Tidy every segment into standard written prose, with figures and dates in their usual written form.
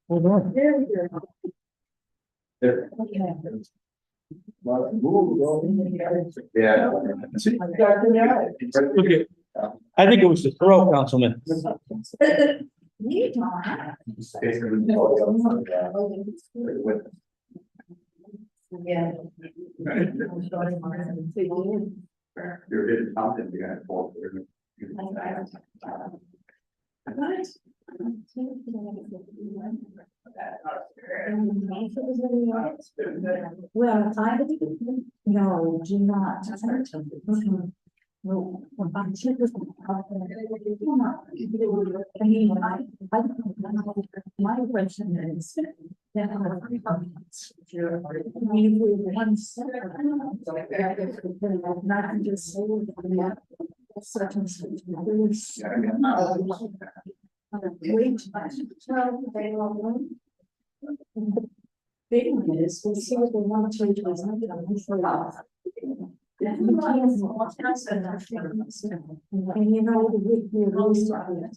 Hold on. Yeah. Okay. I think it was the throat, Councilman. Yeah. You're getting content behind fault. Well, I no, do not. No, I mean, my question is. One second. Not just say. Certain. Wait. Big one is, we'll see what they want to change. And you know, we really started.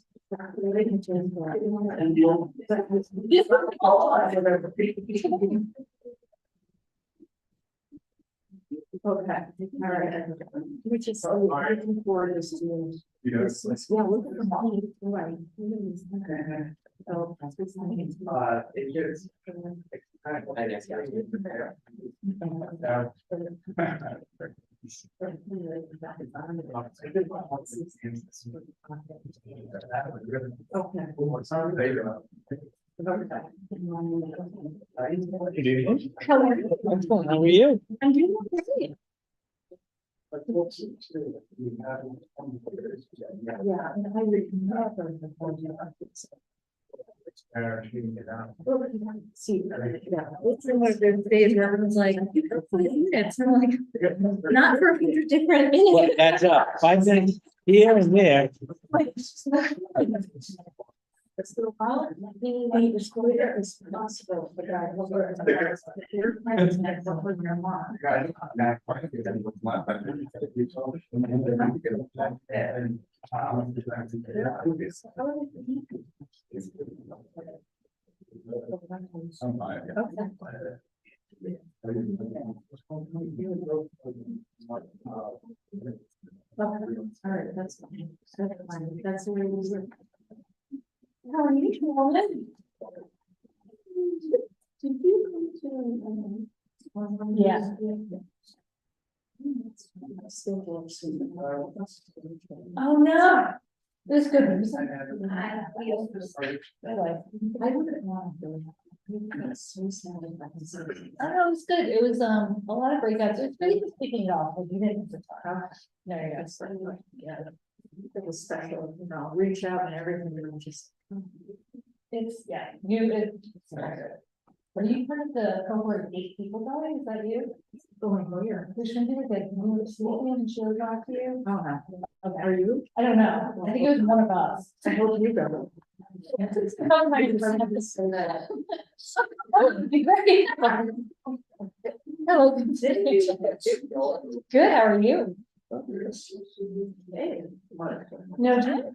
Okay, all right. Which is looking forward to this. Yeah, look at the money, right. How are you? I'm doing okay. Yeah, and I would never have told you about this. See, yeah, it's one of those days where everyone's like, it's like, not for a few different Well, minutes. that's 5 minutes here and there. It's the problem, being made as clear as possible, but I will work on that. Your plans next up with your mom. All right, that's fine. That's the way we work. How are you doing? Did you come to? Yeah. Oh, no. This good. I wouldn't want to. Oh, no, it was good. It was a lot of breakouts. It's really just picking it off. Like you didn't. No, yeah. It was special, you know, reach out and everything. Just. It's are you part of the cohort of 8 people going? Is that you? Going where? Which one did it? And she'll talk to you. Oh, okay. Are you? I don't know. I think it was one of us. I hope you go. That would be great. Hello. Good. How are you? No, no.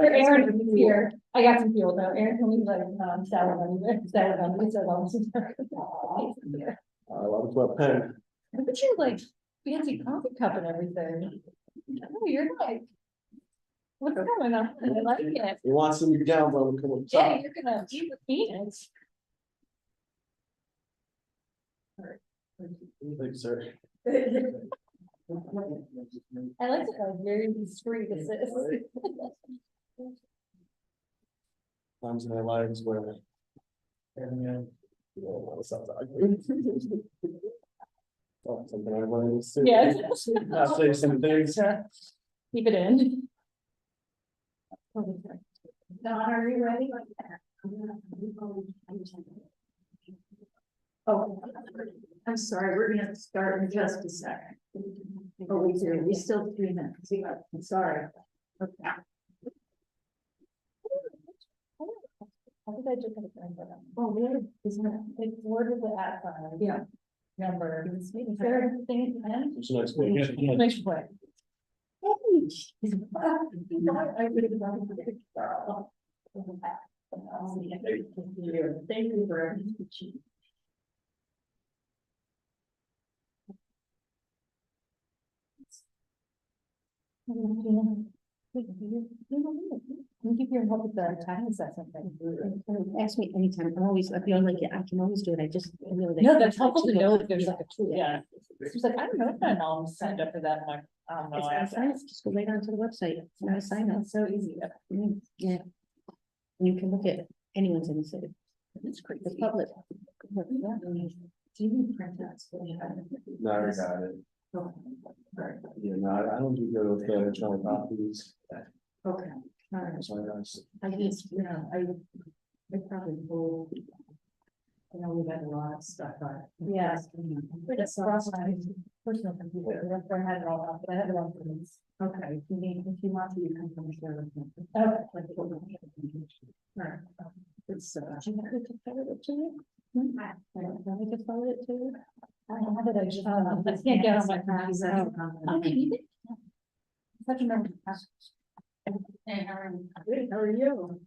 Aaron is here. I got some fuel though. Aaron told me like salad. I love what pen. But you're like fancy coffee cup and everything. Oh, you're like, what's going on? I like it. You want some down, but come on. Yeah, you're gonna eat the peanuts. Thanks, sir. I like it, how very discreet this is. Times in our lives where. Something I wanted to say. Yes. I'll say some things. Keep it in. Don, are you ready? Oh, I'm sorry, we're gonna start in just a second. Oh, we do, we still have 3 minutes. I'm sorry. Okay. How did I just? Oh, really? Isn't it? It's word of the at sign. Yeah. Number. Is there anything at the end? It's nice. Makes you play. Thank you for everything. We keep your help with the time assessment. Ask me anytime, I'm always, I feel like I can always do it, I just. No, that's helpful to know if there's like a tool, yeah. She's like, I don't know if I know, I'm signed up for that, I'm like, I don't know. It's I not have to sign, ask. just go right onto the website, it's not a sign up. It's so easy. Yeah. And you can look at anyone's in the city, It's crazy. the public. Do you print that? No, I got it. Yeah, no, I don't do good with electronic copies. Okay. All right. I just, you know, I probably will. You know, we got a lot of stuff on. Yeah. But it's across my personal computer, that's where I had it all up, but I had it all for this. Okay, if you want to, you can come share with me. Okay. Alright. It's, do you want me to forward it to you? Want me to forward it to you? I have it, I just, I can't get on my computer. Okay, you did. Such a number. Hey, how are you? Good, how are you?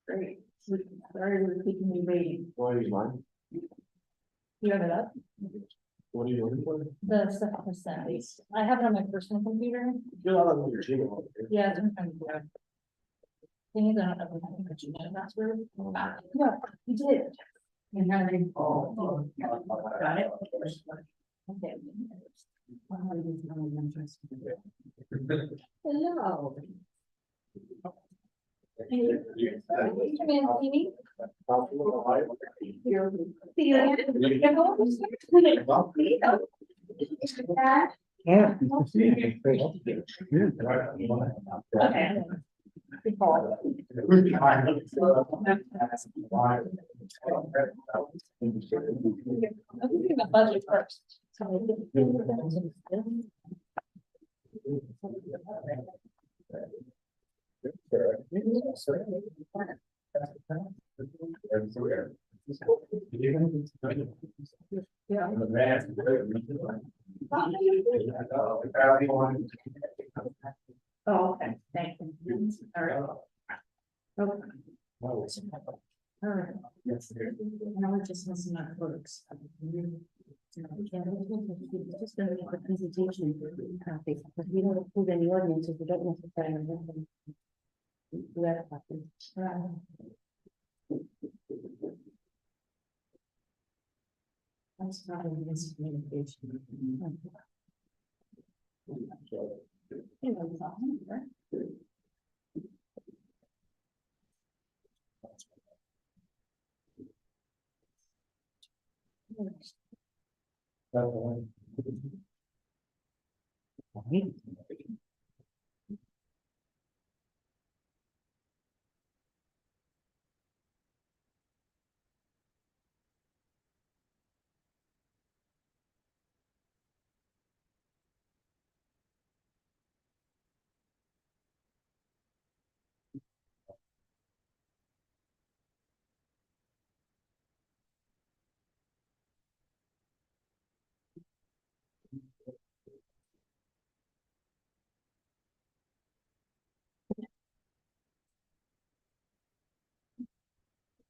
Great. Sorry we're keeping you waiting. What are you mind? You have it up? What are you looking for? The stuff I sent. I have it on my personal computer. You're not on your Gmail. Yeah. It's on my computer. Thing is, I don't know if I Gmail password. No, you did. And now they. Oh. Got it. Okay. Hello. Hey, come in, see me? Yeah. Okay. Good call. I'm doing the budget first. Yeah. Oh, okay, thank you. All right. Okay. All right. Now we're just missing our clerks. Just gonna make a presentation copy, because we don't approve any ordinances, we don't necessarily. have them. Do that copy. That's probably miscommunication.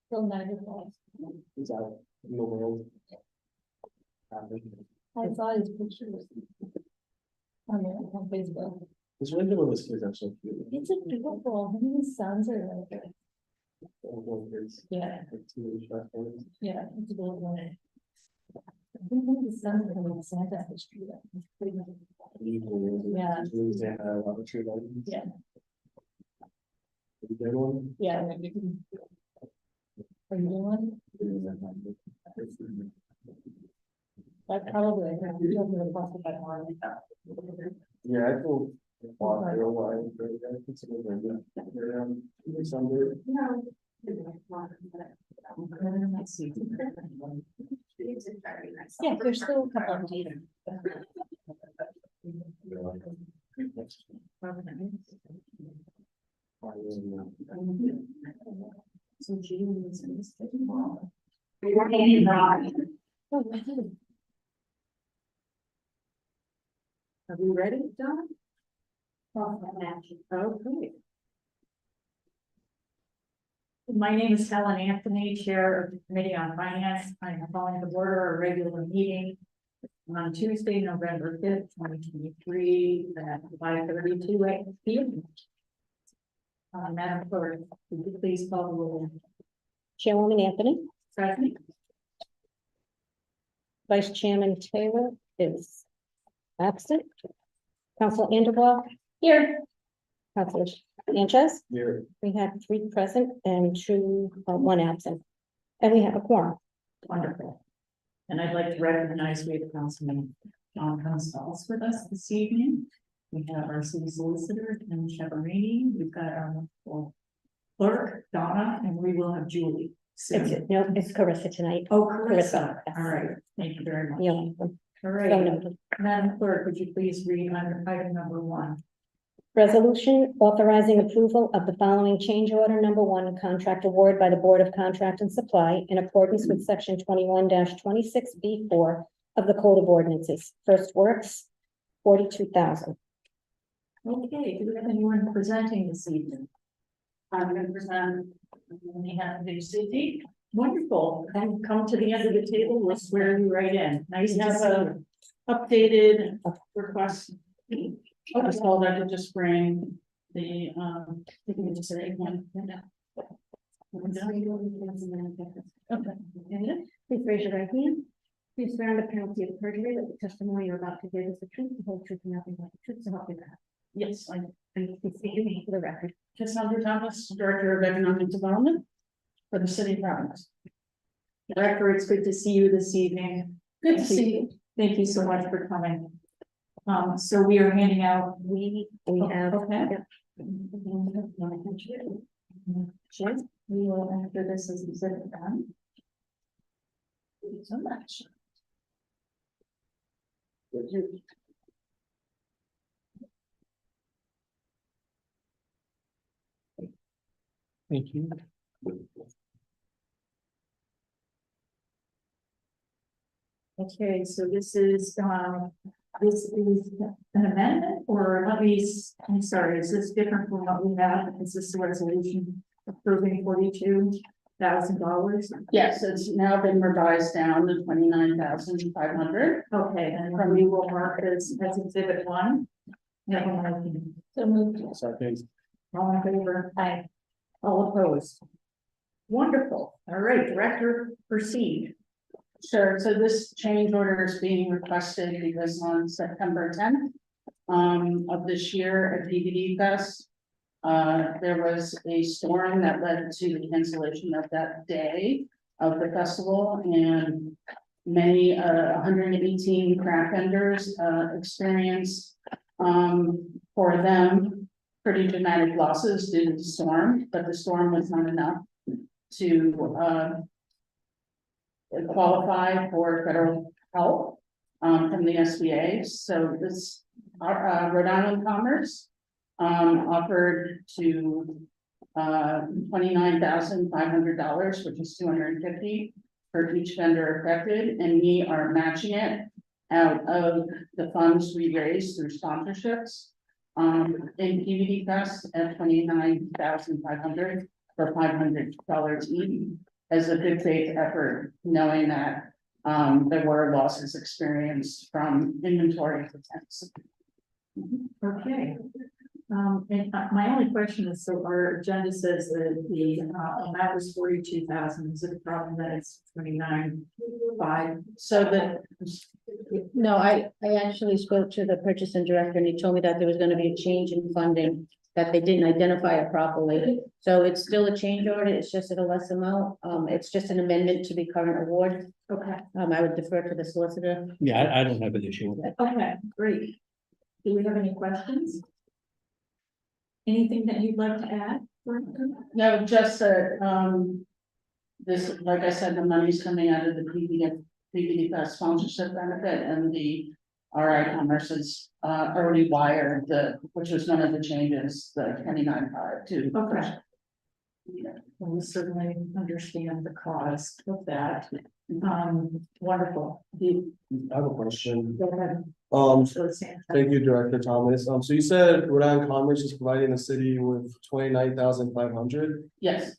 Still not his life. Is that in the world? I saw his pictures. On Facebook. This window of this is actually cute. It's adorable. Him and his sons are like, yeah, yeah, it's adorable. I think one of the sons are like Santa at the street. Yeah. Yeah. Yeah. Are you doing one? I probably, I think you have to request it by tomorrow. Yeah, I feel. Sunday. Yeah, there's still a couple of days. So June is in this tomorrow. Oh, Are we ready, Don? Okay. My name is Helen Anthony, Chair of the Committee on Finance. I am calling to order a regular meeting on Tuesday, November 5th, 2023, at 5:32 p.m. Madam Clerk, would you please call the roll? Chairwoman Anthony, Present. Vice Chairman Taylor is absent. Council Anderbach, Here. Council Sanchez, Here, we have 3 present and 1 absent. And we have a quorum. Wonderful. And I'd like to recognize we have Councilman John Gonzalez with us this evening. We have our city solicitor, Ken Cheverini. We've got our wonderful clerk, Donna, and we will have Julie soon. It's Carissa tonight. Oh, Carissa. Yes. All right, thank you very much. You're All welcome. So right, noted. Madam Clerk, would you please read under item number 1? Resolution authorizing approval of the following change order number 1, contract award by the Board of Contract and Supply in accordance with section 21-26B4 of the Code of Ordinances. First Works, 42,000. Okay, do we have anyone presenting this evening? I'm going to present on behalf of the city. Wonderful, and come to the end of the table, we'll swear you right in. Nice to have a updated request. I was told I could just bring the, you can just say one. Okay. Please raise your right hand. Please swear under penalty of perjury that the testimony you're about to give is the truth, the whole truth, and nothing but the truth, so help you God. Yes, I And please state your name for the record. Cassandra Thomas, Director of Economic Development for the City of Providence. Director, it's good to see you this evening. Good to see you. Thank you so much for coming. So we are handing out. We have. Okay. Yep. Sure. We will enter this as exhibit done. Thank you so much. thank you. Okay, so this is an amendment, or let me, I'm sorry, is this different from what we have? Is this a resolution approving $42,000? Yes, it's now been revised down to 29,500. Okay, and then we will mark this as exhibit 1. Never mind. So moved. Second, All in favor? Aye. All opposed? Wonderful. All right, Director, proceed. Sure, so this change order is being requested because on September 10th of this year at DVD Fest, there was a storm that led to the cancellation of that day of the festival, and many 118 craft vendors experienced for them pretty dramatic losses due to the storm, but the storm was not enough to qualify for federal help from the SBA. So this Rhode Island Commerce offered to $29,500, which is $250 for each vendor affected, and we are matching it out of the funds we raised through sponsorships in PVD Fest at $29,500 for $500 each, as a good faith effort, knowing that there were losses experienced from inventory for tents. Okay. And my only question is, so our agenda says that the amount was 42,000. Is it a problem that it's 29,500? So that, No, I actually spoke to the purchasing director and he told me that there was gonna be a change in funding, that they didn't identify it properly. So it's still a change order, it's just at a less amount. It's just an amendment to the current award. Okay. I would defer to the solicitor. yeah, I don't have an issue with that. Okay, great. Do we have any questions? Anything that you'd like to add? no, just that, this, like I said, the money's coming out of the PVD Fest sponsorship benefit, and the RI Commerce has already wired which was one of the changes, the 29.5 to. Okay. We certainly understand the cause of that. Wonderful. I have a question. Go ahead. So thank you, Director Thomas. So you said Rhode Island Commerce is providing the city with 29,500, Yes,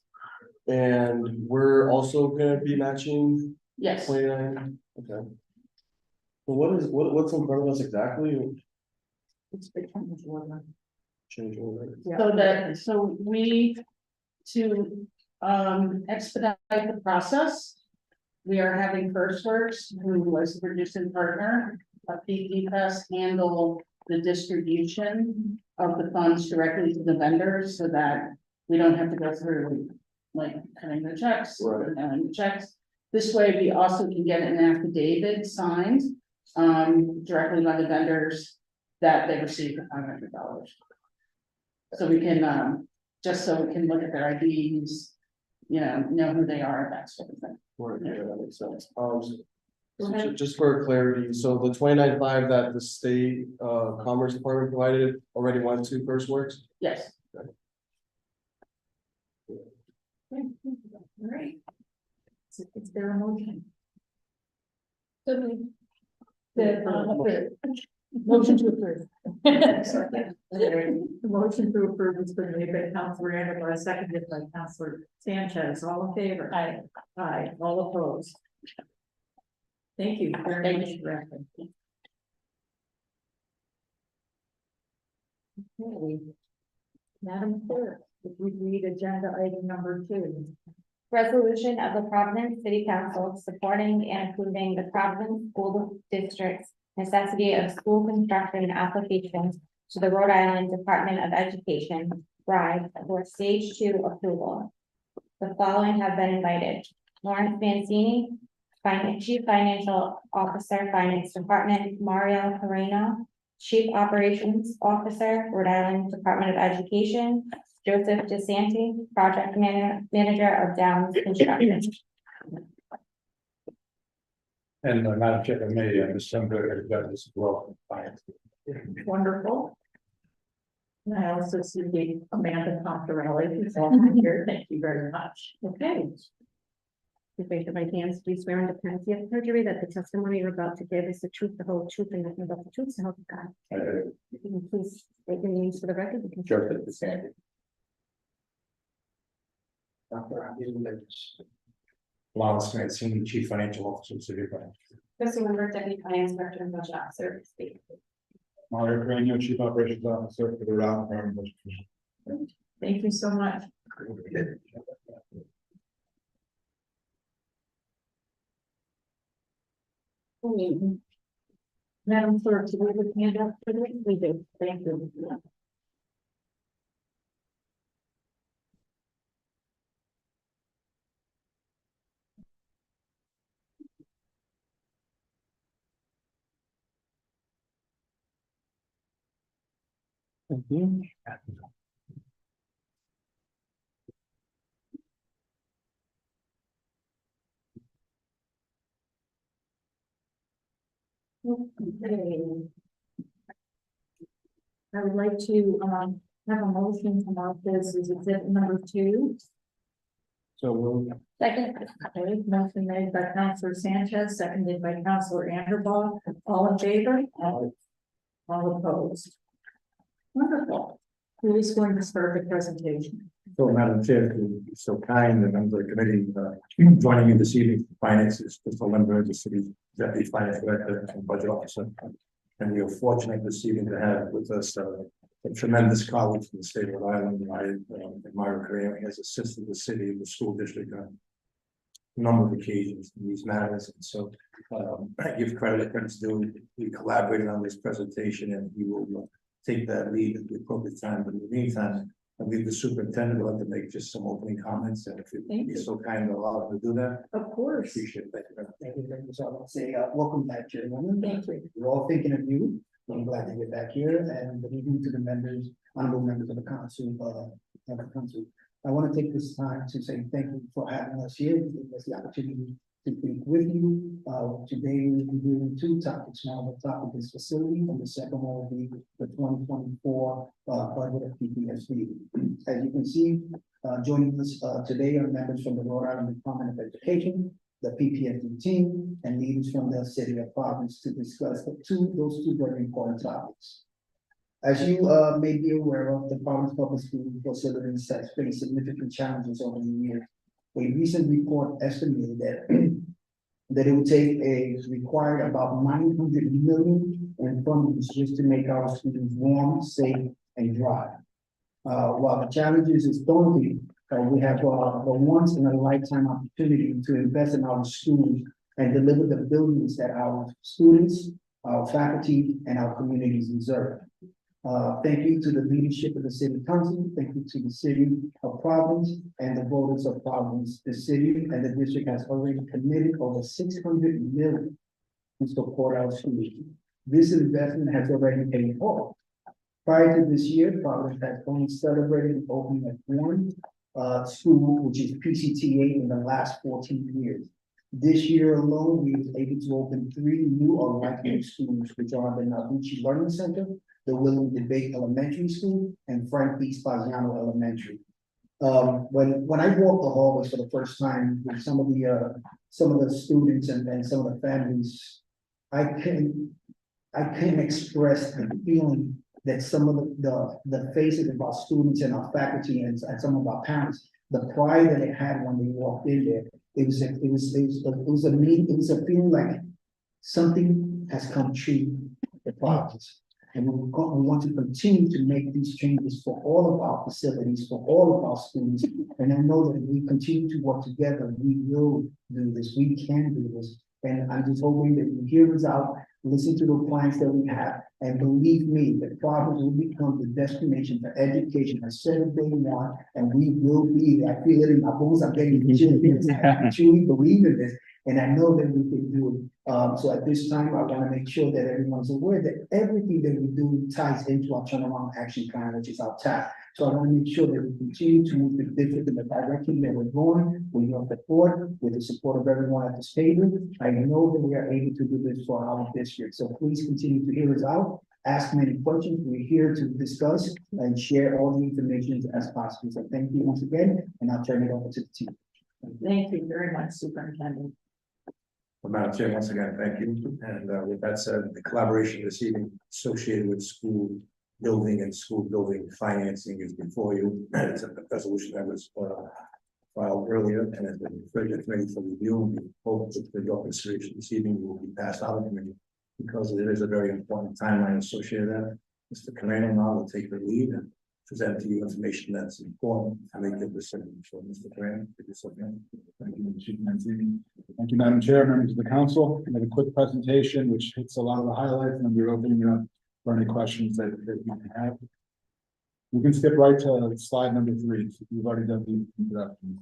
and we're also gonna be matching yes. 29, okay. So what's in front of us exactly? It's becoming warmer. Change order. So we, to expedite the process. We are having First Works, who was the producing partner of PPFest, handle the distribution of the funds directly to the vendors so that we don't have to go through like cutting the checks, Right. mailing the checks. This way, we also can get an affidavit signed directly by the vendors that they received the $500. So we can just so we can look at their IDs, know who they are, that sort of thing. Right, yeah, that makes sense. So just for clarity, so the 29.5 that the state commerce department provided already went to First Works? Yes. All right. Is there a motion? So the motion to approve. The motion to approve has been made by Councilor Anderson, seconded by Councilor Sanchez. All in favor? Aye. Aye, all opposed. Thank you very much, Director. Okay. Madam Clerk, if we read agenda item number 2. Resolution of the Providence City Council supporting and approving the Providence School District's necessity of school construction applications to the Rhode Island Department of Education, RIDE, for stage 2 approval. The following have been invited: Lawrence Mancini, Chief Financial Officer, Finance Department; Mario Carreno, Chief Operations Officer, Rhode Island Department of Education; Joseph DeSanti, Project Manager of Downs Construction. And Madam Chair, I may, December, got this well. Wonderful. And I also see Amanda Contarelli, who's also here. Thank you very much. Okay. Please raise your right hands. Please swear under penalty of perjury that the testimony you're about to give is the truth, the whole truth, and nothing but the truth, so help you God. If you can please state your names for the record. You can- Joseph DeSanti. Lawrence Mancini, Chief Financial Officer, City of Providence. Crystal Lumber, Deputy Finance Director and Budget Officer. Speak. Mario Carreno, Chief Operations Officer for the Rhode Island Department of Education. Thank you so much. Madam Clerk, do we have a hand up for this? We do. Thank you. Thank you. I would like to have a motion about this as exhibit number 2. So we'll. Second. Okay, motion made by Councilor Sanchez, seconded by Councilor Anderson. All in favor? All opposed. Wonderful. Who is going to start the presentation? So, Madam Chair, if you're so kind, and members of the committee, joining me this evening, for finance is Crystal Lumber, the city's Deputy Finance Director and Budget Officer. And we are fortunate this evening to have with us a tremendous colleague from the state of Rhode Island. Mario Carreno has assisted the city and the school district on a number of occasions in these matters. And so I give credit credit's due. We collaborated on this presentation, and we will take that lead at the appropriate time. But in the meantime, I believe the superintendent would like to make just some opening comments, and if you'd be so kind to allow him to do that. Of course. Appreciate it. Thank you very much. Thank you, thank you. So I'll say, welcome back, Chairwoman. Thank you. We're all thinking of you. I'm glad to get back here, and good evening to the members, honorable members of the council, I want to take this time to say thank you for having us here, giving us the opportunity to speak with you. Today we'll be doing two topics. Now, the topic is facility, and the second one will be the 2024 budget of PPSD. As you can see, joining us today are members from the Rhode Island Department of Education, the PPSD team, and leaders from the city of Providence to discuss those two very important topics. As you may be aware of, the Providence Public School facilities has faced significant challenges over the years. A recent report estimated that it would take required about 900 million in funding just to make our students warm, safe, and dry. While the challenges is daunting, we have the once in a lifetime opportunity to invest in our schools and deliver the buildings that our students, our faculty, and our communities deserve. Thank you to the leadership of the city council. Thank you to the city of Providence and the voters of Providence. The city and the district has already committed over 600 million to support our schools. This investment has already paid off. Prior to this year, Providence has only celebrated the opening of one school, which is PCTA, in the last 14 years. This year alone, we were able to open 3 new or like new schools, which are the Nabucci Learning Center, the William Debate Elementary School, and Frank B. Spaziano Elementary. When I walked the hallways for the first time with some of the students and some of the families, I can express the feeling that some of the faces of our students and our faculty and some of our parents, the pride that they had when they walked in there, it was a feeling like something has come true for Providence. And we want to continue to make these changes for all of our facilities, for all of our students. And I know that if we continue to work together, we will do this. We can do this. And I'm just hoping that you hear us out, listen to the plans that we have, and believe me, that Providence will become the destination for education. I said it day one, and we will be there. I feel it in my bones. I'm getting chills. I truly believe in this, and I know that we can do it. So at this time, I want to make sure that everyone's aware that everything that we do ties into our turnaround action plan, which is our TAP. So I want to make sure that we continue to move the district in the direction that we're going, with your support, with the support of everyone at this table. I know that we are able to do this for our district. So please continue to hear us out, ask many questions. We're here to discuss and share all the information as possible. So thank you once again, and I'll turn it over to the team. Thank you very much, Superintendent. Well, Madam Chair, once again, thank you. And with that said, the collaboration this evening associated with school building and school building financing is before you. It's a resolution that was filed earlier and has been referred to the committee for review. We hope that the your consideration this evening will be passed out of the committee because it is a very important timeline associated with that. Mr. Commander now will take the lead and present to you information that's important to make the decision. So, Mr. Commander, if you submit. Thank you, Mr. Chief Mancini. Thank you, Madam Chair, members of the council. I have a quick presentation which hits a lot of the highlights, and we're opening it up for any questions that you may have. We can skip right to slide number 3. So we've already done the introduction.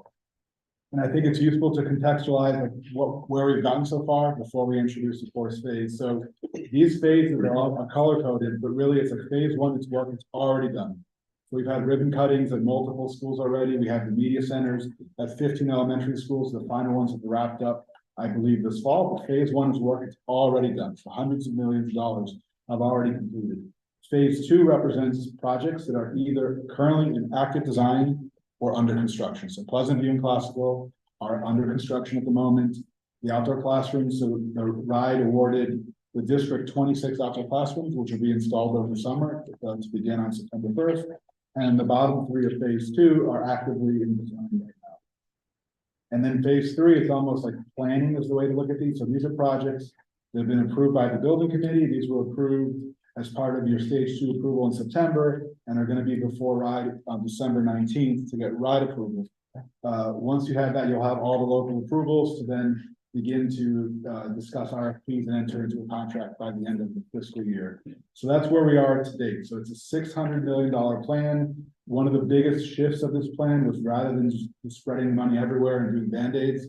And I think it's useful to contextualize where we've gotten so far before we introduce the 4th phase. So these phases are all color coded, but really it's a phase 1. It's work it's already done. So we've had ribbon cuttings at multiple schools already. We have the media centers at 15 elementary schools. The final ones have wrapped up, I believe, this fall. But phase 1 is work it's already done. So hundreds of millions of dollars have already completed. Phase 2 represents projects that are either currently in active design or under construction. So Pleasant View and Classical are under construction at the moment. The outdoor classrooms, so the RIDE awarded the district 26 outdoor classrooms, which will be installed over the summer to begin on September 1st. And the bottom 3 of phase 2 are actively in design right now. And then phase 3, it's almost like planning is the way to look at these. So these are projects that have been approved by the building committee. These were approved as part of your stage 2 approval in September and are going to be before RIDE on December 19th to get RIDE approval. Once you have that, you'll have all the local approvals to then begin to discuss RFPs and enter into a contract by the end of the fiscal year. So that's where we are to date. So it's a $600 million plan. One of the biggest shifts of this plan was rather than just spreading money everywhere and doing Band-Aids,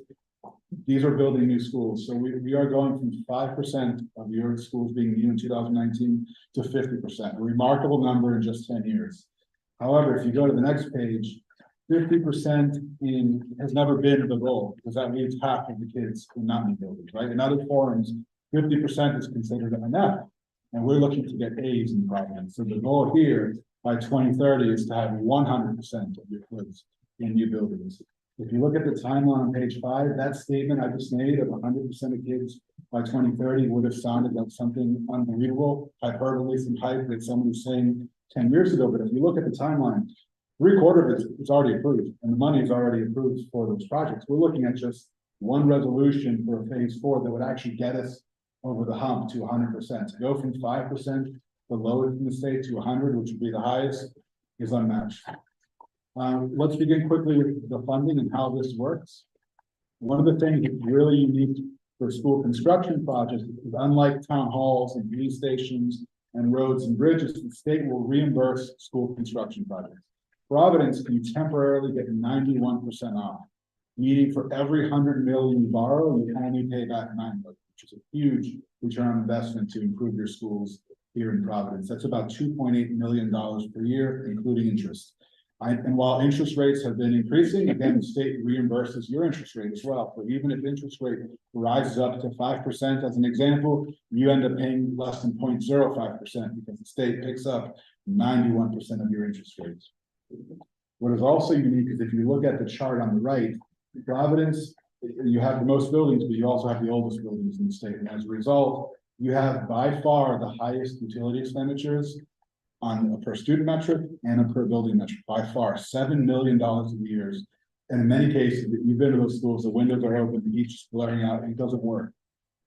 these are building new schools. So we are going from 5% of your schools being new in 2019 to 50%, a remarkable number in just 10 years. However, if you go to the next page, 50% has never been the goal, because that leaves half of the kids in not in buildings, right? In other forums, 50% is considered an F, and we're looking to get A's in Providence. So the goal here by 2030 is to have 100% of your kids in new buildings. If you look at the timeline on page 5, that statement I just made of 100% of kids by 2030 would have sounded like something unbelievable, hyperbole, some hype that someone was saying 10 years ago. But if you look at the timeline, 3/4 of it is already approved, and the money is already approved for those projects. We're looking at just one resolution for a phase 4 that would actually get us over the hump to 100%. To go from 5%, the lowest in the state, to 100, which would be the highest, is unmatched. Let's begin quickly with the funding and how this works. One of the things that's really unique for school construction projects is, unlike town halls and police stations and roads and bridges, the state will reimburse school construction projects. Providence can temporarily get 91% off, meaning for every 100 million you borrow, you only pay back 9 million, which is a huge return on investment to improve your schools here in Providence. That's about $2.8 million per year, including interest. And while interest rates have been increasing, again, the state reimburses your interest rate as well. So even if interest rate rises up to 5%, as an example, you end up paying less than 0.05% because the state picks up 91% of your interest rates. What is also unique is if you look at the chart on the right, Providence, you have the most buildings, but you also have the oldest buildings in the state. And as a result, you have by far the highest utility expenditures on a per student metric and a per building metric, by far, $7 million a year. And in many cases, you've been to those schools, the windows are open, the heat's just blaring out, and it doesn't work.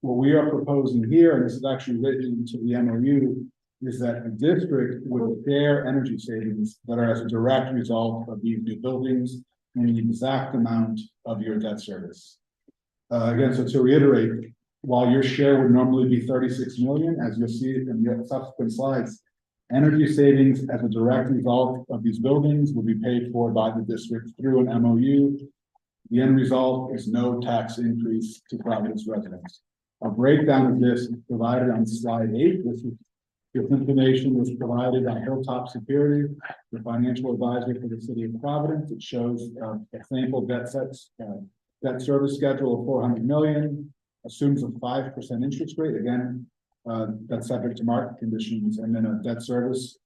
What we are proposing here, and this is actually written into the MOU, is that the district will share energy savings that are as a direct result of these new buildings and the exact amount of your debt service. Again, so to reiterate, while your share would normally be 36 million, as you'll see in the subsequent slides, energy savings as a direct result of these buildings will be paid for by the district through an MOU. The end result is no tax increase to Providence residents. A breakdown of this is provided on slide 8. This information was provided by Hilltop Security, the financial advisor for the city of Providence. It shows a sample debt service schedule of 400 million, assumes a 5% interest rate. Again, that's subject to market conditions, and then a debt service.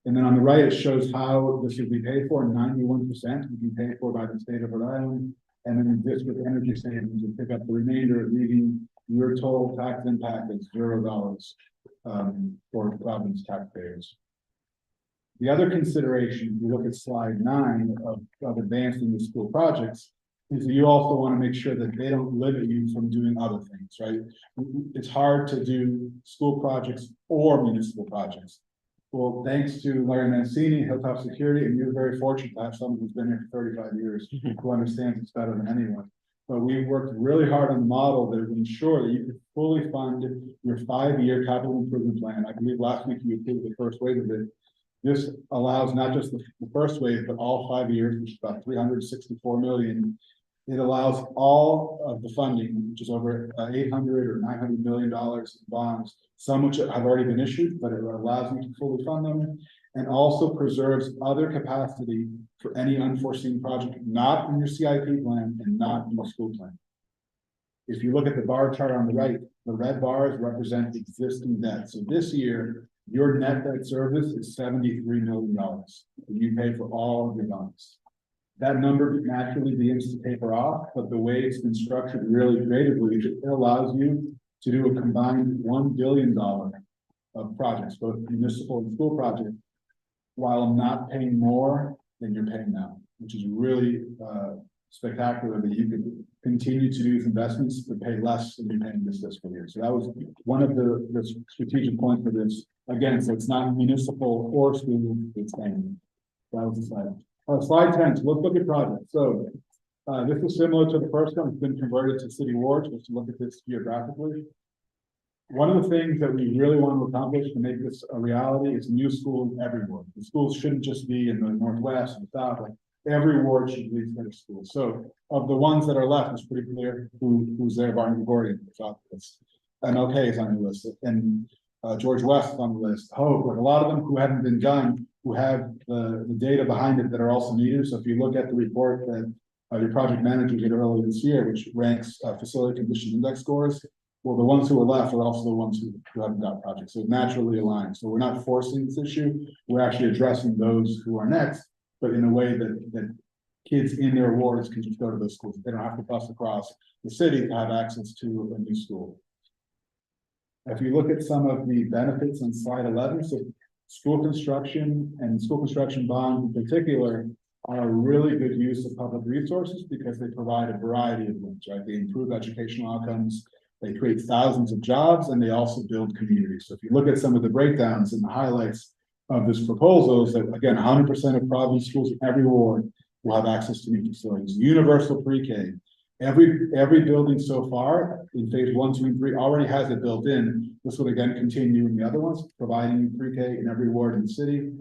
And then on the right, it shows how this would be paid for. 91% would be paid for by the state of Rhode Island, and then the district energy savings would pick up the remainder, leaving your total tax impact at $0 for Providence taxpayers. The other consideration, if you look at slide 9 of advancing the school projects, is that you also want to make sure that they don't limit you from doing other things, right? It's hard to do school projects or municipal projects. Well, thanks to Larry Mancini, Hilltop Security, and you're very fortunate to have someone who's been here for 35 years who understands this better than anyone. But we worked really hard on the model that would ensure that you could fully fund your 5-year capital improvement plan. I believe last week you approved the first wave of it. This allows not just the first wave, but all 5 years, which is about 364 million. It allows all of the funding, which is over 800 or 900 million dollars in bonds, some which have already been issued, but it allows you to fully fund them, and also preserves other capacity for any unforeseen project, not in your CIP plan and not in the school plan. If you look at the bar chart on the right, the red bars represent existing debt. So this year, your net debt service is $73 million, and you pay for all of your bonds. That number naturally begins to taper off, but the way it's been structured really creatively, it allows you to do a combined $1 billion of projects, both municipal and school projects, while not paying more than you're paying now, which is really spectacular that you could continue to do these investments but pay less than you're paying this fiscal year. So that was one of the strategic points for this. Again, so it's not municipal or school, it's paying. That was the slide. Slide 10, so let's look at projects. So this is similar to the first one. It's been converted to city wards. Let's look at this geographically. One of the things that we really want to accomplish to make this a reality is new schools everywhere. The schools shouldn't just be in the Northwest and the South. Like every ward should lead to school. So of the ones that are left, it's pretty clear who's there. Barney Gregorian is on the list. MLK is on the list. And George West is on the list. Hope, like a lot of them who haven't been done who have the data behind it that are also needed. So if you look at the report that your project manager did earlier this year, which ranks facility condition index scores, well, the ones who are left are also the ones who haven't got projects. So it naturally aligns. So we're not forcing this issue. We're actually addressing those who are next, but in a way that kids in their wards can just go to those schools. They don't have to bus across the city to have access to a new school. If you look at some of the benefits on slide 11, so school construction and school construction bonds in particular are a really good use of public resources because they provide a variety of wins, right? They improve educational outcomes, they create thousands of jobs, and they also build communities. So if you look at some of the breakdowns and the highlights of this proposal, is that again, 100% of Providence schools in every ward will have access to new facilities, universal pre-K. Every building so far in phase 1, 2, and 3 already has it built in. This will again continue in the other ones, providing pre-K in every ward in the city.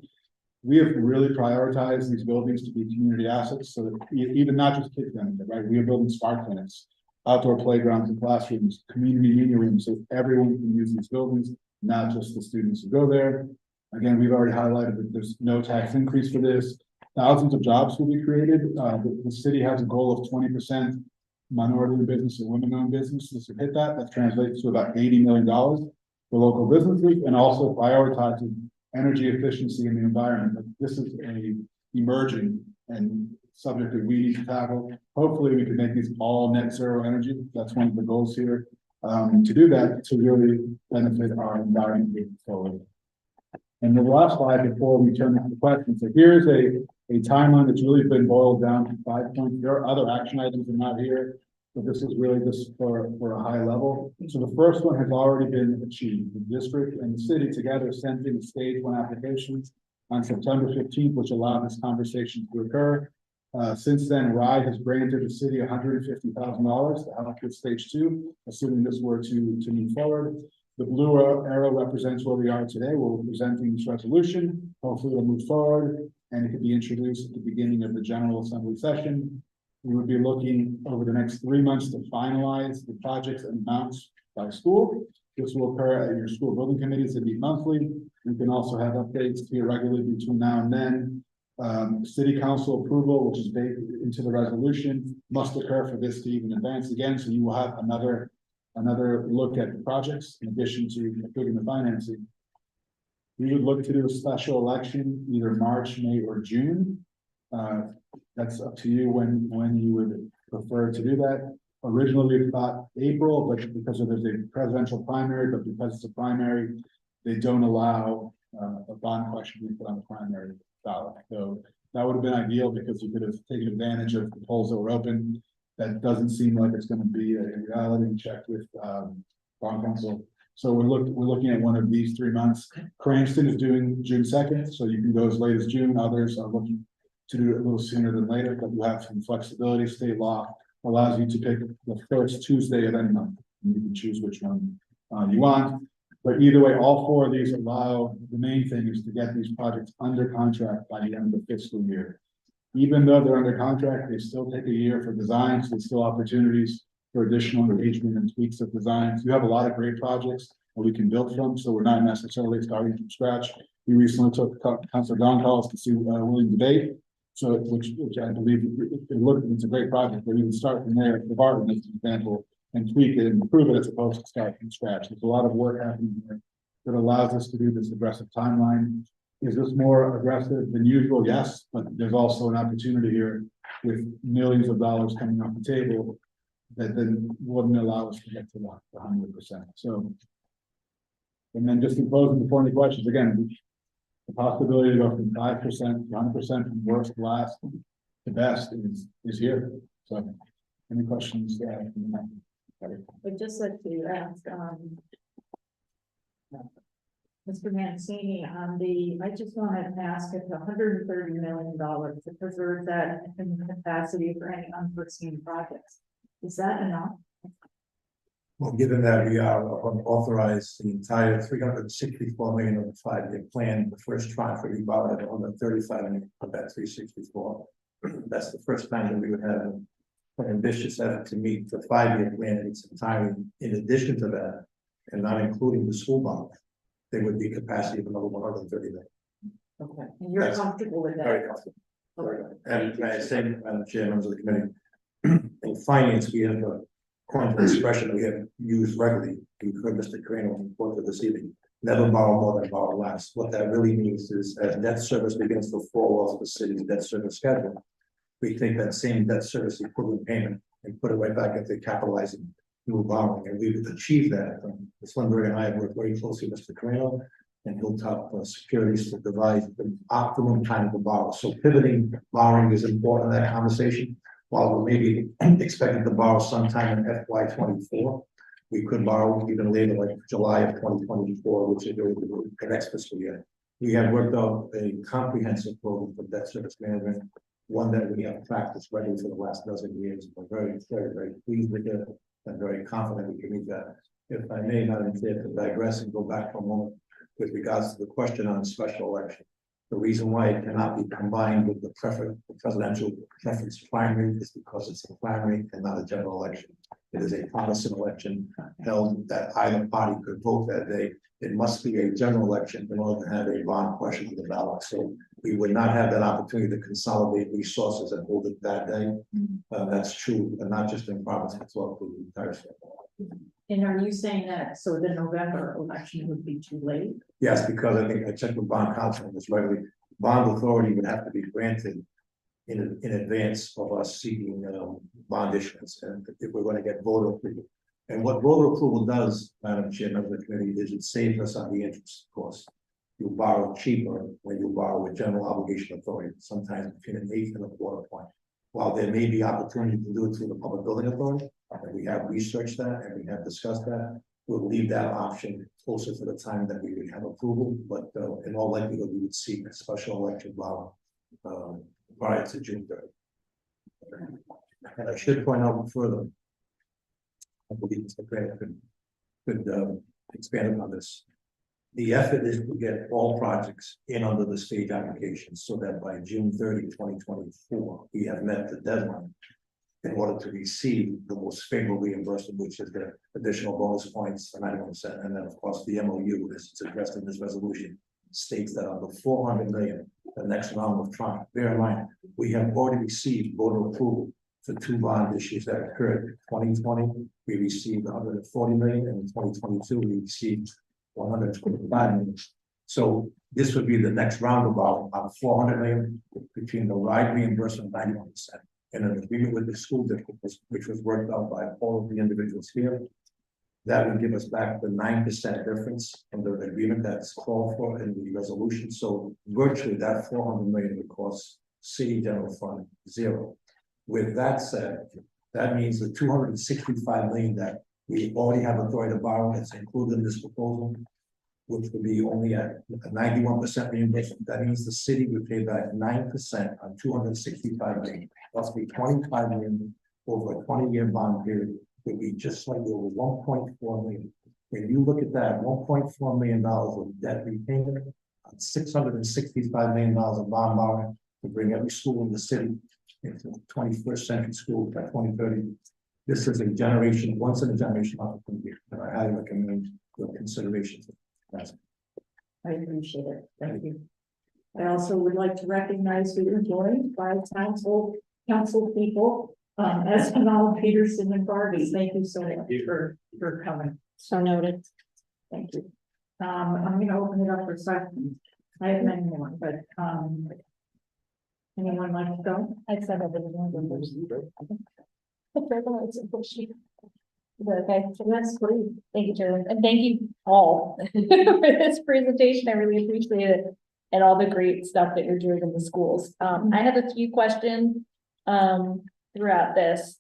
We have really prioritized these buildings to be community assets, so that even not just kids benefit, right? We are building spark clinics, outdoor playgrounds and classrooms, community meeting rooms, so everyone can use these buildings, not just the students who go there. Again, we've already highlighted that there's no tax increase for this. Thousands of jobs will be created. The city has a goal of 20% minority business and women-owned businesses to hit that. That translates to about $80 million for local businesses, and also prioritizing energy efficiency in the environment. This is a emerging and subject that we need to tackle. Hopefully we can make these all net zero energy. That's one of the goals here. To do that, to really benefit our environment moving forward. And the last slide before we turn to the questions. So here's a timeline that's really been boiled down to 5 points. There are other action items that are not here, but this is really just for a high level. So the first one has already been achieved. The district and the city together sent in stage 1 applications on September 15th, which allowed this conversation to occur. Since then, RIDE has granted the city $150,000 to help with stage 2, assuming this were to move forward. The blue arrow represents where we are today. We're presenting this resolution. Hopefully it'll move forward and it could be introduced at the beginning of the General Assembly session. We would be looking over the next 3 months to finalize the projects and amounts by school. This will occur at your school building committees that meet monthly. We can also have updates here regularly between now and then. City council approval, which is baked into the resolution, must occur for this to even advance again. So you will have another look at the projects in addition to approving the financing. We would look to do a special election either March, May, or June. That's up to you when you would prefer to do that. Originally, we thought April, but because there's a presidential primary, but because it's a primary, they don't allow a bond question to be put on the primary ballot. So that would have been ideal because you could have taken advantage of the polls that were open. That doesn't seem like it's going to be a reality check with bond council. So we're looking at one of these 3 months. Cranston is doing June 2nd, so you can go as late as June. Others are looking to do it a little sooner than later, but you have some flexibility. State law allows you to pick the first Tuesday of any month. And you can choose which one you want. But either way, all 4 of these allow, the main thing is to get these projects under contract by the end of the fiscal year. Even though they're under contract, they still take a year for designs. There's still opportunities for additional engagement and tweaks of designs. You have a lot of great projects that we can build from, so we're not necessarily starting from scratch. We recently took Councilor Goncalves to see William Debate, so which I believe it's a great project, but we can start from there. The Barton is an example, and tweak it and improve it as opposed to start from scratch. There's a lot of work happening here that allows us to do this aggressive timeline. Is this more aggressive than usual? Yes, but there's also an opportunity here with millions of dollars coming off the table that then wouldn't allow us to get to the 100%. So, and then just in closing, before any questions, again, the possibility to go from 5% to 100% from worst to last to best is here. So, any questions? I'd just like to ask, Mr. Mancini, I just want to ask if $130 million to preserve that in capacity for any unforeseen projects, is that enough? Well, given that we are authorized the entire $364 million of the 5-year plan, the first tranche we borrowed $135 million of that 364. That's the first time that we would have an ambitious effort to meet the 5-year plan in its entirety. In addition to that, and not including the school bond, there would be capacity of another $130 million. Okay, and you're That's comfortable with that? Very comfortable. And may I say, Madam Chair, members of the committee, in finance, we have a coined an expression that we have used regularly. You've heard Mr. Crane report to this evening, never borrow more than borrow less. What that really means is as debt service begins to fall off the city's debt service schedule, we take that same debt service equivalent payment and put it right back into capitalizing new borrowing, and we've achieved that. Ms. Lindbergh and I have worked very closely with Mr. Carino and Hilltop Securities to devise the optimum time to borrow. So pivoting borrowing is important in that conversation. While we may be expecting to borrow sometime in FY 24, we could borrow even later, like July of 2024, which is the next fiscal year. We have worked out a comprehensive program for debt service management, one that we have practiced regularly for the last dozen years. We're very pleased with it and very confident we can meet that. If I may, Madam Chair, to digress and go back for a moment with regards to the question on special election. The reason why it cannot be combined with the presidential preference primary is because it's a primary and not a general election. It is a partisan election held that either party could vote that day. It must be a general election in order to have a bond question to the ballot. So we would not have that opportunity to consolidate resources and hold it that day. That's true, and not just in Providence, it's all through the entire state. And are you saying that, so the November election would be too late? Yes, because I think I checked with bond counsel on this regularly. Bond authority would have to be granted in advance of us seeking bond issuance, and if we're going to get voter approval. And what voter approval does, Madam Chair, of the committee, is it saves us on the interest cost. You borrow cheaper when you borrow with general obligation authority, sometimes between an eighth and a quarter point. While there may be opportunity to do it through the public building authority, and we have researched that and we have discussed that, we'll leave that option closer to the time that we would have approval, but in all likelihood, we would seek a special election bond prior to June 3rd. And I should point out further, I believe Mr. Grant could expand on this. The effort is to get all projects in under the stage application so that by June 30, 2024, we have met the deadline in order to receive the most favorable reimbursement, which is the additional bonus points, the 91%, and then of course the MOU, as it's addressed in this resolution, states that on the 400 million, the next round of tranche. Bear in mind, we have already received voter approval for 2 bond issues that occurred. 2020, we received 140 million, and in 2022, we received 125 million. So this would be the next round about 400 million between the ride reimbursement 91% and an agreement with the school district, which was worked out by all of the individuals here. That would give us back the 9% difference from the agreement that's called for in the resolution. So virtually that 400 million would cost city general fund 0. With that said, that means the 265 million that we already have authority to borrow, it's included in this proposal, which would be only at a 91% reimbursement. That means the city would pay back 9% on 265 million. That's be 25 million over a 20-year bond period. Would be just slightly over 1.4 million. When you look at that, $1.4 million of debt repayment, $665 million of bond borrowing to bring every school in the city into 21st century school by 2030. This is a generation, once in a generation opportunity, and I highly recommend your consideration. I appreciate it. Thank you. I also would like to recognize who you're joined by council people, as Donald Peterson and Barbie. Thank you so much for coming. So noted. Thank you. I'm going to open it up for questions. I have many more, but anyone like to go? I said I didn't want to go first. Okay, so that's great. Thank you, Jerry, and thank you all for this presentation. I really appreciate it and all the great stuff that you're doing in the schools. I have a few questions throughout this.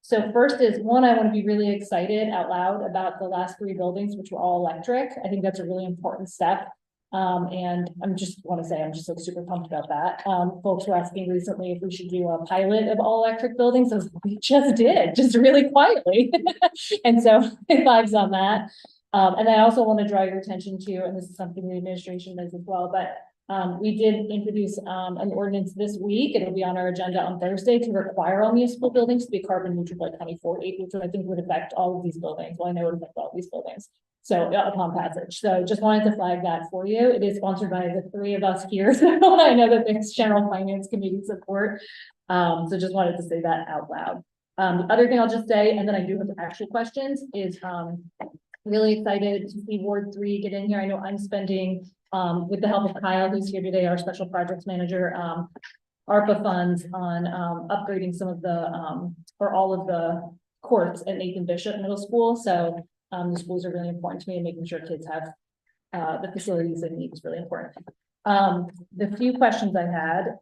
So first is one, I want to be really excited out loud about the last 3 buildings, which were all electric. I think that's a really important step. And I'm just want to say, I'm just like super pumped about that. Folks were asking recently if we should do a pilot of all electric buildings. I was like, we just did, just really quietly. And so vibes on that. And I also want to draw your attention to, and this is something the administration does as well, but we did introduce an ordinance this week. It'll be on our agenda on Thursday to require all municipal buildings to be carbon neutral by 2040, which I think would affect all of these buildings. Well, I know it would affect all of these buildings. So upon passage, so just wanted to flag that for you. It is sponsored by the three of us here, so I know that there's general finance committee support. So just wanted to say that out loud. The other thing I'll just say, and then I do have actual questions, is really excited to see Ward 3 get in here. I know I'm spending, with the help of Kyle, who's here today, our special projects manager, ARPA funds on upgrading some of the, or all of the courts at Nathan Bishop Middle School. So the schools are really important to me, and making sure kids have the facilities they need is really important. The few questions I had,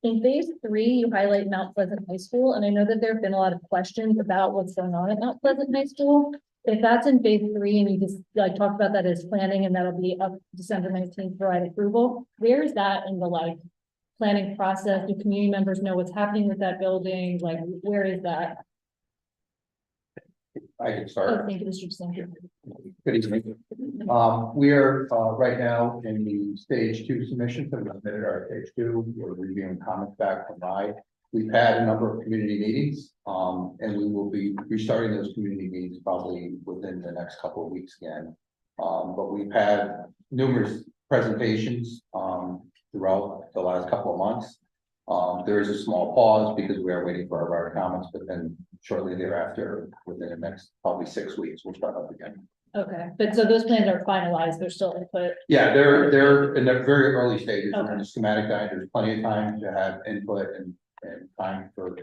in phase 3, you highlight Mount Pleasant High School, and I know that there have been a lot of questions about what's going on at Mount Pleasant High School. If that's in phase 3 and you just like talk about that as planning and that'll be up December 19th for right approval, where is that in the like planning process? Do community members know what's happening with that building? Like, where is that? I can Oh, start. thank you, Mr. Sanders. Good evening. We are right now in the stage 2 submission, so we submitted our stage 2. We're reviewing comments back from RIDE. We've had a number of community meetings, and we will be restarting those community meetings probably within the next couple of weeks again. But we've had numerous presentations throughout the last couple of months. There is a small pause because we are waiting for our RIDE comments, but then shortly thereafter, within the next probably 6 weeks, we'll start up again. Okay, but so those plans are finalized, they're still input. Yeah, they're in the very early stages. We're in Okay. the schematic guide. There's plenty of time to have input and time for,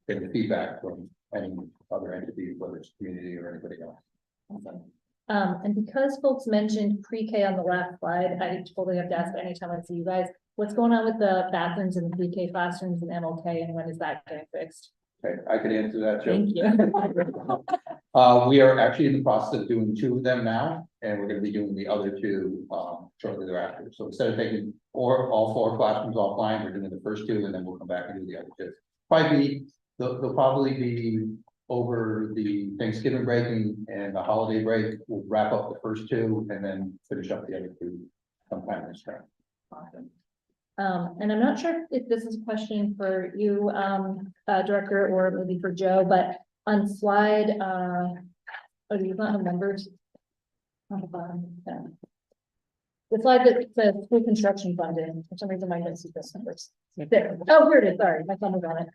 getting feedback from any other entity, whether it's community or anybody else. Awesome. And because folks mentioned pre-K on the last slide, I totally have to ask anytime I see you guys, what's going on with the bathrooms in the pre-K classrooms and MLK, and when is that getting fixed? Okay, I can answer that, Joe. Thank you. We are actually in the process of doing 2 of them now, and we're gonna be doing the other 2 shortly thereafter. So instead of taking all 4 classrooms offline, we're doing the first 2, and then we'll come back and do the other 2. They'll probably be over the Thanksgiving break and the holiday break. We'll wrap up the first 2 and then finish up the other 2 sometime this spring. Awesome. And I'm not sure if this is a question for you, Director, or maybe for Joe, but on slide, oh, do you not have numbers? On the bottom, yeah. The slide that says school construction funding, for some reason I didn't see those numbers. There. Oh, here it is, sorry, my thumb was on it.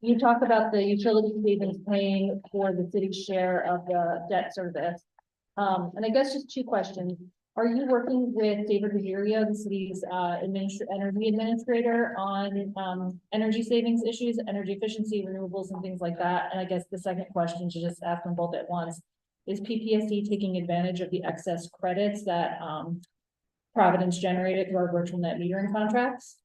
You talk about the utility savings paying for the city's share of the debt service. And I guess just 2 questions. Are you working with David Ruggiero, the city's energy administrator, on energy savings issues, energy efficiency, renewables, and things like that? And I guess the second question, to just ask them both at once, is PPSD taking advantage of the excess credits that Providence generated through our virtual net metering contracts?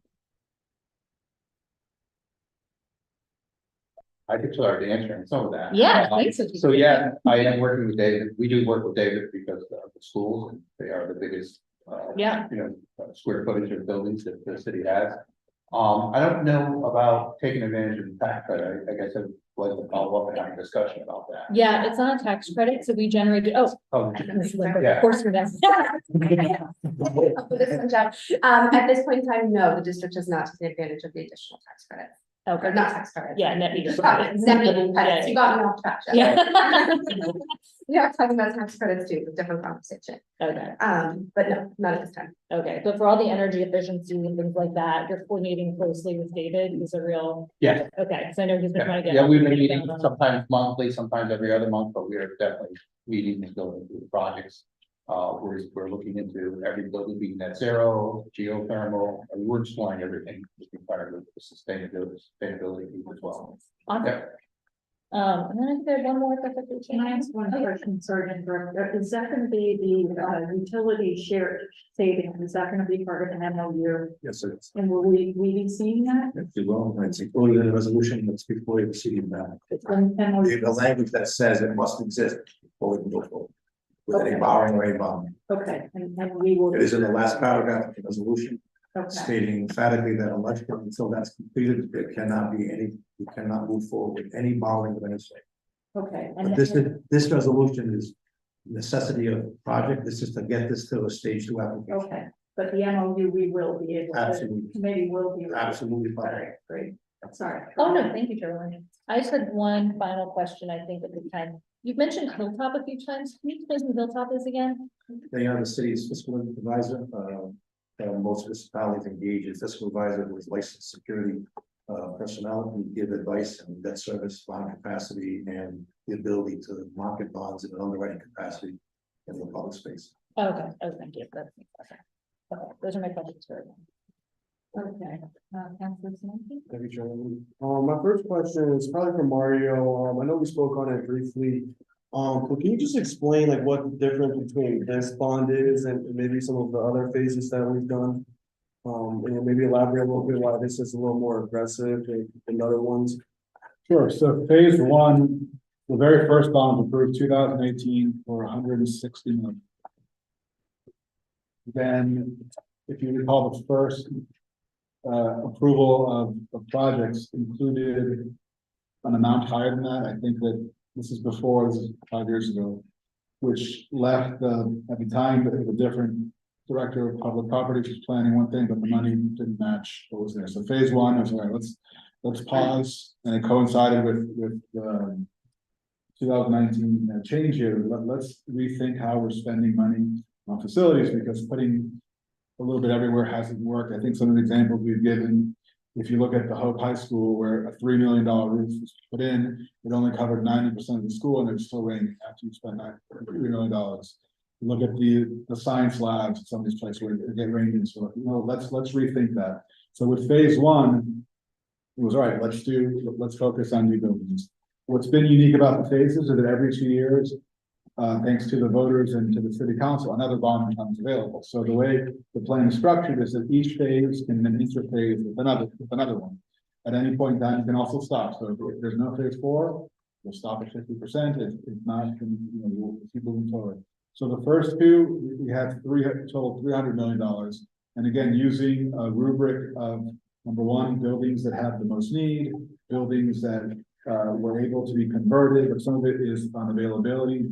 I could start answering some of that. Yeah, thanks. So yeah, I am working with David. We do work with David because of the schools, and they are the biggest, Yeah. square footage of buildings that the city has. I don't know about taking advantage of the tax credit. I guess I'd like to follow up and have a discussion about that. Yeah, it's not a tax credit, so we generated, Oh, of Yeah. course we're next. At this point in time, no, the district does not take advantage of the additional tax credits, Okay, or not tax credits. yeah, net meter. Net metering credits, you got me off track. Jeff. Yeah. Yeah, talking about tax credits too, a different conversation, Okay, but no, not at this time. okay, but for all the energy efficiency and things like that, you're coordinating closely with David, he's a real, Yeah, okay, because I know he's been trying to get. yeah, we've been meeting sometimes monthly, sometimes every other month, but we are definitely meeting and going through the projects. We're looking into every building being net zero, geothermal, and we're exploring everything that's required with the sustainability as well. Awesome. Yeah. And then I think there's one more. Can I ask one question, Sergeant Director? Is that gonna be the utility share savings? Is that gonna be part of an MOU? Yes, it is. And will we be seeing that? If you will, it's included in the resolution that's before you see it now. It's an MOU. The language that says it must exist before we can go forward. With any borrowing or any bond. Okay, and we will. It is in the last paragraph of the resolution Okay, stating emphatically that until that's completed, there cannot be any, we cannot move forward with any borrowing of any sort. okay. But this resolution is necessity of project. This is to get this to a stage 2 application. Okay, but the MOU, we will be able to. Absolutely. Committee will be. Absolutely All fine. right, great. Sorry. Oh, no, thank you, Caroline. I just had one final question, I think, at the time. You've mentioned Hilltop a few times. Can you explain who Hilltop is again? They are the city's fiscal advisor. Most municipalities engage a fiscal advisor who is licensed security personnel who give advice and debt service, bond capacity, and the ability to market bonds in an underwriting capacity in the public space. Okay, oh, thank you. That's, okay. Okay, those are my questions for everyone. Okay, Councilor Simonetti? Thank you, Chairman. My first question is probably for Mario. I know we spoke on it briefly. But can you just explain like what the difference between this bond is and maybe some of the other phases that we've done? And maybe elaborate a little bit why this is a little more aggressive than other ones. Sure, so phase one, the very first bond was approved 2018 for 160 million. Then, if you recall, the first approval of projects included an amount higher than that. I think that this is 5 years ago, which left at the time that the different director of public properties was planning one thing, but the money didn't match what was there. So phase one was, all right, let's pause, and it coincided with 2019 change here. Let's rethink how we're spending money on facilities, because putting a little bit everywhere hasn't worked. I think some of the examples we've given, if you look at the Hope High School, where a $3 million roof was put in, it only covered 90% of the school, and it's still raining after you spend $3 million. You look at the science labs at some of these places where it get rained in, so let's rethink that. So with phase one, it was all right. Let's focus on new buildings. What's been unique about the phases is that every 2 years, thanks to the voters and to the city council, another bond becomes available. So the way the plan is structured is that each phase can then interphase with another one. At any point in time, you can also stop. So if there's no phase four, we'll stop at 50%. If not, we'll keep moving forward. So the first two, we had total $300 million. And again, using a rubric of number one, buildings that have the most need, buildings that were able to be converted, but some of it is on availability.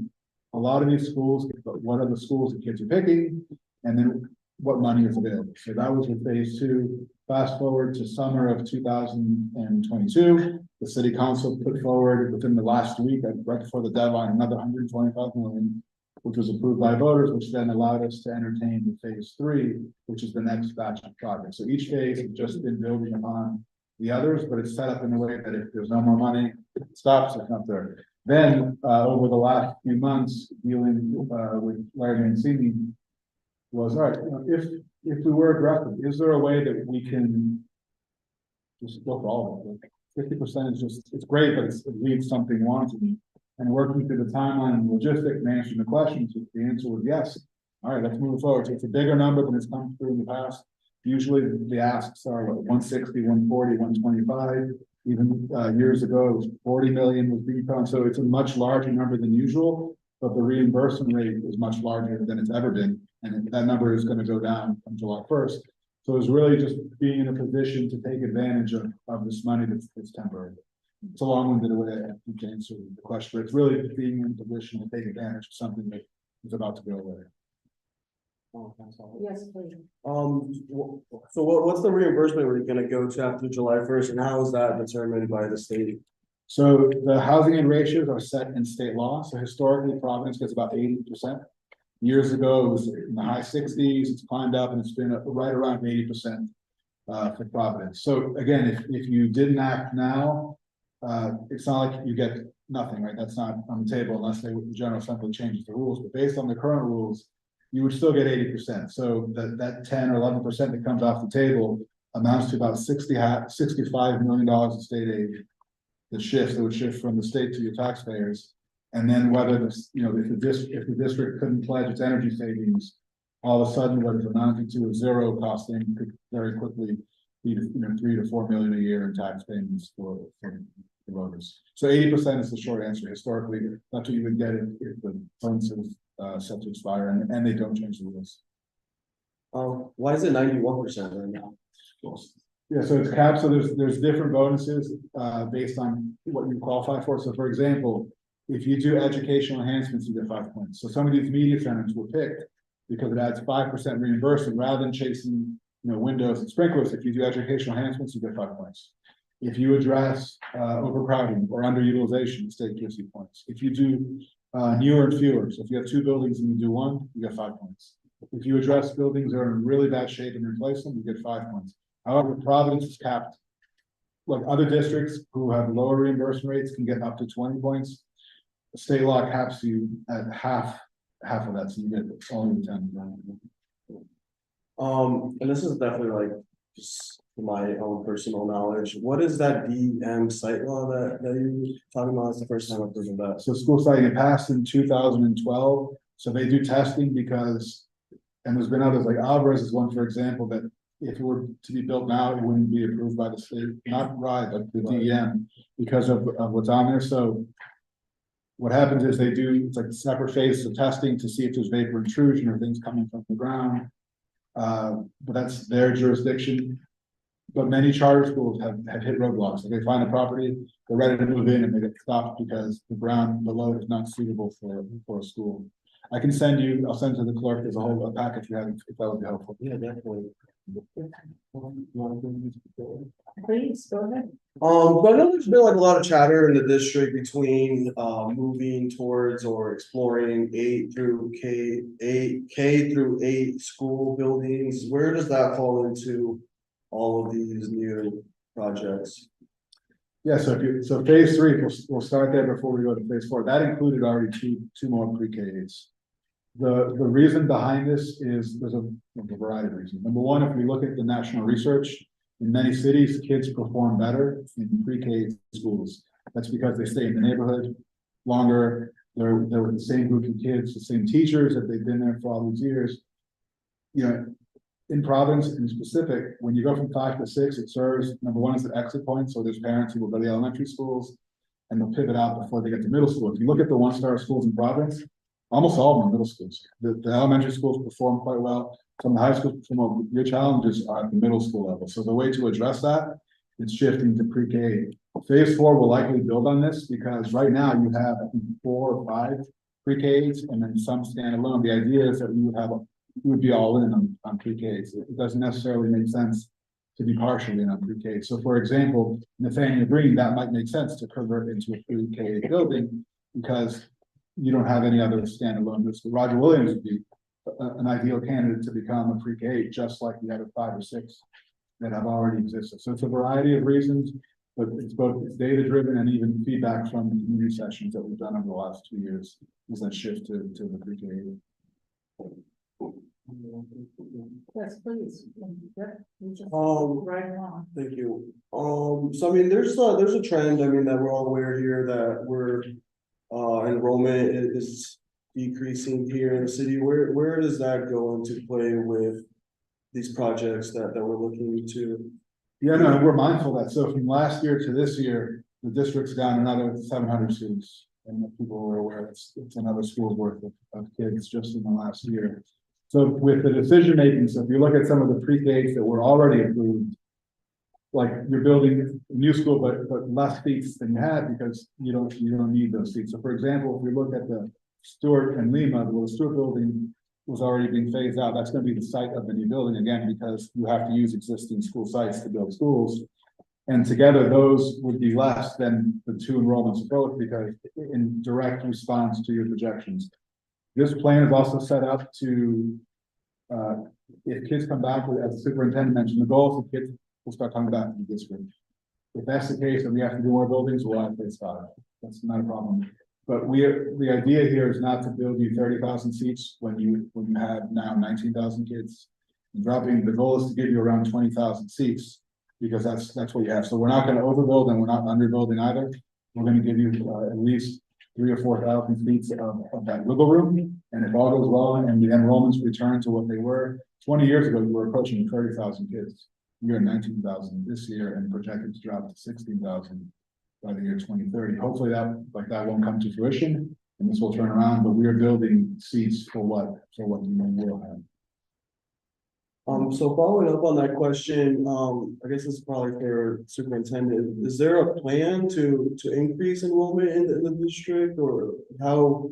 A lot of these schools, but what are the schools that kids are picking, and then what money is available. So that was with phase two. Fast forward to summer of 2022, the city council put forward within the last week, right before the deadline, another 125 million, which was approved by voters, which then allowed us to entertain the phase three, which is the next batch of projects. So each phase has just been building upon the others, but it's set up in a way that if there's no more money, it stops, it's not there. Then, over the last few months, dealing with Larry Mancini, was all right. If we were aggressive, is there a way that we can just go for all of it? 50% is just—it's great, but it leaves something wanting. And working through the timeline and logistics and answering the questions, the answer was yes. All right, let's move forward. So it's a bigger number than it's come through in the past. Usually the asks are 160, 140, 125. Even years ago, it was 40 million was being found. So it's a much larger number than usual, but the reimbursement rate is much larger than it's ever been. And that number is going to go down on July 1st. So it's really just being in a position to take advantage of this money that's temporary. It's a long-winded way to answer the question, but it's really being in a position to take advantage of something that is about to go away. Yes, please. So what's the reimbursement we're going to go to after July 1st, and how is that determined by the state? So the housing aid ratios are set in state law. So historically, Providence gets about 80%. Years ago, it was in the high 60s. It's climbed up, and it's been right around 80% for Providence. So again, if you didn't act now, it's not like you get nothing, right? That's not on the table unless the General Assembly changes the rules. But based on the current rules, you would still get 80%. So that 10 or 11% that comes off the table amounts to about $65 million of state aid that would shift from the state to your taxpayers. And then whether this, if the district couldn't pledge its energy savings, all of a sudden what is amounting to a zero costing could very quickly be 3 to 4 million a year in tax payments for voters. So 80% is the short answer. Historically, that's what you would get if the funds is set to expire and they don't change the rules. Why is it 91% right now? Yeah, so it's capped. So there's different bonuses based on what you qualify for. So for example, if you do educational enhancements, you get 5 points. So some of these media centers were picked because it adds 5% reimbursement rather than chasing windows and sprinklers. If you do educational enhancements, you get 5 points. If you address overcrowding or underutilization, the state gives you points. If you do newer and fewer, so if you have 2 buildings and you do 1, you get 5 points. If you address buildings that are in really bad shape and replace them, you get 5 points. However, Providence is capped. Like other districts who have lower reimbursement rates can get up to 20 points. The state law caps you at half of that, so you get only 10. And this is definitely like, just my own personal knowledge, what is that DM site law that you talking about? It's the first time I've heard of that. So school study it passed in 2012, so they do testing because, and there's been others, like Alvarez is one, for example, that if it were to be built now, it wouldn't be approved by the state, not RIDE, but the DEM, because of what's on there, so what happens is they do, it's like a separate phase of testing to see if there's vapor intrusion or things coming from the ground. But that's their jurisdiction. But many charter schools have hit roadblocks. If they find a property, they're ready to move in and they get stopped because the ground below is not suitable for a school. I can send you, I'll send to the clerk, there's a whole package you have, if that would be helpful. Yeah, definitely. Please, go ahead. But I know there's been like a lot of chatter in the district between moving towards or exploring K through 8 school buildings. Where does that fall into all of these new projects? Yeah, so phase 3, we'll start there before we go to phase 4. That included already two more pre-Ks. The reason behind this is there's a variety of reasons. Number one, if we look at the national research, in many cities, kids perform better in pre-K schools. That's because they stay in the neighborhood longer. They're with the same group of kids, the same teachers that they've been there for all these years. You know, in Providence in specific, when you go from 5 to 6, it serves, number one, is the exit point. So there's parents who will go to the elementary schools and they'll pivot out before they get to middle school. If you look at the 1-star schools in Providence, almost all of them are middle schools. The elementary schools perform quite well. Some of the high schools perform well. Your challenges are at the middle school level. So the way to address that is shifting to pre-K. Phase 4 will likely build on this because right now you have, I think, 4 or 5 pre-Ks and then some standalone. The idea is that you would be all in on pre-Ks. It doesn't necessarily make sense to be partially in on pre-K. So for example, Nathaniel Green, that might make sense to convert into a pre-K building because you don't have any other standalone. Roger Williams would be an ideal candidate to become a pre-K, just like the other 5 or 6 that have already existed. So it's a variety of reasons, but it's data driven and even feedback from the community sessions that we've done over the last 2 years is that shift to the pre-K. Yes, please. Yep, you just right along. Thank you. So I mean, there's a trend, I mean, that we're all aware here that we're enrollment is decreasing here in the city. Where does that go into play with these projects that we're looking to? Yeah, no, we're mindful of that. So from last year to this year, the district's down another 700 students. And people were aware it's another school's worth of kids just in the last year. So with the decision making, so if you look at some of the pre-Ks that were already approved, like you're building a new school, but less seats than you had because you don't need those seats. So for example, if we look at the Stewart and Lima, the Stewart building was already being phased out. That's going to be the site of the new building again, because you have to use existing school sites to build schools. And together those would be less than the 2 enrollments of both because in direct response to your projections. This plan is also set up to, if kids come back, as the superintendent mentioned, the goal is the kids will start coming back to the district. If that's the case, and we have to do more buildings, we'll have to start. That's not a problem. But the idea here is not to build you 30,000 seats when you have now 19,000 kids. The goal is to give you around 20,000 seats because that's what you have. So we're not going to overbuild and we're not underbuilding either. We're going to give you at least 3,000 or 4,000 seats of that wiggle room. And if all goes well and the enrollments return to what they were 20 years ago, you were approaching 30,000 kids. You're at 19,000 this year and projected to drop to 16,000 by the year 2030. Hopefully that won't come to fruition and this will turn around, but we are building seats for what you will have. So following up on that question, I guess this is probably for superintendent. Is there a plan to increase enrollment in the district, or how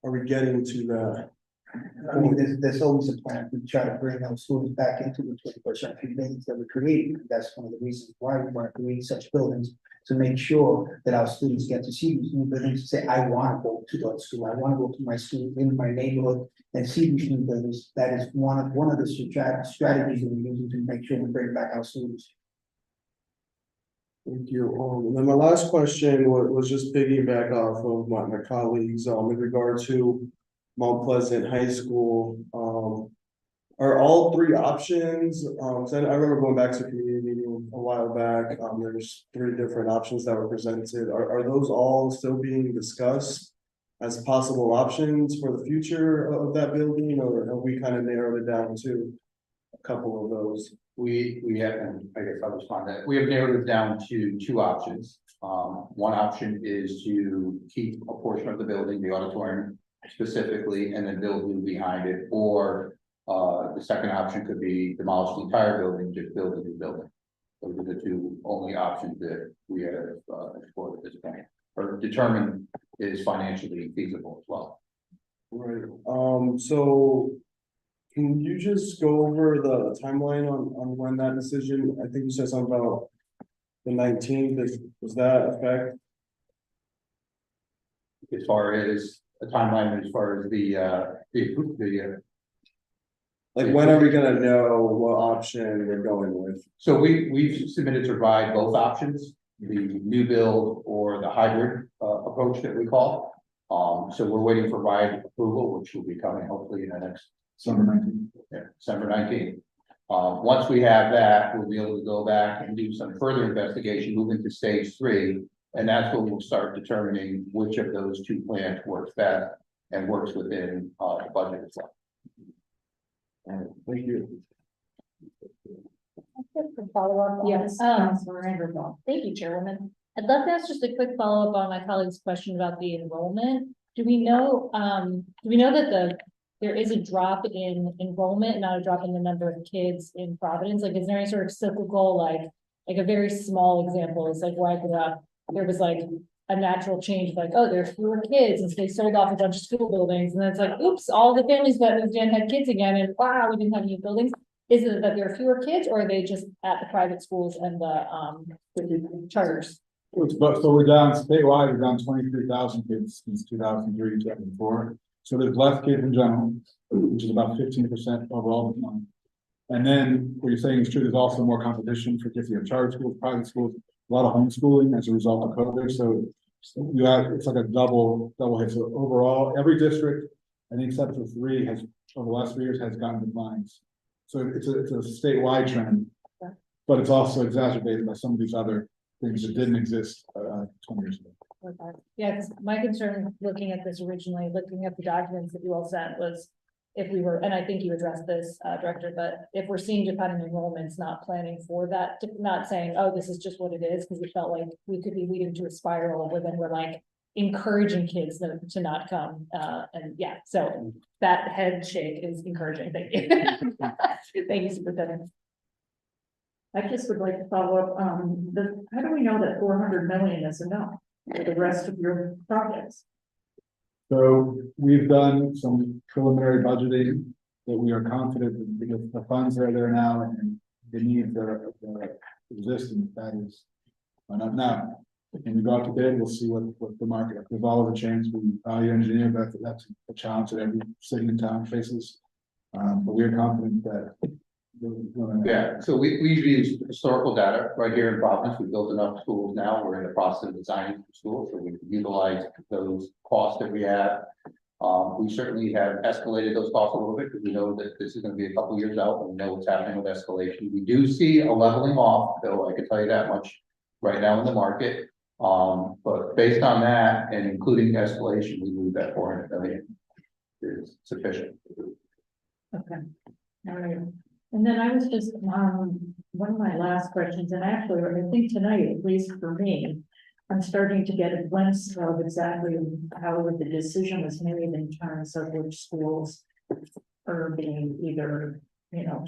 are we getting to that? I mean, there's always a plan to try to bring our students back into the 21st century buildings that we created. That's one of the reasons why we want to create such buildings, to make sure that our students get to see these new buildings, and say, I want to go to that school, I want to go to my school in my neighborhood and see these new buildings. That is one of the strategies that we're using to make sure we bring back our students. Thank you. And then my last question was just piggyback off of my colleagues, in regard to Mount Pleasant High School. Are all three options, so I remember going back to a community meeting a while back, there's three different options that were presented. Are those all still being discussed as possible options for the future of that building, or have we kind of narrowed it down to a couple of those? We have, and I guess I'll respond to that. We have narrowed it down to two options. One option is to keep a portion of the building, the auditorium specifically, and then build new behind it, or the second option could be demolish the entire building, just build a new building. Those are the two only options that we have explored at this point, or determined is financially feasible as well. Right, so can you just go over the timeline on when that decision, I think you said something about the 19th, does that affect? As far as a timeline, as far as the Like, when are we gonna know what option we're going with? so we've submitted to RIDE both options, the new build or the hybrid approach that we call. So we're waiting for RIDE approval, which will be coming hopefully in the next Summer 19th. December 19th. Once we have that, we'll be able to go back and do some further investigation, move into stage 3, and that's when we'll start determining which of those two plans works best and works within the budget as well. Thank you. Follow up. Yes, Councilor Vanderbilt. Thank you, Chairwoman. I'd love to ask just a quick follow-up on my colleague's question about the enrollment. Do we know that there is a drop in enrollment, not a drop in the number of kids in Providence? Like, is there any sort of cyclical, like a very small example is like where I grew up, there was like a natural change, like, oh, there's fewer kids, and so they sold off a bunch of school buildings, and then it's like, oops, all the families that moved in had kids again, and wow, we didn't have any buildings. Is it that there are fewer kids, or are they just at the private schools and the charters? So we're down statewide, we're down 23,000 kids since 2003, 2004. So there's less kids in general, which is about 15% overall decline. And then what you're saying is true, there's also more competition for kids in charter schools, private schools, a lot of homeschooling as a result of COVID. So you have, it's like a double hit. So overall, every district, I think except for 3, has over the last 3 years has gotten declines. So it's a statewide trend, but it's also exacerbated by some of these other things that didn't exist 20 years ago. Okay. Yeah, because my concern looking at this originally, looking at the documents that you all sent was if we were, and I think you addressed this, Director, but if we're seeing declining enrollments, not planning for that, not saying, oh, this is just what it is, because it felt like we could be leading to a spiral where then we're like encouraging kids to not come. And yeah, so that head shake is encouraging. Thank you. Thank you, Superintendent. I just would like to follow up, how do we know that 400 million is enough for the rest of your projects? So we've done some preliminary budgeting that we are confident that because the funds are there now and the needs are existing, that is not now. And we go out to bid, we'll see what the market, if there's always a chance we value engineer, but that's a challenge that every city in town faces. But we're confident that. Yeah, so we've used historical data right here in Providence. We've built enough schools now. We're in the process of designing schools, so we utilize those costs that we have. We certainly have escalated those costs a little bit because we know that this is going to be a couple years out and we know what's happening with escalation. We do see a leveling off, though, I can tell you that much right now in the market. But based on that and including escalation, we believe that 400 million is sufficient. Okay, all right. And then I was just, one of my last questions, and actually, I think tonight, at least for me, I'm starting to get a glimpse of exactly how the decision was made in terms of which schools are being either,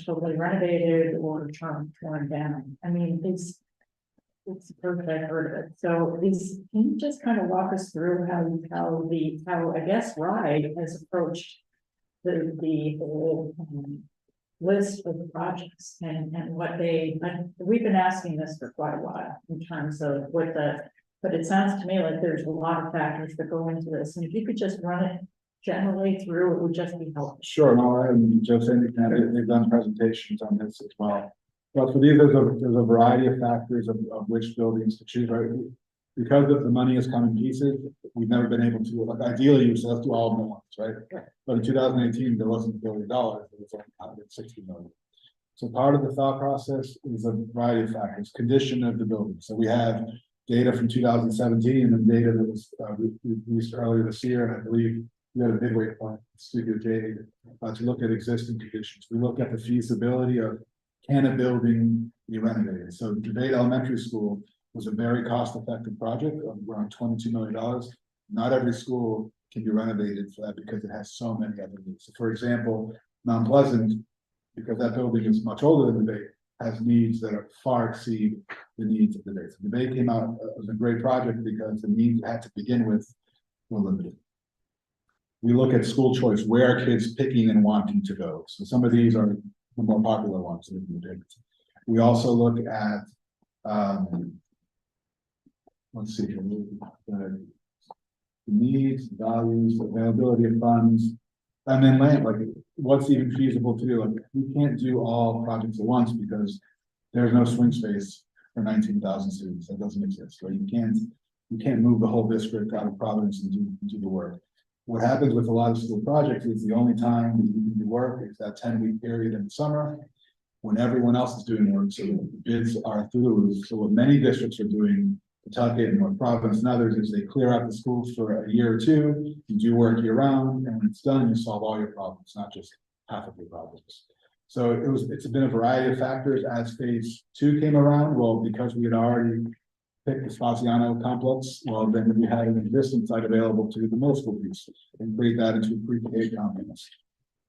totally renovated or torn down. I mean, it's the first I've heard of it. So can you just kind of walk us through how I guess RIDE has approached the whole list of the projects and what we've been asking this for quite a while in terms of what but it sounds to me like there's a lot of factors that go into this, and if you could just run it generally through, it would just be helpful. Sure, no, and Joe said they've done presentations on this as well. But for these, there's a variety of factors of which buildings to choose, right? Because the money has come in pieces, we've never been able to, like, ideally, you should have to do all of them at once, right? But in 2018, there wasn't $1 billion, it was only 160 million. So part of the thought process is a variety of factors, condition of the building. So we have data from 2017 and data that was released earlier this year, and I believe we had a midway point, Studio J, to look at existing conditions. We look at the feasibility of, can a building be renovated? So Debate Elementary School was a very cost-effective project of around $22 million. Not every school can be renovated for that because it has so many other needs. So for example, Mount Pleasant, because that building is much older than Debate, has needs that are far exceed the needs of Debate. So Debate came out as a great project because the needs it had to begin with were limited. We look at school choice, where are kids picking and wanting to go? So some of these are the more popular ones. We also look at, let's see, the needs, values, availability of funds, and then land, like what's even feasible to do. Like we can't do all projects at once because there's no swing space for 19,000 students. That doesn't exist, right? You can't move the whole district out of Providence and do the work. What happens with a lot of school projects is the only time that you can do work is that 10-week period in the summer when everyone else is doing work. So the bids are through the roof. So what many districts are doing, Pawtucket and North Providence and others, is they clear out the schools for a year or two, you do work year round, and when it's done, you solve all your problems, not just half of your problems. So it's been a variety of factors. As phase 2 came around, well, because we had already picked the Spaziano complex, well, then we had an existing site available to the middle school piece and create that into a pre-K complex.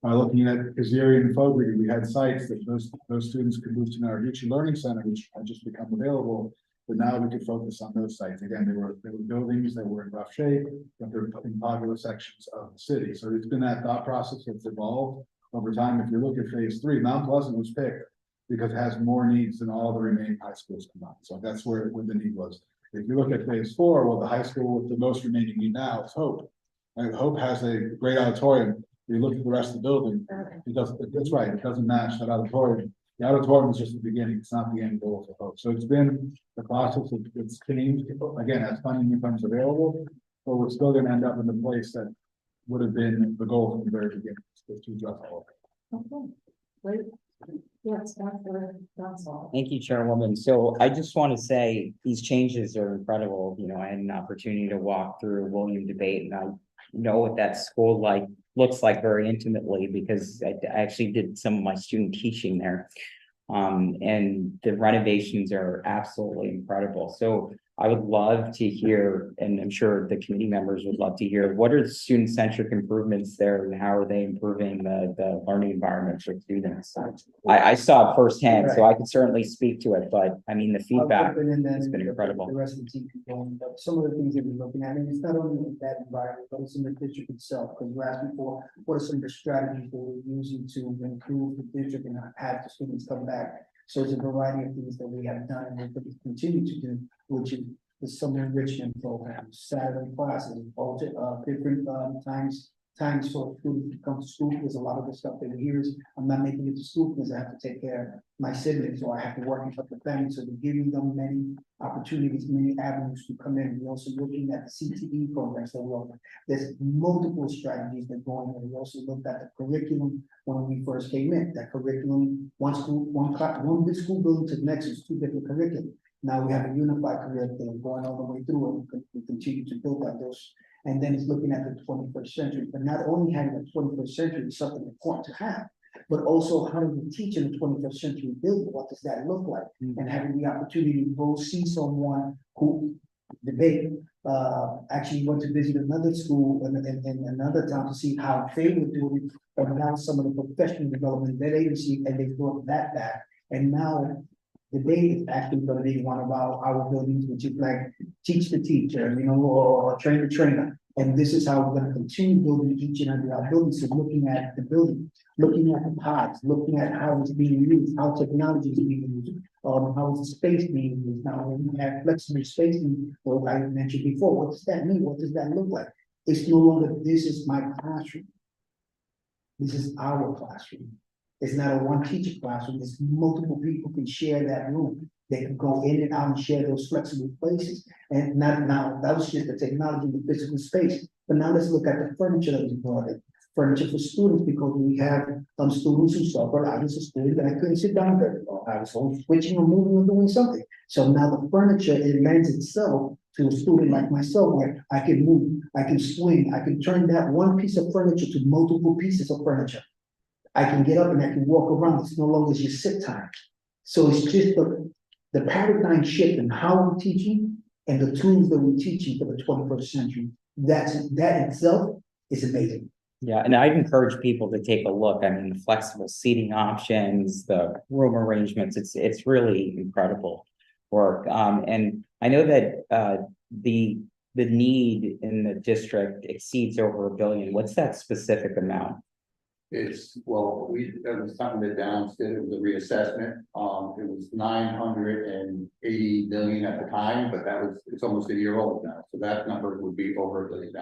Looking at Kaziri and Fogarty, we had sites that those students could move to Narvici Learning Center, which had just become available. But now we could focus on those sites. Again, they were buildings that were in rough shape, but they're in popular sections of the city. So it's been that thought process that's evolved over time. If you look at phase 3, Mount Pleasant was picked because it has more needs than all the remaining high schools combined. So that's where the need was. If you look at phase 4, well, the high school with the most remaining need now is Hope. And Hope has a great auditorium. You look at the rest of the building, that's right, it doesn't match that auditorium. The auditorium is just the beginning, it's not the end goal for Hope. So it's been the process of it's changed, again, as funding becomes available, but we're still gonna end up in the place that would have been the goal from the very beginning, to address all of it. Okay, great. Yes, that's all. Thank you, Chairwoman. So I just want to say these changes are incredible. You know, I had an opportunity to walk through William Debate, and I know what that school looks like very intimately because I actually did some of my student teaching there. And the renovations are absolutely incredible. So I would love to hear, and I'm sure the committee members would love to hear, what are the student-centric improvements there and how are they improving the learning environment for students? I saw it firsthand, so I could certainly speak to it, but I mean, the feedback has been incredible. The rest of the team can go on, but some of the things that we're looking at, and it's not only that environment, but it's in the district itself, because we're asking for what are some of the strategies that we're using to improve the district and have the students come back. So it's a variety of things that we have done and we're going to continue to do, which is the summer enrichment programs, Saturday classes, different times for students to come to school. There's a lot of the stuff that we hear is I'm not making it to school because I have to take care of my siblings or I have to work with the family. So we're giving them many opportunities, many avenues to come in. We're also looking at the CTE programs that we offer. There's multiple strategies that go on. We also looked at the curriculum when we first came in. That curriculum, one big school building to the next is 2 different curriculum. Now we have a unified curriculum going all the way through, and we continue to build on those. And then it's looking at the 21st century, but not only having the 21st century is something important to have, but also how do we teach in the 21st century building? What does that look like? And having the opportunity to go see someone who Debate actually went to visit another school in another town to see how they were doing, and now some of the professional development that they received, and they brought that back. And now Debate is actually going to be one of our buildings, which is like teach the teacher, or train the trainer. And this is how we're gonna continue building each and every our buildings, so looking at the building, looking at the pods, looking at how it's being used, how technology is being used, how is the space being used. Now, when we have flexible spacing, or I mentioned before, what does that mean? What does that look like? It's no longer, this is my classroom. This is our classroom. It's not a one teacher classroom, it's multiple people can share that room. They can go in and out and share those flexible places. And not now, that was just the technology, the physical space. But now let's look at the furniture that we brought in. Furniture for students, because we have some students who suffer. I was a student and I couldn't sit down very long. I was always switching or moving or doing something. So now the furniture, it lends itself to a student like myself, where I can move, I can swing, I can turn that one piece of furniture to multiple pieces of furniture. I can get up and I can walk around. It's no longer just sit time. So it's just the paradigm shift in how we're teaching and the tools that we're teaching for the 21st century. That itself is amazing. Yeah, and I'd encourage people to take a look. I mean, the flexible seating options, the room arrangements, it's really incredible work. And I know that the need in the district exceeds over $1 billion. What's that specific amount? It's, well, that was something that Downs did, it was a reassessment, it was 980 million at the time, but it's almost a year old now, so that number would be over $1 billion.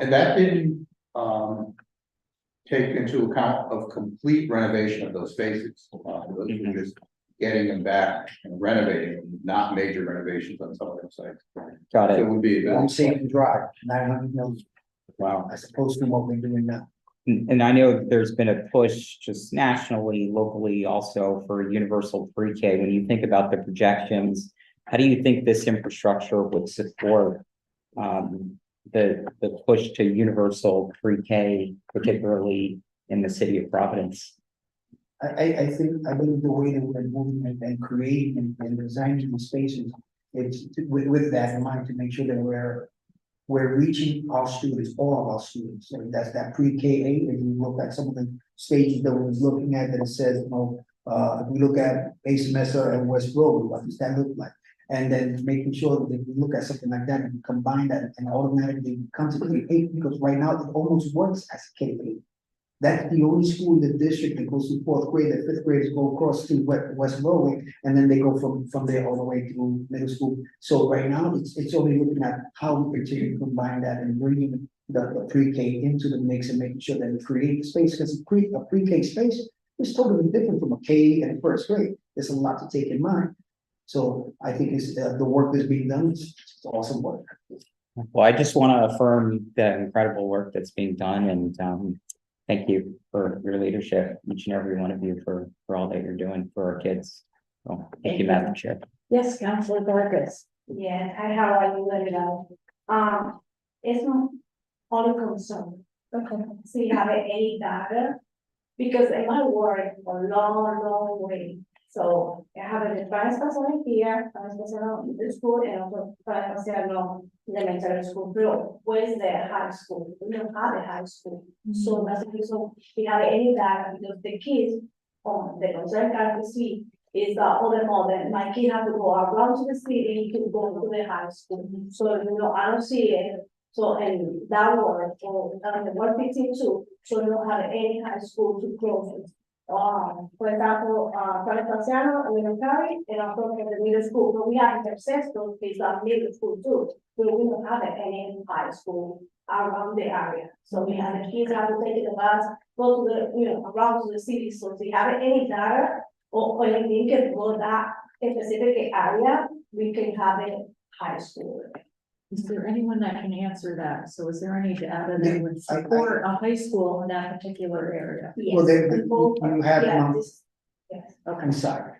And that didn't, take into account of complete renovation of those spaces, those were just getting them back and renovating them, not major renovations on some of those sites. Got So it. it would be. I'm safe and dry, 900 million, Wow. as opposed to what we're doing now. And I know there's been a push just nationally, locally also for universal pre-K. When you think about the projections, how do you think this infrastructure would support the push to universal pre-K, particularly in the city of Providence? I believe the way that we're moving and creating and designing the spaces, it's with that in mind to make sure that we're reaching our students, all of our students. So that's that pre-K-8, and you look at some of the stages that we're looking at that it says, if we look at Base Mesa and West Road, what does that look like? And then making sure that if we look at something like that and we combine that and automatically come to K-8, because right now it almost works as K-8. That's the only school in the district that goes to 4th grade, that 5th graders go across to West Road, and then they go from there all the way to middle school. So right now, it's only looking at how we continue to combine that and bringing the pre-K into the mix and making sure that we create the space, because a pre-K space is totally different from a K and 1st grade. There's a lot to take in mind. So I think it's the work that's being done is awesome work. Well, I just want to affirm the incredible work that's being done, and thank you for your leadership, each and every one of you, for all that you're doing for our kids. So thank you, Madam Chair. Yes, Councilor Vargas. Yeah, hi, how are you, let it out. It's not only concern. Okay. So you have any data? Because in my work, a long way. So I have a advanced person here, advanced person in the school, and also advanced person elementary school. But where's the high school? We don't have a high school. So that's the reason we have any data, because the kids on the concern card to see is the other model. My kid have to go around to the city to go to the high school. So I don't see it. So and that work or the 152, so we don't have any high school to close it. For example, Providence, elementary, and also in the middle school, but we have intercessors, it's a middle school too. We don't have any high school around the area. So we have the kids have to take the bus, go to the, around to the city. So if you have any data or anything can go that specific area, we can have a high school. Is there anyone that can answer that? So is there any data that would support a high school in that particular area? Well, you have Yes. Okay. I'm sorry.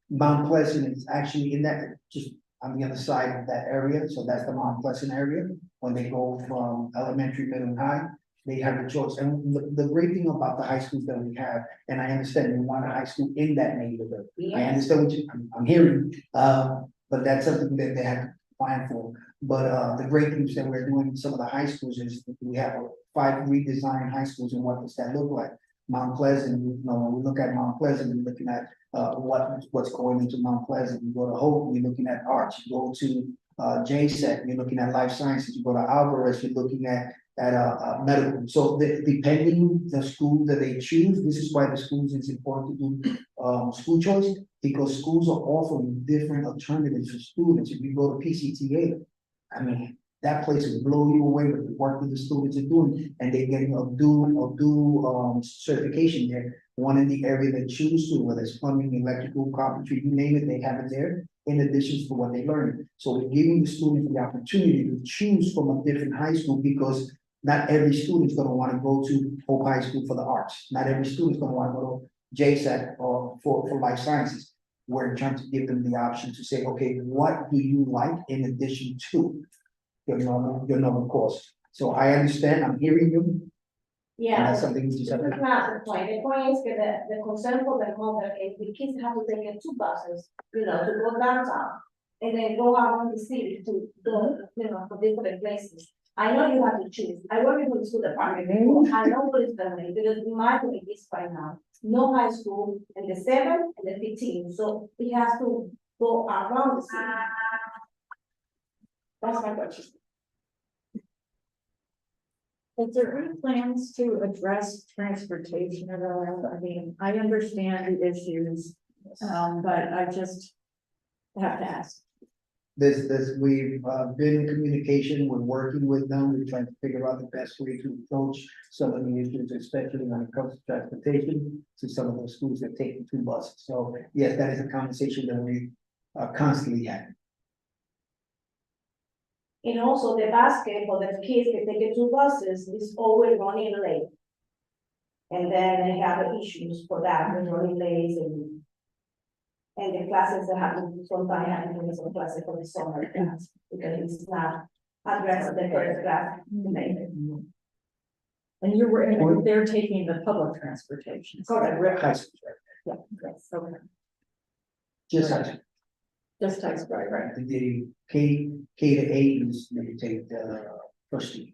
Mount Pleasant is actually in that, just on the other side of that area, so that's the Mount Pleasant area. When they go from elementary, middle, and high, they have the choice. And the great thing about the high schools that we have, and I understand you want a high school in that neighborhood. I understand what I'm hearing, but that's something that they have to plan for. But the great things that we're doing in some of the high schools is we have 5 redesigned high schools, and what does that look like? Mount Pleasant, when we look at Mount Pleasant, we're looking at what's going into Mount Pleasant. You go to Hope, we're looking at Arch. You go to JSET, you're looking at life sciences, you go to Alvarez, you're looking at medical. So depending the school that they choose, this is why the schools is important to do school choice, because schools are offering different alternatives for students. If you go to PCTA, I mean, that place will blow you away with the work that the students are doing, and they're getting a dual certification there. One in the area they choose to, whether it's plumbing, electrical, carpentry, you name it, they have it there, in addition to what they learn. So we're giving the students the opportunity to choose from a different high school, because not every student is gonna wanna go to Hope High School for the arts. Not every student is gonna wanna go to JSET or for life sciences. We're trying to give them the option to say, okay, what do you like in addition to your normal course? So I understand, I'm hearing you. And Yeah, that's something you this just is not the point. The point is that the concern for the mother is the kids have to take 2 buses, to go downtown. And then go around the city to go, for different places. I know you have to choose. I work in the school department before. I know what is family, because in my community is right now, no high school in the 7 and the 15, so he has to go around the city. That's my question. Is there any plans to address transportation at all? I mean, I understand the issues, but I just have to ask. We've been in communication, we're working with them, we're trying to figure out the best way to approach some of the issues, especially when it comes to transportation to some of those schools that take 2 buses. So yes, that is a conversation that we constantly have. And also the basket for the kids that take 2 buses is always running late. And then they have issues for that, with running late and the classes that happen, sometimes having some classes for the summer class, because it's not addressed the first class. And you were, and they're taking the public transportation. Correct. High school, Yeah, yes, okay. just high school. Just types, right. The K to 8 is, you take the first year.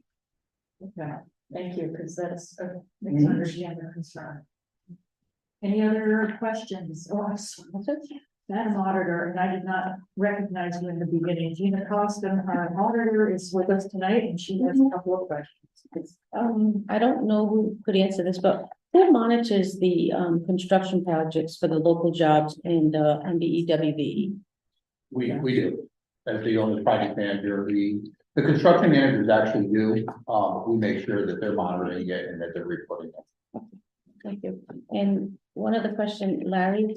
Okay, thank you, because that's a makes understand the concern. Any other questions? Oh, I'm sorry. Madam Auditor, and I did not recognize you in the beginning. Gina Costa, our auditor, is with us tonight, and she has a couple of questions. I don't know who could answer this, but who monitors the construction projects for the local jobs and the EWB? We do, as the only project manager, the construction managers actually do, we make sure that they're monitoring it and that they're reporting it. Thank you. And one other question, Larry,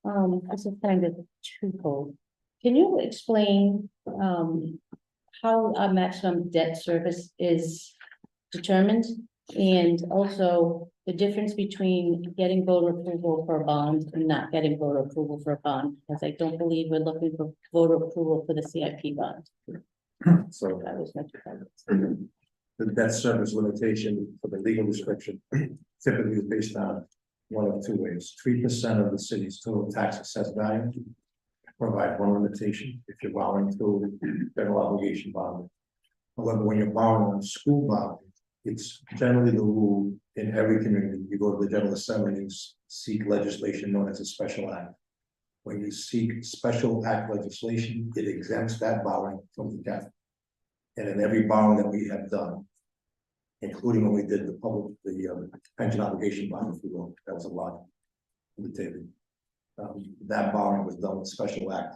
this is kind of twofold. Can you explain how a maximum debt service is determined? And also the difference between getting voter approval for a bond and not getting voter approval for a bond, because I don't believe we're looking for voter approval for the CIP bond. So That was my two. the debt service limitation for the legal description typically is based on one of 2 ways. 3% of the city's total tax assessed value. Provide one limitation if you're borrowing through federal obligation bond. However, when you're borrowing on school bond, it's generally the rule in every community. You go to the General Assembly and seek legislation known as a special act. When you seek special act legislation, it exempts that borrowing from the debt. And in every borrowing that we have done, including when we did the pension obligation bond, if you will, that was a lot on the table. That borrowing was done with special act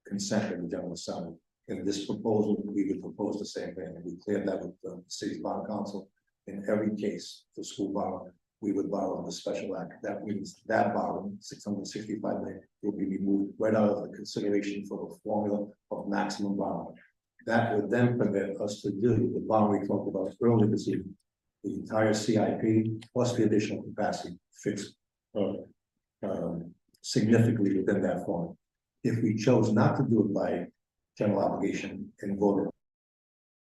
consent of the General Assembly. In this proposal, we would propose the same thing, and we cleared that with the city's bond council. In every case, for school borrowing, we would borrow the special act. That means that borrowing, 665 million, will be removed right out of the consideration for the formula of maximum borrowing. That would then permit us to do the bond we talked about earlier this evening. The entire CIP plus the additional capacity fixed significantly within that form. If we chose not to do it by general obligation and voter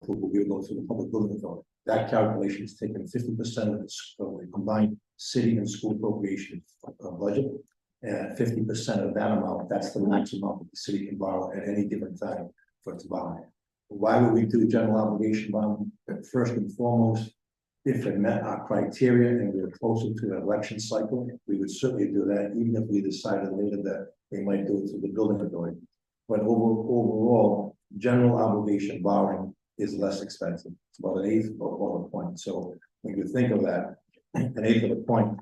approval, we would go through the public building authority. That calculation is taking 50% of the combined city and school appropriation budget, and 50% of that amount, that's the maximum amount that the city can borrow at any given time for its bond. Why would we do general obligation bond? First and foremost, if it met our criteria and we were closer to an election cycle, we would certainly do that, even if we decided later that they might do it through the building authority. But overall, general obligation borrowing is less expensive. It's about an eighth of a point. So when you think of that, an eighth of a point,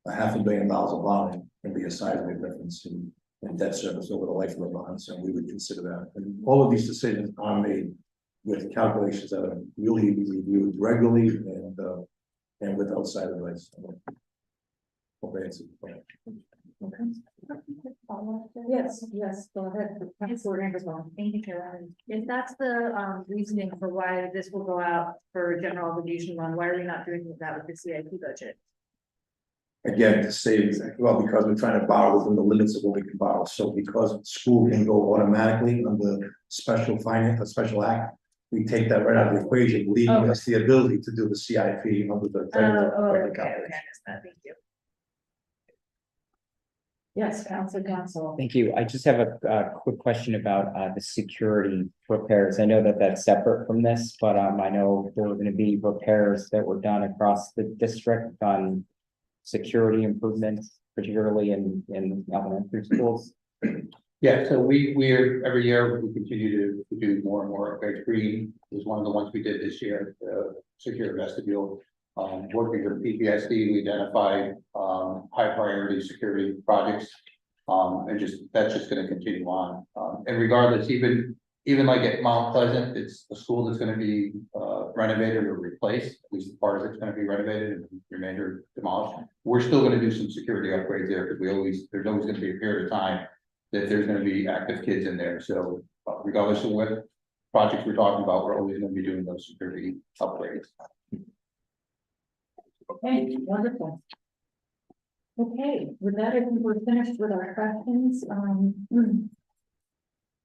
$500 million of borrowing can be a sizable difference in debt service over the life of the bond. So we would consider that. And all of these decisions are made with calculations that are really reviewed regularly and with outside advice. Hope I answered the question. Yes, go ahead. Councilor Anderson. Thank you, Chair. If that's the reasoning for why this will go out for general obligation loan, why are we not doing that with the CIP budget? Again, to save, well, because we're trying to borrow within the limits of what we can borrow. So because school can go automatically under special finance, a special act, we take that right out of the equation, leaving us the ability to do the CIP under the. Okay, thank you. Yes, Council. Thank you. I just have a quick question about the security repairs. I know that that's separate from this, but I know there were going to be repairs that were done across the district on security improvements, particularly in elementary schools. Yeah, so we're every year we continue to do more and more. Greg Green is one of the ones we did this year, the secure vestibule. Working with PTSD, we identified high priority security projects. And that's just going to continue on. And regardless, even like at Mount Pleasant, it's a school that's going to be renovated or replaced. At least the part of it's going to be renovated and the remainder demolished. We're still going to do some security upgrades there because there's always going to be a period of time that there's going to be active kids in there. So regardless of what projects we're talking about, we're always going to be doing those security upgrades. Okay, wonderful. Okay, with that, I think we're finished with our questions. Do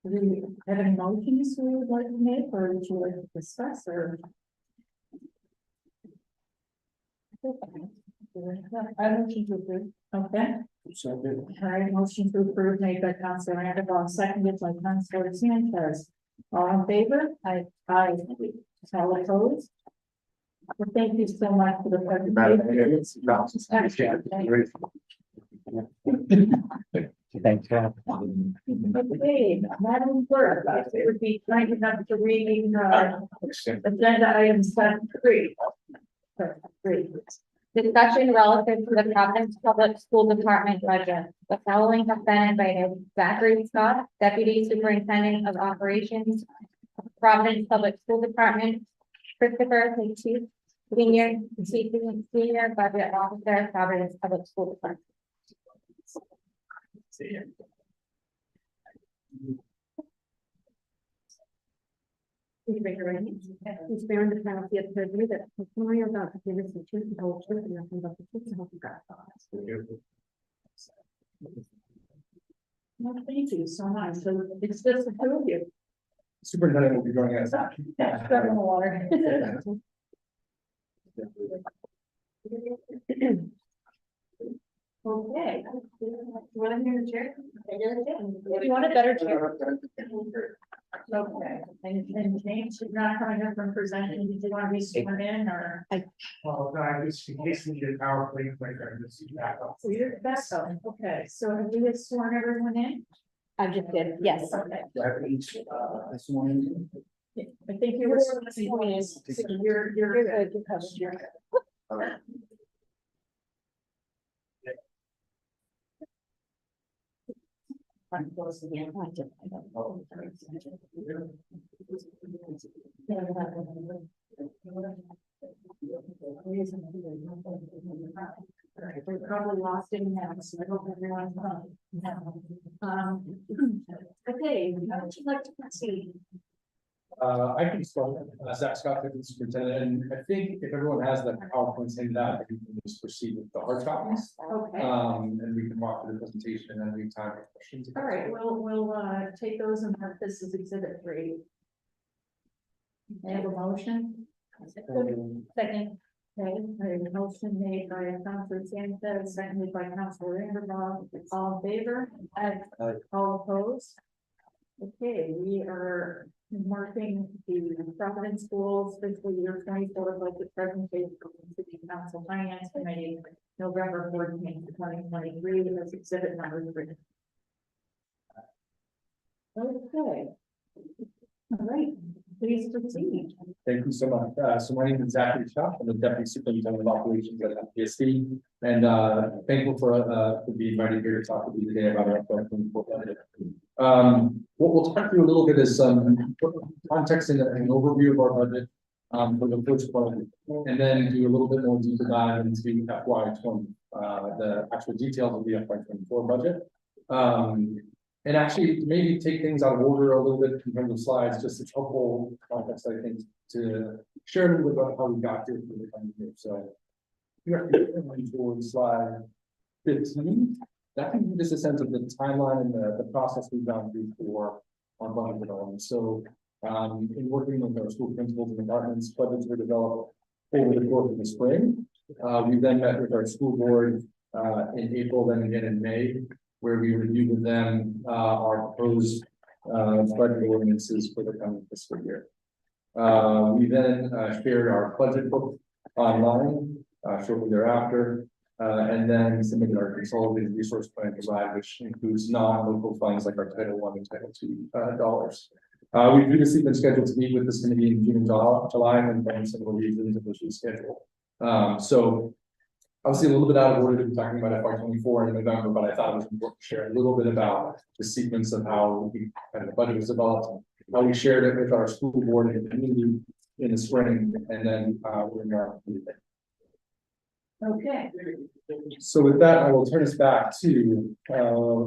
we have any motions we would like to make, or would you like to discuss, or? I motion to approve. Okay. All right, motion to approve made by Councilor Randall, seconded by Councilor Sanchez. All in favor? Aye. All opposed? Well, thank you so much for the presentation. Thanks. Okay, Madam Clerk, it would be kind enough to read agenda item 7.3. Discussion relative to the Providence Public School Department budget. The following have been invited: Zachary Scott, Deputy Superintendent of Operations, Providence Public School Department; Christopher Hickey, Senior Budget Officer, Providence Public School Department. Please raise your right hand. Please bear under the penalty of perjury that the testimony you're about to give is the truth, the whole truth, and nothing but the truth, so help you God. Well, thank you so much. So it's just the two of you. Superintendent will be joining us. Struggling water. Okay. You want to hear the chair? You want a better chair? Okay. And James is not coming up from presenting. Do you want to be sworn in, or? Well, I just in case we get PowerPoint, like I just back up. So you're back up. Okay, so have you sworn everyone in? I just did, yes. Okay. This one. I think you were sworn in. So you're good. You're covered. You're good. All right. I'm close again. We probably lost it now, so I hope everyone's on. Okay, how would you like to proceed? I can start, Zach Scott, the superintendent, and I think if everyone has the PowerPoints in that, I can just proceed with the hard copies. Okay. And we can walk through the presentation and then leave time for questions. All right, we'll take those and mark this as exhibit 3. May I have a motion? Second. Okay, a motion made by Councilor Sanchez, seconded by Councilor Ingersoll. All in favor? Aye. All opposed? Okay, we are marking the Providence Schools fiscal year 24 budget presentation to the Council Finance Committee, November 14th, 2023, as exhibit number 3. Okay, All right, please proceed. Thank you so much. So my name is Zachary Schaff. I'm the Deputy Superintendent of Operations at FPSD. And thankful for being invited here to talk with you today about our FY24 budget. What we'll talk through a little bit is some context and an overview of our budget for the first part, and then do a little bit more deeper dive into FY20, the actual details of the FY24 budget. And actually maybe take things out of order a little bit in terms of slides, just it's helpful context, I think, to share a little bit about how we got here for the coming year. So here towards slide 15, that can give us a sense of the timeline and the process we've gone through for our budget development. So in working with our school principals and departments, budgets were developed over the course of the spring. We then met with our school board in April, then again in May, where we reviewed with them our proposed budget ordinances for the coming fiscal year. We then shared our budget book online shortly thereafter, and then submitted our consolidated resource plan provide, which includes non-local funds like our Title I and Title II dollars. We've previously been scheduled to meet with this committee in June and July, and then some of the reasons it was rescheduled. So obviously a little bit out of order to be talking about FY24 in November, but I thought it was important to share a little bit about the sequence of how the budget was developed, how we shared it with our school board and community in the spring, and then we're in our meeting. Okay. So with that, I will turn us back to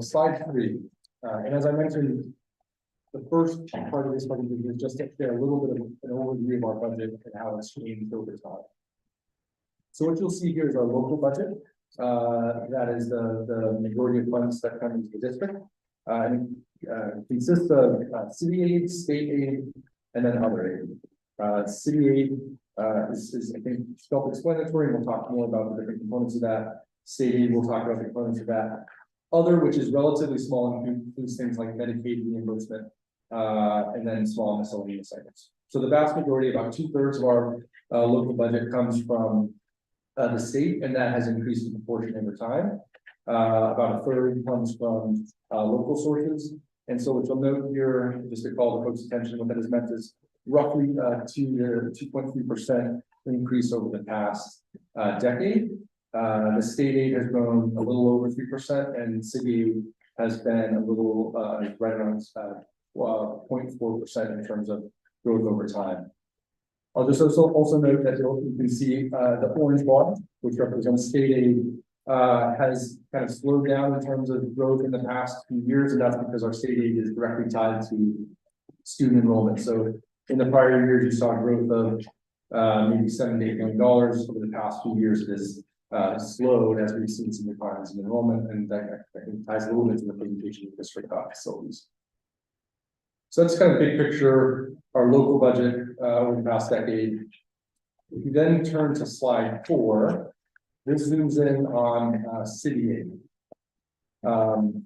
slide 3. And as I mentioned, the first part of this budget is just to share a little bit of an overview of our budget and how it's changed over time. So what you'll see here is our local budget. That is the majority of funds that come into the district. And consists of city aid, state aid, and then other aid. City aid is I think self-explanatory. We'll talk more about the different components of that. State aid, we'll talk about the components of that. Other, which is relatively small, includes things like Medicaid reimbursement, and then small miscellaneous items. So the vast majority, about 2/3 of our local budget comes from the state, and that has increased in proportion over time. About 1/3 comes from local sources. And so what you'll note here, just to call the folks' attention, what that has meant is roughly 2 to 2.3% increase over the past decade. The state aid has grown a little over 3%, and city aid has been a little right around 0.4% in terms of growth over time. I'll just also note that you can see the orange bar, which represents state aid, has kind of slowed down in terms of growth in the past few years, and that's because our state aid is directly tied to student enrollment. So in the prior years, you saw growth of maybe $7 to $8 million. Over the past few years, it has slowed as we've seen some declines in enrollment, and that ties a little bit to the presentation of district facilities. So that's kind of big picture, our local budget over the past decade. If you then turn to slide 4, this zooms in on city aid.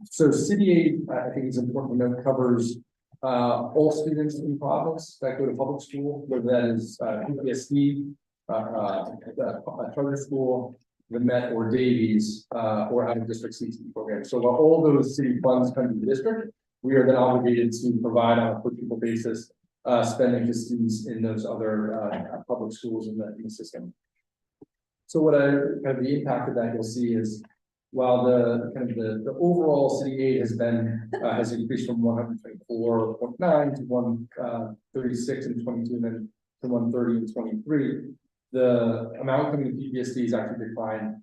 So city aid, I think it's important to note, covers all students in Providence that go to public school, whether that is PPSD, a charter school, the Met or Davies, or out of district CTE program. So while all those city funds come to the district, we are then obligated to provide on a per pupil basis spending to students in those other public schools in the system. So what kind of the impact of that you'll see is, while the overall city aid has increased from 124.9 to 136 in 22, and then to 130 in 23, the amount coming to PPSD has actually declined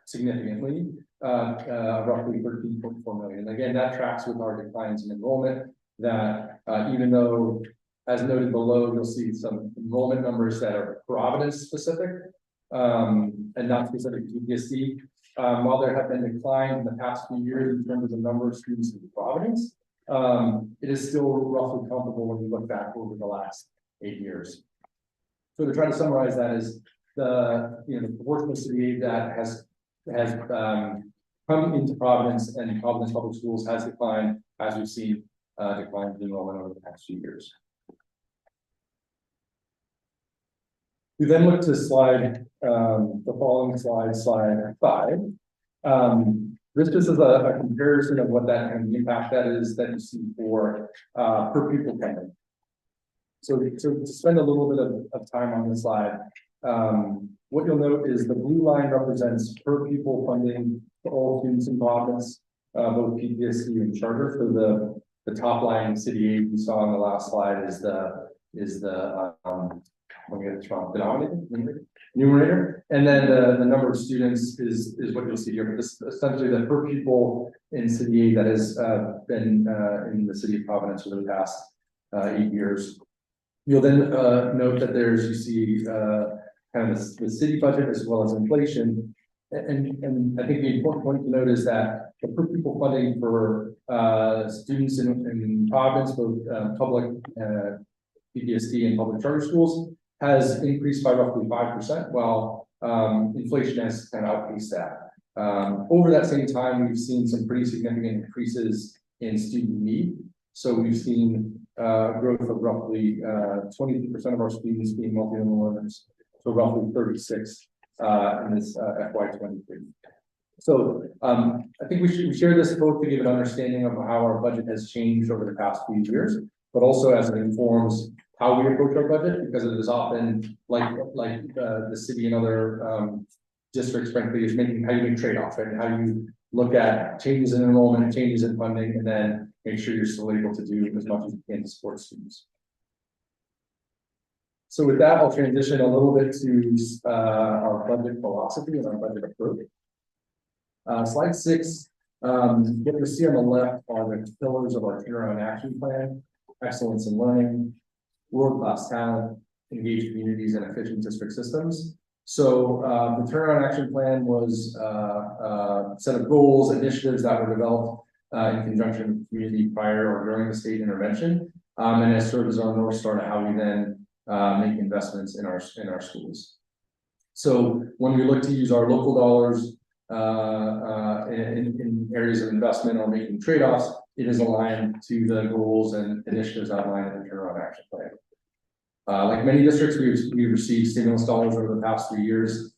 significantly, roughly 13.4 million. And again, that tracks with our declines in enrollment. That even though, as noted below, you'll see some enrollment numbers that are Providence specific, and not specific to PPSD. While there have been declines in the past few years in terms of the number of students in Providence, it is still roughly comparable when you look back over the last 8 years. So to try to summarize that is the proportion of city aid that has come into Providence and Providence public schools has declined, as we've seen declines in enrollment over the past few years. We then look to the following slide 5. This just is a comparison of what that kind of impact that is that you see for per pupil funding. So to spend a little bit of time on this slide, what you'll note is the blue line represents per pupil funding for all students in Providence, both PPSC and charter. So the top line city aid we saw on the last slide is the let me get it wrong, numerator, and then the number of students is what you'll see here. But this essentially the per pupil in city aid that has been in the city of Providence over the past 8 years. You'll then note that you see kind of the city budget as well as inflation. And I think the important point to note is that the per pupil funding for students in Providence, both public PPSD and public charter schools, has increased by roughly 5%, while inflation has kind of outpaced that. Over that same time, we've seen some pretty significant increases in student need. So we've seen growth of roughly 22% of our students being multilingual learners, so roughly 36 in this FY23. So I think we share this both to give an understanding of how our budget has changed over the past few years, but also as it informs how we approach our budget, because it is often like the city and other districts, frankly, is making how you make trade-offs, right? And how you look at changes in enrollment, changes in funding, and then make sure you're still able to do as much as you can to support students. So with that, I'll transition a little bit to our budget philosophy and our budget approach. Slide 6, what you see on the left are the pillars of our turnaround action plan: excellence in learning, world-class talent, engaged communities, and efficient district systems. So the turnaround action plan was a set of goals, initiatives that were developed in conjunction with the community prior or during the state intervention, and it served as our North Star to how we then make investments in our schools. So when we look to use our local dollars in areas of investment or making trade-offs, it is aligned to the goals and initiatives outlined in the turnaround action plan. Like many districts, we've received stimulus dollars over the past 3 years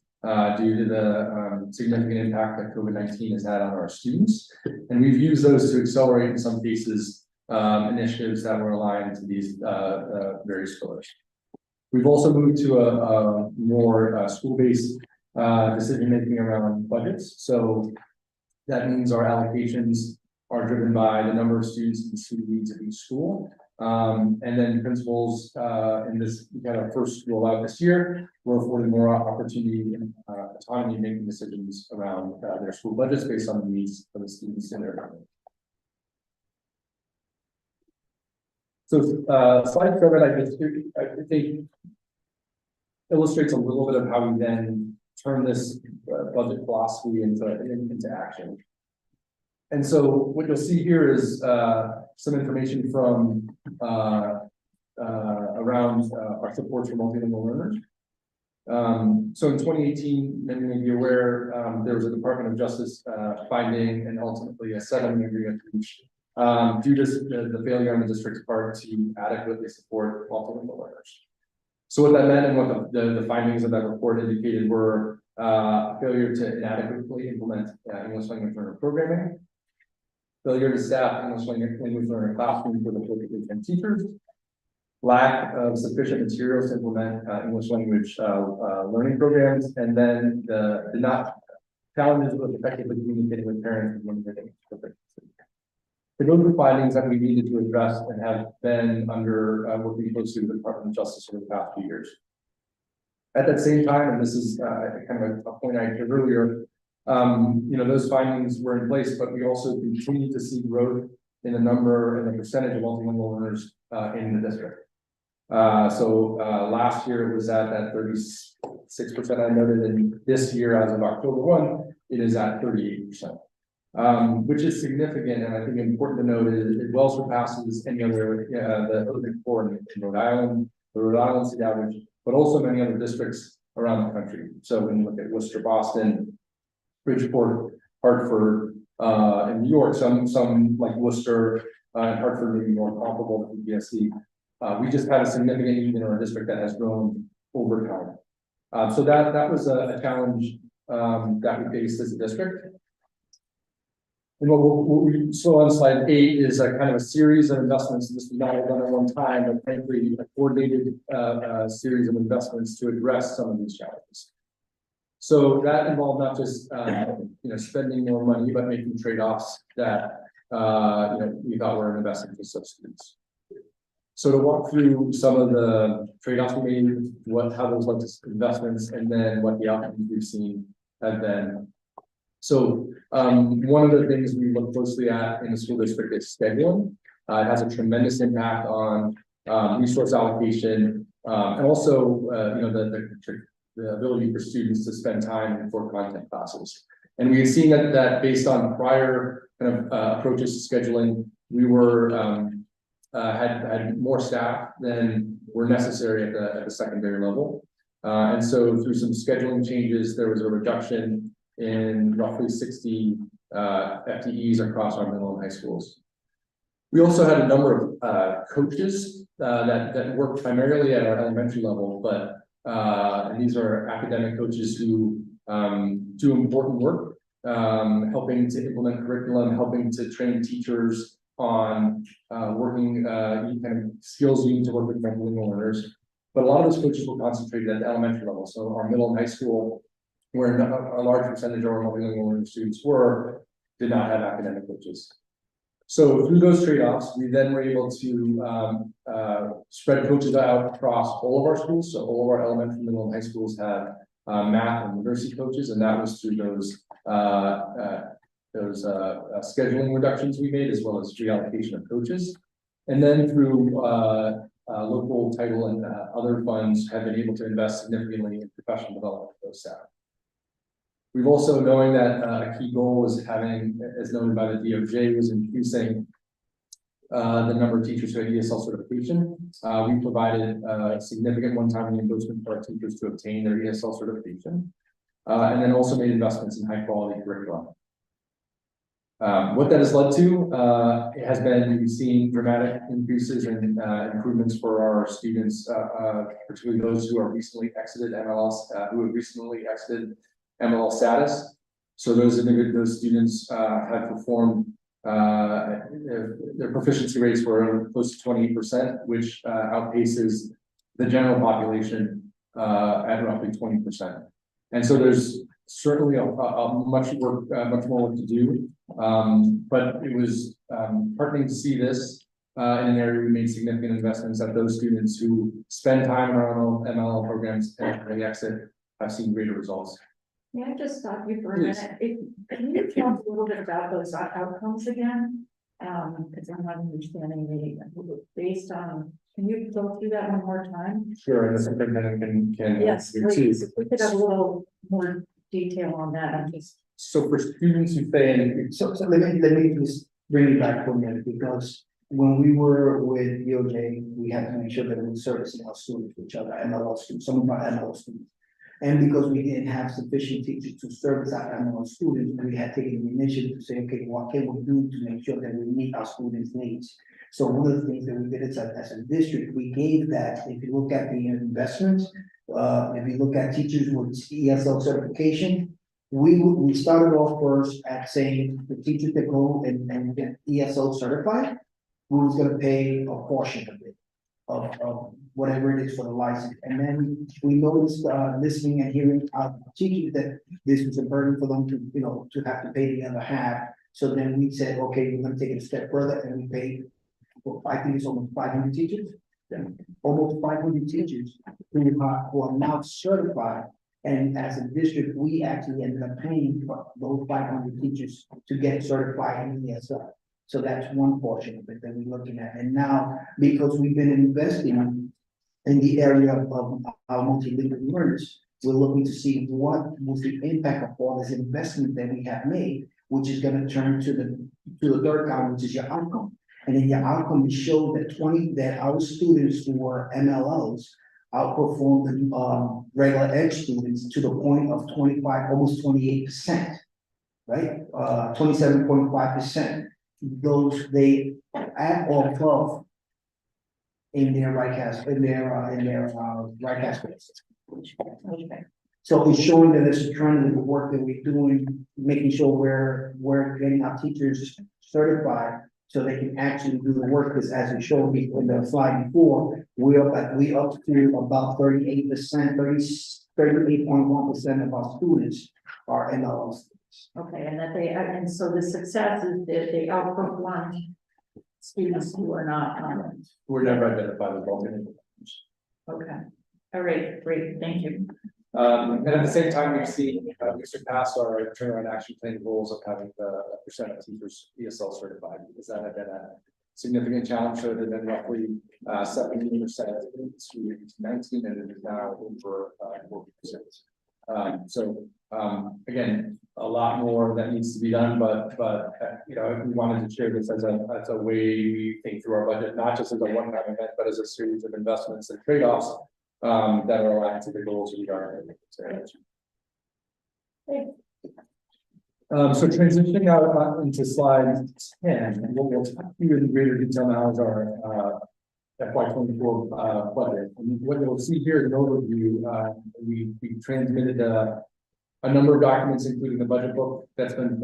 due to the significant impact that COVID-19 has had on our students. And we've used those to accelerate, in some cases, initiatives that were aligned to these various pillars. We've also moved to a more school-based decision-making around budgets. So that means our allocations are driven by the number of students and student needs of each school. And then principals in this, we got our first school out this year, we're afforded more opportunity and autonomy in making decisions around their school budgets based on the needs of the students in their government. So slide 7, I think illustrates a little bit of how we then turn this budget philosophy into action. And so what you'll see here is some information from around our support for multilingual learners. So in 2018, many may be aware, there was a Department of Justice finding and ultimately a settlement agreement reached due to the failure on the district's part to adequately support multilingual learners. So what that meant and what the findings of that report indicated were failure to inadequately implement English language learner programming, failure to staff English language learner classrooms for the appropriate and teachers, lack of sufficient materials to implement English language learning programs, and then the challenges with effectively communicating with parents when they're proficiency. So those are findings that we needed to address and have been under working closely with the Department of Justice over the past few years. At that same time, and this is kind of a point I did earlier, those findings were in place, but we also continue to see growth in the number and the percentage of multilingual learners in the district. So last year it was at that 36% I noted, and this year, as of October 1, it is at 38%. Which is significant, and I think important to note is it well surpasses any other the Big Four in Rhode Island, the Rhode Island state average, but also many other districts around the country. So when you look at Worcester, Boston, Bridgeport, Hartford, and New York, some like Worcester and Hartford may be more comparable to PPSC. We just had a significant need in our district that has grown over time. So that was a challenge that we faced as a district. And what we saw on slide 8 is a kind of a series of investments. This was not all done at one time, but frankly, a coordinated series of investments to address some of these challenges. So that involved not just spending more money, but making trade-offs that we thought were an investment for such students. So to walk through some of the trade-offs we made, how those led to investments, and then what the outcomes we've seen have been. So one of the things we look closely at in the school district is scheduling. It has a tremendous impact on resource allocation and also the ability for students to spend time in core content classes. And we had seen that based on prior kind of approaches to scheduling, we were had more staff than were necessary at the secondary level. And so through some scheduling changes, there was a reduction in roughly 60 FTEs across our middle and high schools. We also had a number of coaches that work primarily at our elementary level, but and these are academic coaches who do important work, helping to implement curriculum, helping to train teachers on working kind of skills you need to work with multilingual learners. But a lot of those coaches were concentrated at the elementary level. So our middle and high school, where a large percentage of our multilingual learning students did not have academic coaches. So through those trade-offs, we then were able to spread coaches out across all of our schools. So all of our elementary, middle, and high schools have math and literacy coaches, and that was through those scheduling reductions we made, as well as reallocation of coaches. And then through local title and other funds, have been able to invest significantly in professional development of those staff. We've also, knowing that a key goal was having, as noted by the DOJ, was increasing the number of teachers who had ESL certification. We provided significant one-time reimbursement for our teachers to obtain their ESL certification, and then also made investments in high-quality curriculum. What that has led to has been, we've seen dramatic increases in improvements for our students, particularly those who are recently exited MLS, who have recently exited MLL status. So those students have performed, their proficiency rates were close to 28%, which outpaces the general population at roughly 20%. And so there's certainly a much more work to do. But it was heartening to see this in an area we made significant investments, that those students who spend time in our MLL programs and they exit have seen greater results. May I just stop you for a minute? Can you talk a little bit about those outcomes again? Because I'm not understanding based on, can you go through that one more time? Sure, and the superintendent can. Yes, please. If we could have a little more detail on that, I'm just. So for students who fail, So let me just bring it back for a minute, because when we were with DOJ, we had to make sure that we were servicing our students, which are MLL students, some of our MLL students. And because we didn't have sufficient teachers to service our MLL students, we had taken the initiative to say, okay, what can we do to make sure that we meet our students' needs? So one of the things that we did as a district, we gave that, if you look at the investments, if you look at teachers with ESL certification, we started off first at saying the teachers that go and get ESL certified, we was gonna pay a portion of it, of whatever it is for the license. And then we noticed, listening and hearing teachers that this was a burden for them to have to pay the other half. So then we said, okay, we're gonna take it a step further, and we paid, I think it's almost 500 teachers. Yeah. Almost 500 teachers who are now certified. And as a district, we actually ended up paying for those 500 teachers to get certified in ESL. So that's one portion of it that we're looking at. And now, because we've been investing in the area of our multilingual learners, we're looking to see what was the impact of all this investment that we have made, which is going to turn to the third column, which is your outcome. And in your outcome, we show that our students who were MLLs outperformed the regular ed students to the point of 25, almost 28%, right? 27.5%. Those they at or above in their right cast, in their right cast basis. So it's showing that there's a trend in the work that we're doing, making sure we're getting our teachers certified so they can actually do the work, because as it showed me in the slide before, we up to about 38%, 38.1% of our students are NLL students. Okay, and that they, and so the success is that they outperform students who are not, We're never identified as vulnerable. okay. All right, great, thank you. And at the same time, we've seen, we surpassed our turnaround action plan goals of having the percent of teachers ESL certified, because that had been a significant challenge. So they've been roughly 17% to 19, and it is now over 40%. Again, a lot more that needs to be done, but you know, we wanted to share this as a way we think through our budget, not just as a one-time event, but as a series of investments and trade-offs that are aligned to the goals we are. So transitioning out into slide 10, and what we'll talk to you in greater detail now is our FY24 budget. And what you'll see here is an overview. We transmitted a number of documents, including the budget book that's been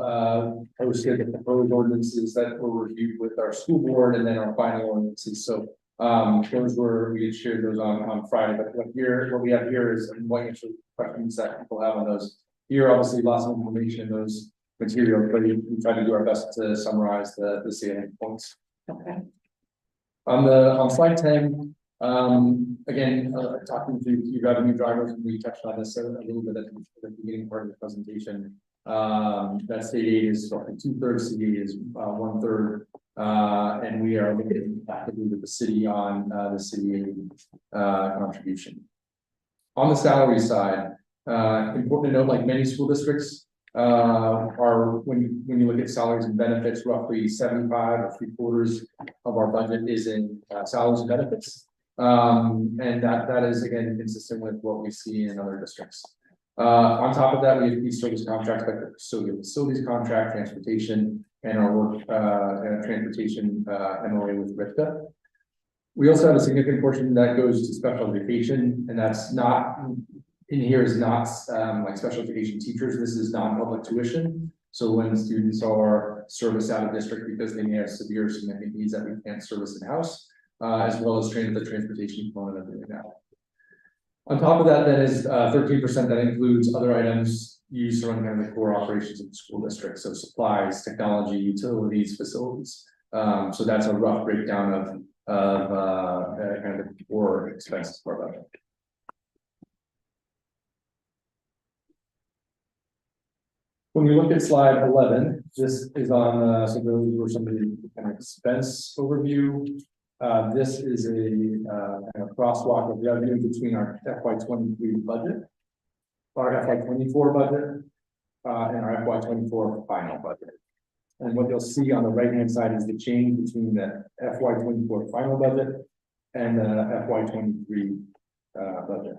posted, the proposed ordinances that were reviewed with our school board, and then our final ordinances. So we had shared those on Friday, but what we have here is what answer questions that people have on those. Here, obviously, lots of information in those materials, but we try to do our best to summarize the salient points. Okay. On slide 10, again, talking through key revenue drivers, and we touched on this a little bit at the beginning part of the presentation. That state aid is roughly 2/3, city is 1/3. And we are looking actively with the city on the city aid contribution. On the salary side, important to note, like many school districts are, when you look at salaries and benefits, roughly 75 or 3/4 of our budget is in salaries and benefits. And that is again consistent with what we see in other districts. On top of that, we have these service contracts like the facilities contract, transportation, and our work transportation MOA with RIPTA. We also have a significant portion that goes to special education, and that's not in here is not like special education teachers. This is non-public tuition. So when students are serviced out of district because they may have severe significant needs that we can't service in-house, as well as the transportation component of it now. On top of that, that is 13% that includes other items used to run kind of the core operations of the school district. So supplies, technology, utilities, facilities. So that's a rough breakdown of kind of the core expenses for our budget. When we look at slide 11, this is on, so those were some of the kind of expense overview. This is a kind of crosswalk of revenue between our FY23 budget, our FY24 budget, and our FY24 final budget. And what you'll see on the right-hand side is the change between the FY24 final budget and the FY23 budget.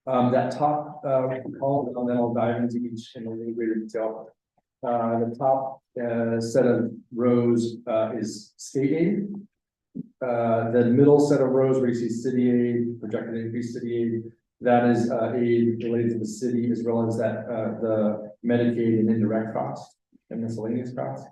That top column, and then I'll dive into each in a little greater detail. The top set of rows is state aid. The middle set of rows where you see city aid, projected increased city aid, that is aid related to the city, as well as that the Medicaid and indirect costs and miscellaneous costs.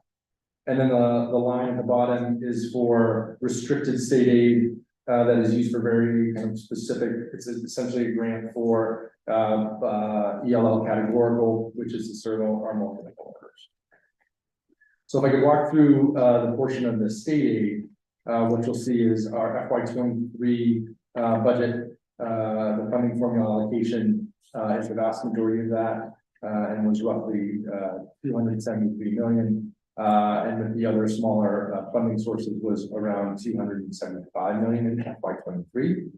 And then the line at the bottom is for restricted state aid that is used for very kind of specific. It's essentially a grant for ELL categorical, which is to serve our multiple workers. So if I could walk through the portion of the state aid, what you'll see is our FY23 budget, the funding formula allocation is the vast majority of that, and was roughly 273 million. And with the other smaller funding sources was around 275 million in FY23.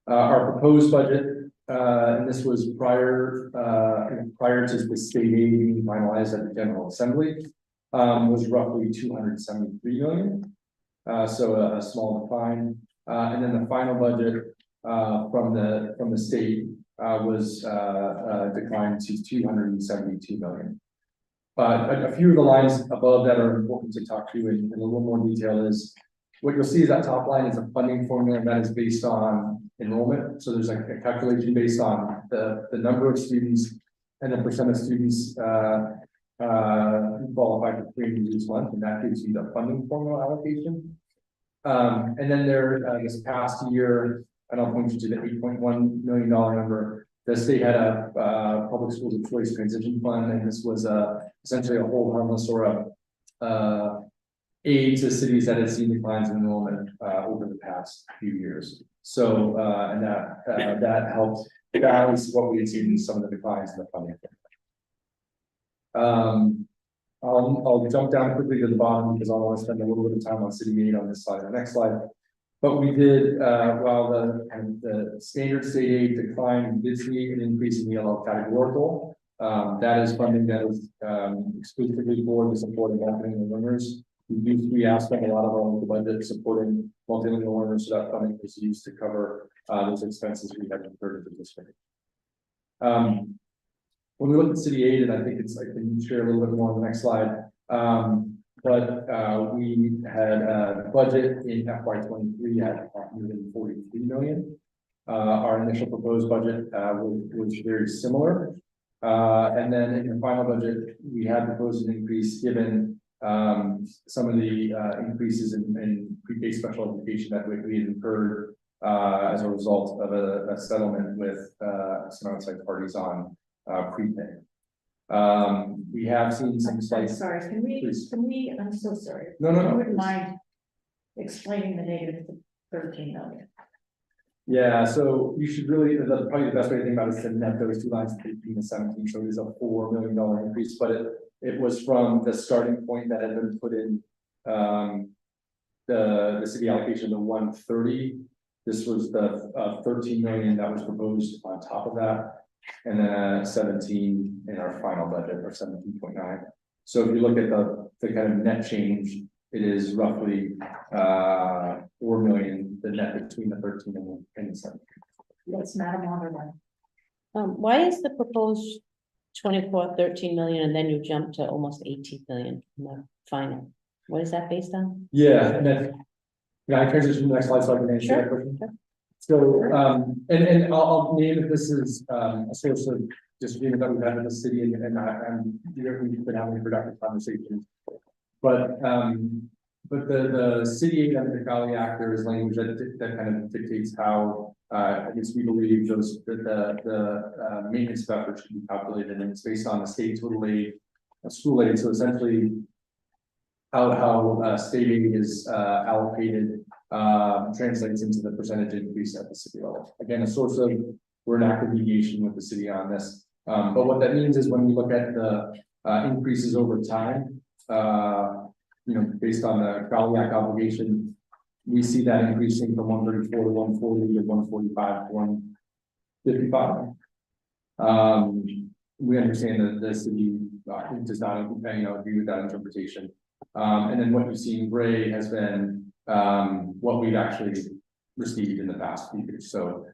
Our proposed budget, and this was prior to the state aid being finalized at the General Assembly, was roughly 273 million. So a small decline. And then the final budget from the state was declined to 272 million. A few of the lines above that are important to talk to in a little more detail is what you'll see is that top line is a funding formula that is based on enrollment. So there's like a calculation based on the number of students and the percent of students, who qualify for free and reduced lunch, and that gives you the funding formula allocation. And then this past year, and I'll point you to the $8.1 million number. The state had a public schools of choice transition fund, and this was essentially a hold harmless or a aid to cities that had seen declines in enrollment over the past few years. So and that helped balance what we had seen in some of the declines in the funding. I'll jump down quickly to the bottom because I want to spend a little bit of time on city aid on this slide. The next slide. But we did, while the standard state aid declined, we did see an increase in the yellow categorical. That is funding that is exclusively for the support of multilingual learners. We have spent a lot of our local budget supporting multilingual learners, so that funding was used to cover those expenses we had incurred at this point. When we look at city aid, and I think I can share a little bit more on the next slide. But we had a budget in FY23 at $143 million. Our initial proposed budget was very similar. And then in the final budget, we had proposed an increase given some of the increases in pre-K special education that we had incurred as a result of a settlement with some outside parties on pre-K. We have seen some slight. Sorry, can we, I'm so sorry. No. I wouldn't mind explaining the negative 13 million. Yeah, so you should really, probably the best way to think about it is to net those two lines, 18 and 17, so it is a $4 million increase, but it was from the starting point that had been put in the city allocation of 130. This was the 13 million that was proposed on top of that. And then 17 in our final budget, or 17.9. So if you look at the kind of net change, it is roughly 4 million, the net between the 13 and the 17. Yes, Madam Alderman. Why is the proposed 13 million and then you jump to almost 18 million in the final? What is that based on? Yeah, and then I transition to the next slide so I can answer that question. Sure. So, and I'll name that this is a source of disagreement that we've had in the city, and we've been having productive conversations. But the city aid under the Cali Act, there is language that kind of dictates how I guess we believe the maintenance of effort should be calculated, and it's based on the state total aid, school aid. So essentially, how state aid is allocated translates into the percentage increase at the city level. Again, a source of, we're in active mediation with the city on this. But what that means is when we look at the increases over time, based on the Crowley Act obligation, we see that increasing from 134 to 140 to 145 to 155. We understand that the city does not agree with that interpretation. And then what you see in gray has been what we've actually received in the past few years. So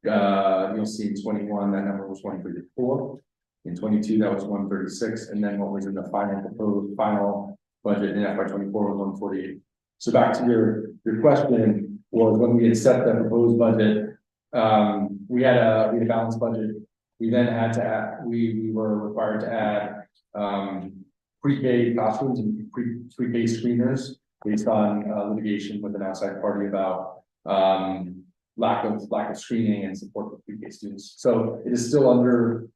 you'll see in 21 that number was 134. In 22 that was 136, and then what was in the final budget in FY24 was 148. So back to your question was when we had set the proposed budget, we had a balanced budget. We then had to add, we were required to add pre-K classrooms and pre-K screeners based on litigation with an outside party about lack of screening and support for pre-K students. So it is still under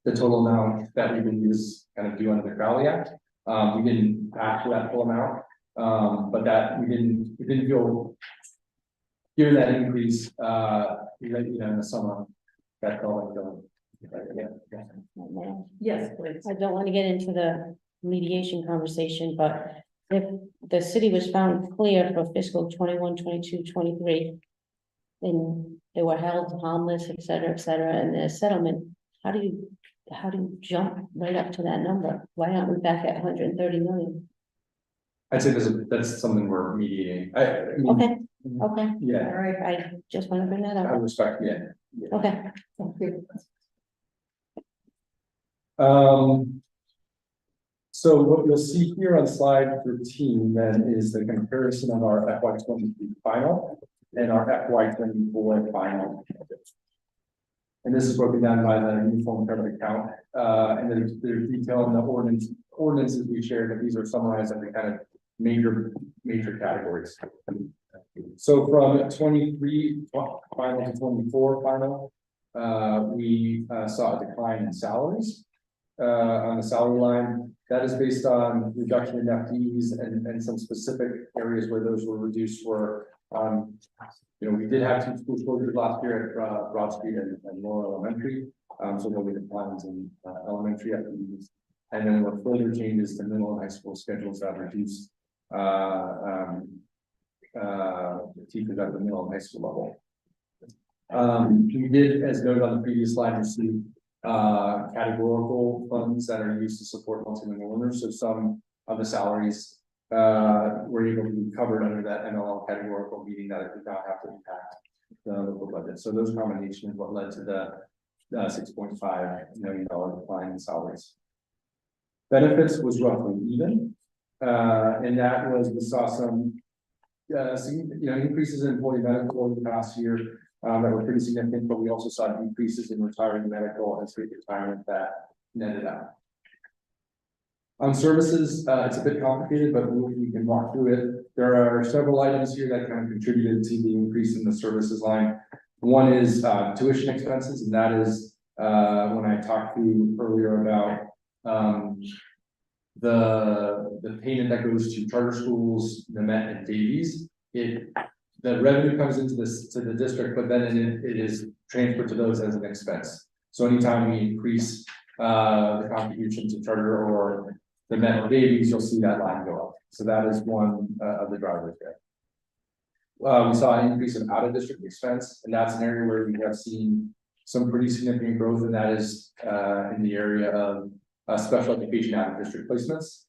the total amount that we can use kind of do under the Crowley Act. We didn't ask for that full amount, but that we didn't feel, given that increase, in the summer, that felt like Yes, please. I don't want to get into the mediation conversation, but if the city was found clear for fiscal 21, 22, 23, and they were held harmless, et cetera, and the settlement, how do you jump right up to that number? Why aren't we back at 130 million? I'd say that's something we're mediating. I mean, Okay. Yeah. All right, I just want to bring that I up. respect, yeah. Okay. So what you'll see here on slide 13 then is the comparison of our FY23 final and our FY24 final. And this is broken down by the uniform credit account, and there's detail in the ordinances we shared, and these are summarized under kind of major categories. So from 23 final to 24 final, we saw a decline in salaries. On the salary line, that is based on reduction in FTEs and some specific areas where those were reduced were, we did have 2 school closures last year at Broad Street and Laurel Elementary. So there'll be declines in elementary FTEs. And then there were further changes to middle and high school schedules that reduced teachers at the middle and high school level. We did, as noted on the previous slide, receive categorical funds that are used to support multilingual learners. So some of the salaries were able to be covered under that MLL categorical, meaning that it did not have to impact the local budget. So those combinations is what led to the $6.5 million decline in salaries. Benefits was roughly even, and that was we saw some increases in employee medical over the past year that were pretty significant, but we also saw decreases in retiring medical and state retirement that netted out. On services, it's a bit complicated, but we can walk through it. There are several items here that kind of contributed to the increase in the services line. One is tuition expenses, and that is when I talked to you earlier about the payment that goes to charter schools, the Met and Davies. The revenue comes into to the district, but then it is transferred to those as an expense. So anytime we increase the contribution to charter or the Met or Davies, you'll see that line go up. So that is one of the drivers there. We saw an increase in out-of-district expense, and that's an area where we have seen some pretty significant growth, and that is in the area of special education out-of-district placements.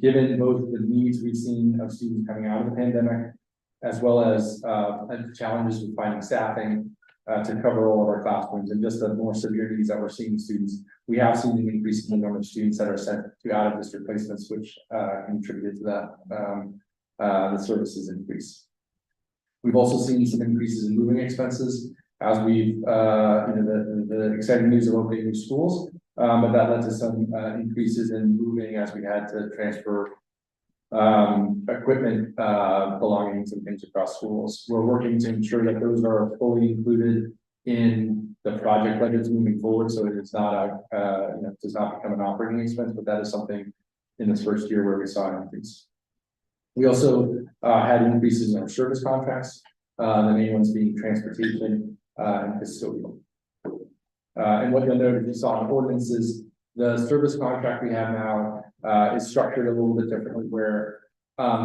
Given both the needs we've seen of students coming out of the pandemic, as well as challenges with finding staffing to cover all of our classrooms, and just the more severe needs that we're seeing in students, we have seen an increase in the number of students that are sent to out-of-district placements, which contributed to that the services increase. We've also seen some increases in moving expenses as we've the exciting news of opening new schools, but that led to some increases in moving as we had to transfer equipment belongings and things across schools. We're working to ensure that those are fully included in the project budgets moving forward, so it's not does not become an operating expense, but that is something in this first year where we saw an increase. We also had increases in our service contracts, the main ones being transportation and custodial. And what you'll note if you saw in ordinances, the service contract we have now is structured a little bit differently, where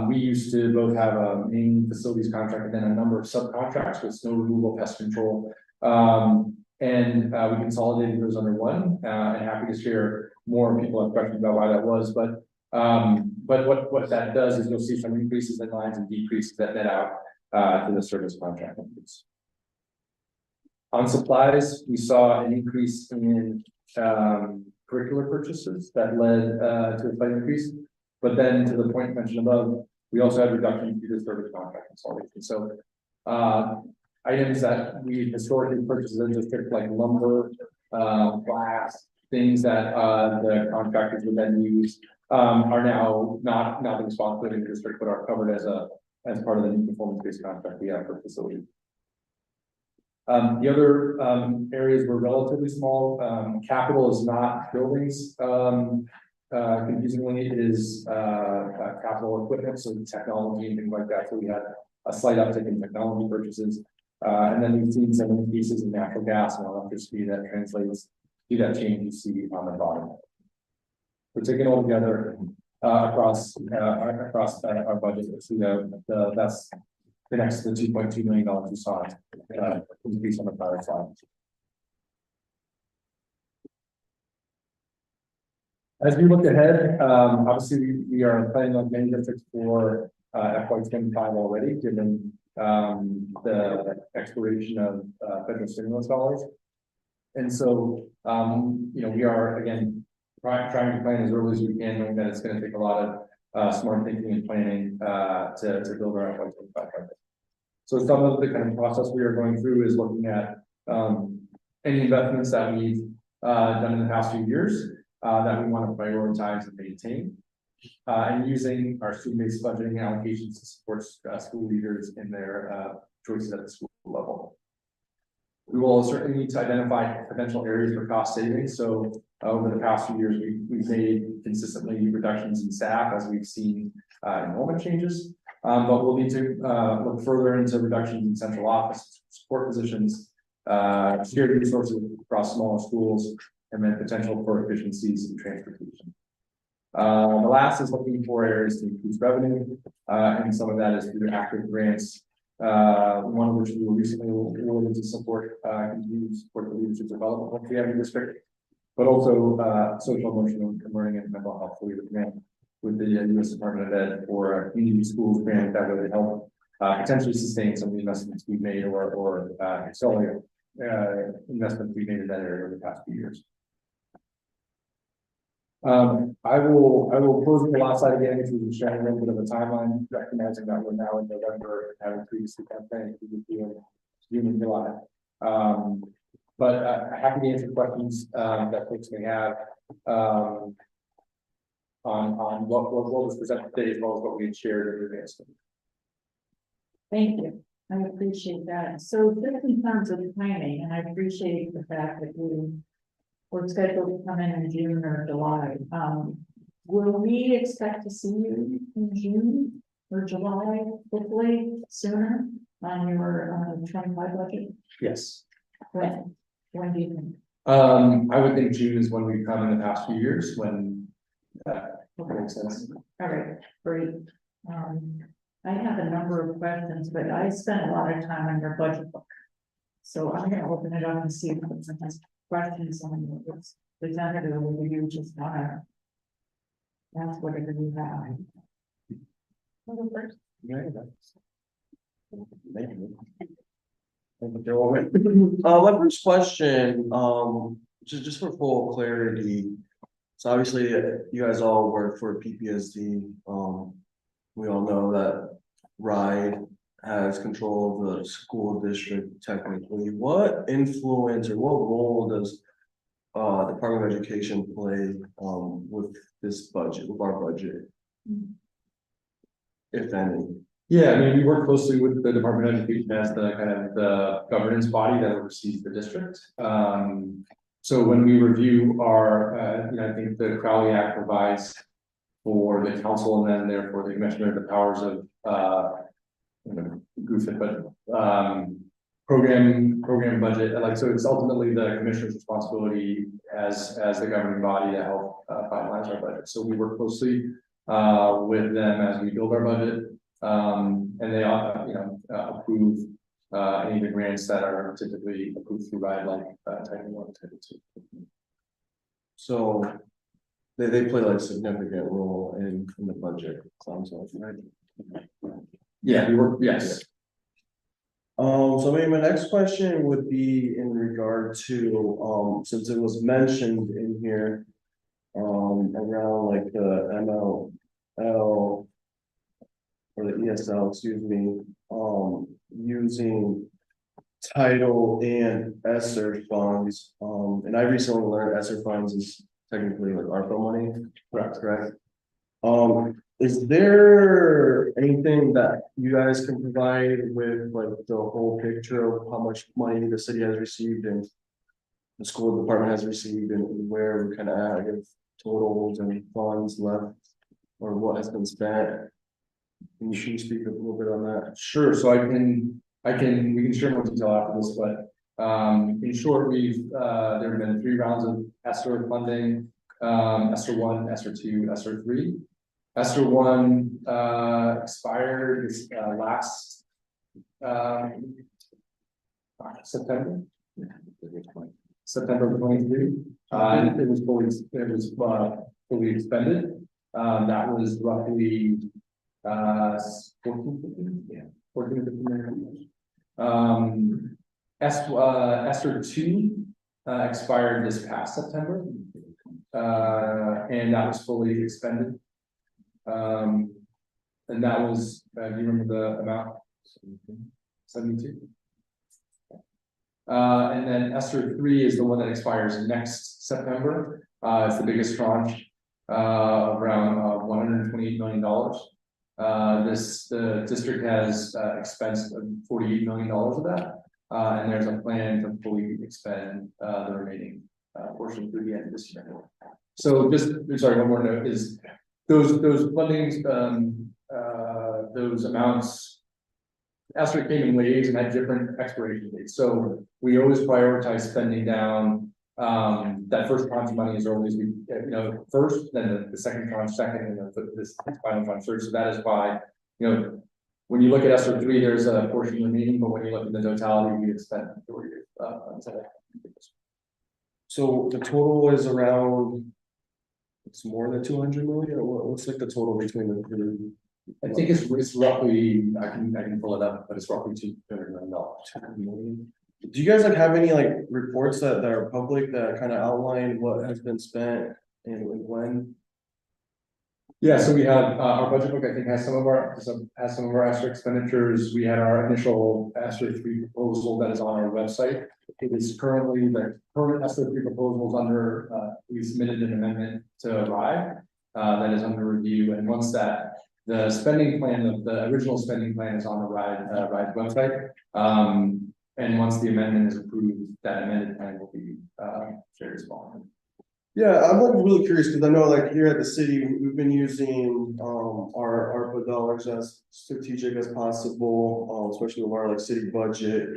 we used to both have a main facilities contract and then a number of subcontracts with snow removal, pest control, and we consolidated those under one. And happy to share more if people have questions about why that was, but what that does is you'll see some increases in lines and decreases that net out to the service contract increase. On supplies, we saw an increase in curricular purchases that led to a slight increase, but then to the point mentioned above, we also had reduction due to service contract consolidation. So items that we historically purchased in district like lumber, glass, things that the contractors would then use are now not the responsibility of the district, but are covered as part of the new performance-based contract we have for facility. The other areas were relatively small. Capital is not buildings. Confusingly, it is capital equipment, so technology and things like that. So we had a slight uptick in technology purchases. And then we've seen some increases in natural gas and electricity that translates to that change you see on the bottom. We're taking it all together across our budget. So that's the next to the $2.2 million we saw increase on the prior slide. As we look ahead, obviously we are planning on many districts for FY25 already, given the expiration of federal stimulus dollars. And so, we are again trying to plan as early as we can, knowing that it's going to take a lot of smart thinking and planning to build our FY25 budget. So some of the kind of process we are going through is looking at any investments that we've done in the past few years that we want to prioritize and maintain. And using our student-based budgeting allocations to support school leaders in their choices at the school level. We will certainly need to identify potential areas for cost savings. So over the past few years, we've made consistently reductions in staff as we've seen enrollment changes. But we'll need to look further into reductions in central office support positions, shared resources across smaller schools, and then potential for efficiencies in transportation. The last is looking for areas to increase revenue, and some of that is through active grants. One of which we were recently awarded to support, continue to support the leadership development of the district, but also social, emotional, learning, and mental health leadership grant with the U.S. Department of Ed for community schools grant that would help potentially sustain some of the investments we've made or accelerate investments we've made in that area over the past few years. I will close with the last slide again, which was sharing a little bit of a timeline, recognizing that we're now in November, having previously campaigned in June and July. But happy to answer questions that folks may have on what was presented today, as well as what we had shared in advance. Thank you. I appreciate that. So just in terms of timing, and I appreciate the fact that we're scheduled to come in June or July. Will we expect to see you in June or July, hopefully sooner on your 25 budget? Yes. When do you think? I would think June is when we've come in the past few years, when that makes sense. All right, great. I have a number of questions, but I spent a lot of time on your budget book. So I'm gonna open it up and see if there's any questions on what's presented, or whether you just wanna ask whatever you have. My first question, just for full clarity. So obviously you guys all work for PPSD. We all know that RIDE has control of the school district technically. What influence or what role does Department of Education play with this budget, with our budget? If any? Yeah, I mean, we work closely with the Department of Education as the kind of the governance body that oversees the district. So when we review our, I think the Crowley Act provides for the council and then therefore the commissioner the powers of, goof it, but program budget. Like, so it's ultimately the commissioner's responsibility as the governing body to help finalize our budget. So we work closely with them as we build our budget. And they approve any of the grants that are typically approved through RIDE, like Title 1, Title 2. So they play like a significant role in the budget, sounds like, right? Yeah, we work, yes. So maybe my next question would be in regard to, since it was mentioned in here, around like the MLL or the ESL, excuse me, using title and ESSER funds. And I recently learned ESSER funds is technically like ARPA money. Correct. Is there anything that you guys can provide with like the whole picture of how much money the city has received and the school department has received and where we kind of at with totals and funds left or what has been spent? Can you speak a little bit on that? Sure. So we can share more detail after this, but in short, there have been 3 rounds of ESSER funding, ESSER 1, ESSER 2, ESSER 3. ESSER 1 expired last September 23. And it was fully expended. That was roughly 14 to 15 million. ESSER 2 expired this past September, and that was fully expended. And that was, do you remember the amount? 72. And then ESSER 3 is the one that expires next September. It's the biggest tranche, around $128 million. The district has expensed $48 million of that. And there's a plan to fully expend the remaining portion through the end of this year. So just, sorry, one more note is those fundings, those amounts, ESSER came in waves and had different expiration dates. So we always prioritize spending down that first tranche of money as early as we, first, then the second tranche second, and then this final tranche third. So that is why, when you look at ESSER 3, there's a portion remaining, but when you look at the totality, we expect So the total is around, it's more than 200 million, or what's like the total between the three? I think it's roughly, I can pull it up, but it's roughly $200 million. Do you guys like have any like reports that are public that kind of outline what has been spent and when? Yeah, so we have our budget book, I think, has some of our ESSER expenditures. We had our initial ESSER 3 proposal that is on our website. It is currently the current ESSER 3 proposals under, we submitted an amendment to arrive that is under review. And once that, the spending plan of the original spending plan is on the RIDE website. And once the amendment is approved, that amended plan will be shared as well. Yeah, I'm like really curious because I know like here at the city, we've been using our ARPA dollars as strategic as possible, especially with our like city budget.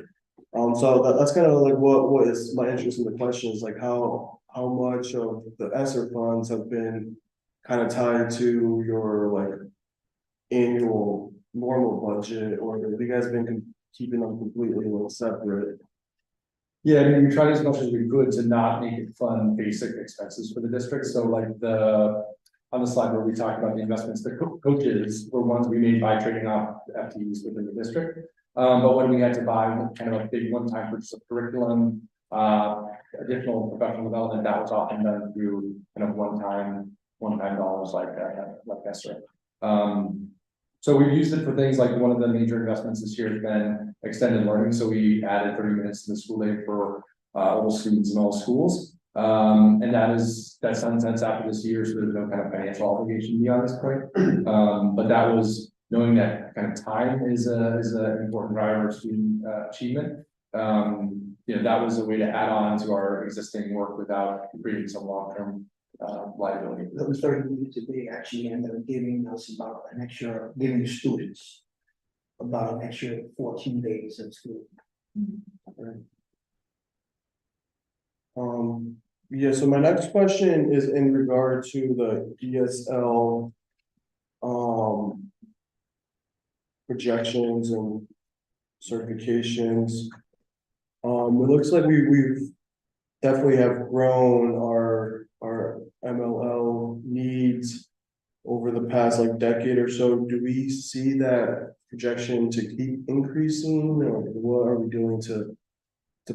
So that's kind of like what is my interest in the question is like how much of the ESSER funds have been kind of tied to your like annual normal budget, or have you guys been keeping them completely like separate? Yeah, I mean, we tried as much as we could to not make it fund basic expenses for the district. So like on the slide where we talked about the investments, the coaches were ones we made by trading off FTEs within the district. But when we had to buy kind of a big one-time purchase of curriculum, additional professional development, that was often done through kind of one-time dollars like ESSER. So we've used it for things like one of the major investments this year has been extended learning. So we added 30 minutes to the school day for all students in all schools. And that's sunsets after this year, so there's no kind of financial obligation beyond this point. But that was knowing that kind of time is an important driver of student achievement. That was a way to add on to our existing work without creating some long-term liability. Those 30 minutes a day actually ended up giving us about an extra, giving the students about an extra 14 days of school. Yeah, so my next question is in regard to the ESL projections and certifications. It looks like we've definitely have grown our MLL needs over the past like decade or so. Do we see that projection to keep increasing, or what are we doing to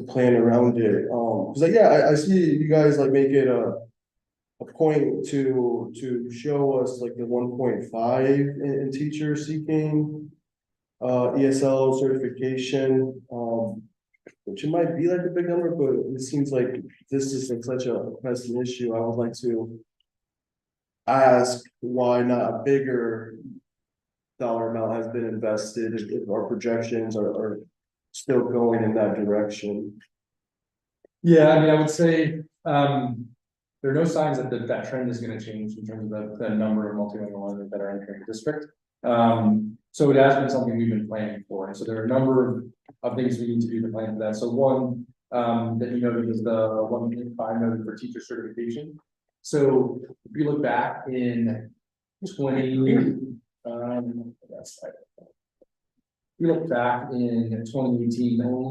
plan around it? Because like, yeah, I see you guys like make it a point to show us like the 1.5 in teacher seeking ESL certification, which it might be like a big number, but it seems like this is like such a pressing issue. I would like to ask why not a bigger dollar amount has been invested if our projections are still going in that direction. Yeah, I mean, I would say there are no signs that that trend is going to change in terms of the number of multilingual learners that are entering the district. So it has been something we've been planning for. And so there are a number of things we need to do to plan for that. So one that you noted is the 1.5 noted for teacher certification. So if you look back in 2018,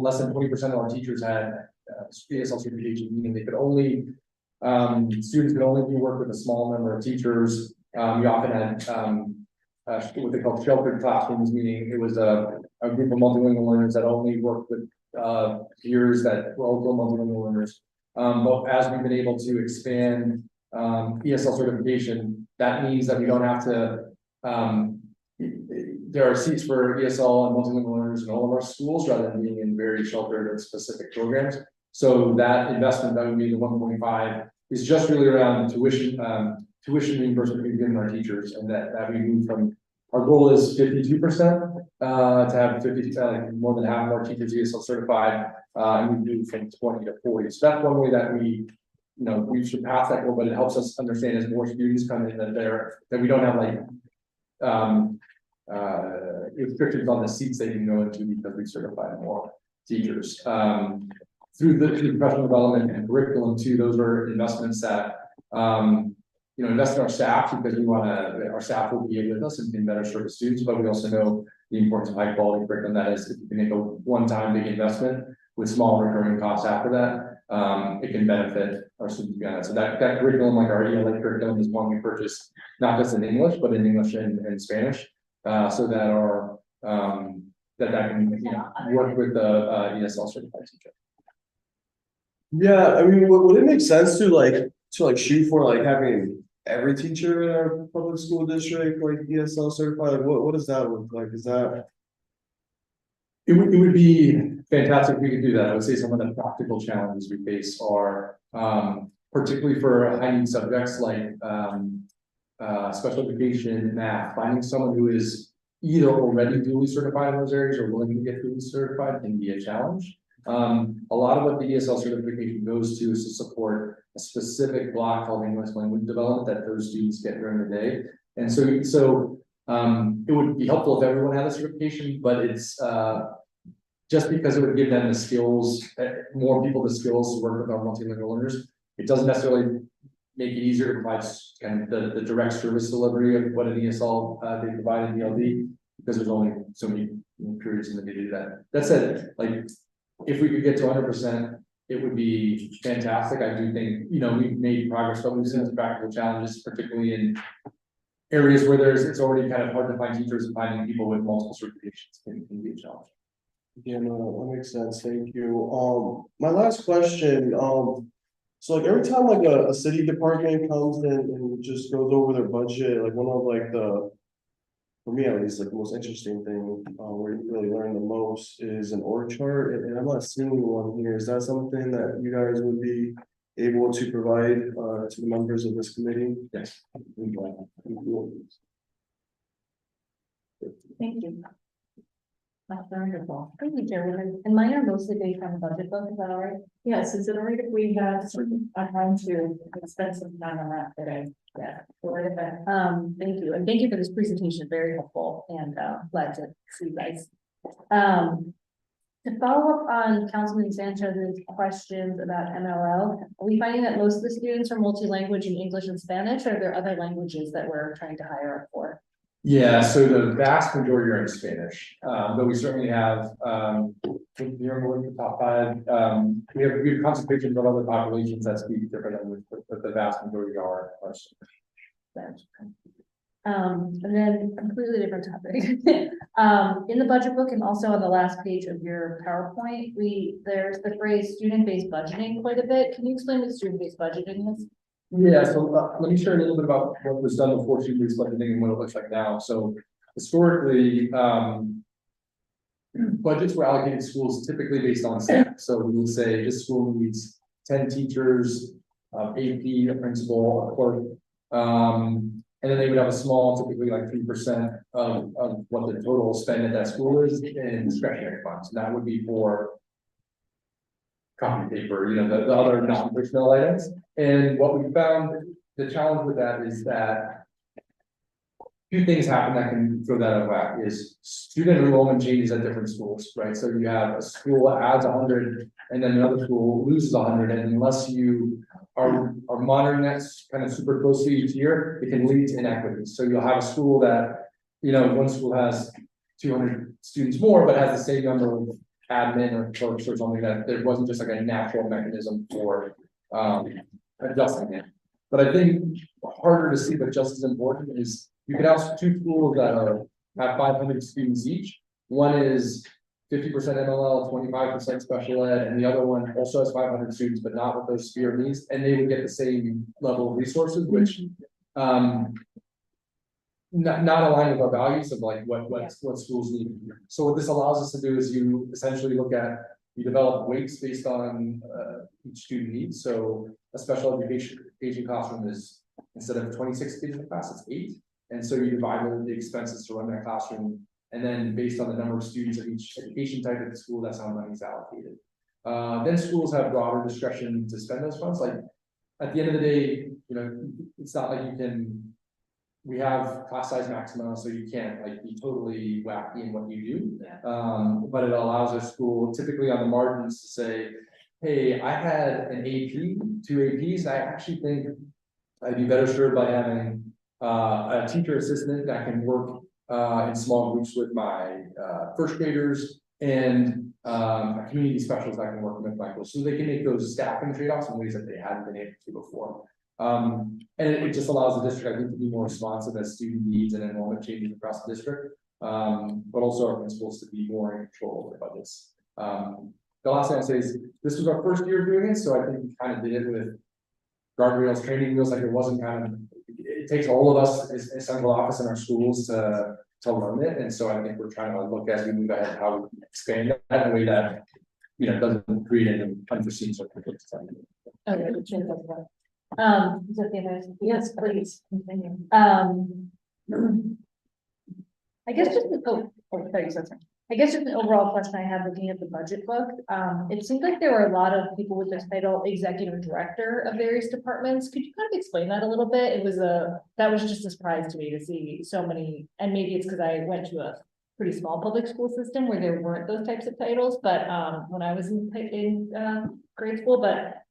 less than 20% of our teachers had ESL certification, meaning they could only students could only work with a small number of teachers. We often had what they call sheltered classrooms, meaning it was a group of multilingual learners that only worked with peers that were also multilingual learners. But as we've been able to expand ESL certification, that means that we don't have to there are seats for ESL and multilingual learners in all of our schools rather than being in very sheltered and specific programs. So that investment that would be the 1.5 is just really around tuition, tuition reimbursement we've given our teachers, and that we move from, our goal is 52%, to have 50, like more than half of our teachers ESL certified, and we move from 20 to 40. So that's one way that we, we should pass that goal, but it helps us understand as more students come in that we don't have like, restrictions on the seats they can go into because we certify more teachers. Through professional development and curriculum too, those are investments that, invest in our staff because we want to, our staff will be with us and can better serve the students, but we also know the importance of high quality curriculum. That is, if you can make a one-time big investment with small recurring costs after that, it can benefit our students beyond that. So that curriculum, like our ELA curriculum, is one we purchased not just in English, but in English and Spanish, so that our that can work with the ESL certified teacher. Yeah, I mean, would it make sense to shoot for like having every teacher in our public school district like ESL certified? Like, what does that look like? Is that? It would be fantastic if we could do that. I would say some of the practical challenges we face are, particularly for high need subjects like special education, math, finding someone who is either already duly certified in those areas or willing to get duly certified can be a challenge. A lot of what the ESL certification goes to is to support a specific block called English language development that those students get during the day. And so it would be helpful if everyone had a certification, but it's just because it would give them the skills, more people the skills to work with our multilingual learners. It doesn't necessarily make it easier to provide kind of the direct service delivery of what an ESL they provide in ELD, because there's only so many periods in the day to do that. That said, like, if we could get to 100%, it would be fantastic. I do think, we've made progress, but we've seen some practical challenges, particularly in areas where it's already kind of hard to find teachers, and finding people with multiple certifications can be a challenge. Yeah, no, that makes sense. Thank you. My last question, so like every time like a city department comes in and just goes over their budget, like one of like for me at least, like the most interesting thing, where you really learn the most is an org chart, and I'm not seeing one here. Is that something that you guys would be able to provide to the members of this committee? Yes. Thank you. That's wonderful. Thank you, Chairwoman. And mine are mostly based on the budget book, is that all right? Yes, is it all right if we have some time to spend some time on that today? Yeah. Thank you, and thank you for this presentation, very helpful, and glad to see you guys. To follow up on Councilman Sanchez's questions about MLL, are we finding that most of the students are multi-language in English and Spanish, or are there other languages that we're trying to hire up for? Yeah, so the vast majority are in Spanish, but we certainly have, the top 5, we have concentrations of other populations that speak different languages, but the vast majority are Spanish. And then completely different topic. In the budget book and also on the last page of your PowerPoint, there's the phrase student-based budgeting quite a bit. Can you explain what student-based budgeting is? Yeah, so let me share a little bit about what was done before student-based budgeting and what it looks like now. So historically, budgets were allocated to schools typically based on staff. So we would say this school needs 10 teachers, AP, a principal, a clerk, and then they would have a small, typically like 3% of what the total spend at that school is in discretionary funds. And that would be for copy paper, the other non-personnel items. And what we found, the challenge with that is that two things happen that can throw that out of whack is student enrollment changes at different schools, right? So you have a school adds 100 and then another school loses 100, and unless you are monitoring that kind of super closely each year, it can lead to inequities. So you'll have a school that, one school has 200 students more, but has the same number of admin or clerks or something, that there wasn't just like a natural mechanism for adjusting it. But I think harder to see, but just as important, is you could have two schools that have 500 students each. One is 50% MLL, 25% special ed, and the other one also has 500 students, but not with those severe needs, and they would get the same level of resources, which not aligned with our values of like what schools need. So what this allows us to do is you essentially you develop weights based on each student needs. So a special education classroom is, instead of 26 kids in a class, it's 8. And so you divide the expenses to run that classroom. And then based on the number of students of each education type at the school, that's how money is allocated. Then schools have broader discretion to spend those funds. Like at the end of the day, it's not like we have class size maximum, so you can't like be totally wacky in what you do. But it allows a school typically on the margins to say, hey, I had an AP, 2 APs, and I actually think I'd be better served by having a teacher assistant that can work in small groups with my first graders and a community specialist that can work with Michael. So they can make those staffing trade-offs in ways that they hadn't been able to before. And it just allows the district, I think, to be more responsive as student needs and enrollment changes across the district, but also our principals to be more in control of their budgets. The last thing I'll say is this was our first year of doing it, so I think we kind of did it with guardrails, training wheels, like it wasn't it takes all of us as central office in our schools to learn it, and so I think we're trying to look as we move ahead how we can expand that in a way that doesn't create any unforeseen circumstances. Okay, yes, please continue. I guess just I guess just an overall question I have looking at the budget book. It seems like there were a lot of people with the title executive director of various departments. Could you kind of explain that a little bit? That was just a surprise to me to see so many, and maybe it's because I went to a pretty small public school system where there weren't those types of titles, but when I was in grade school, but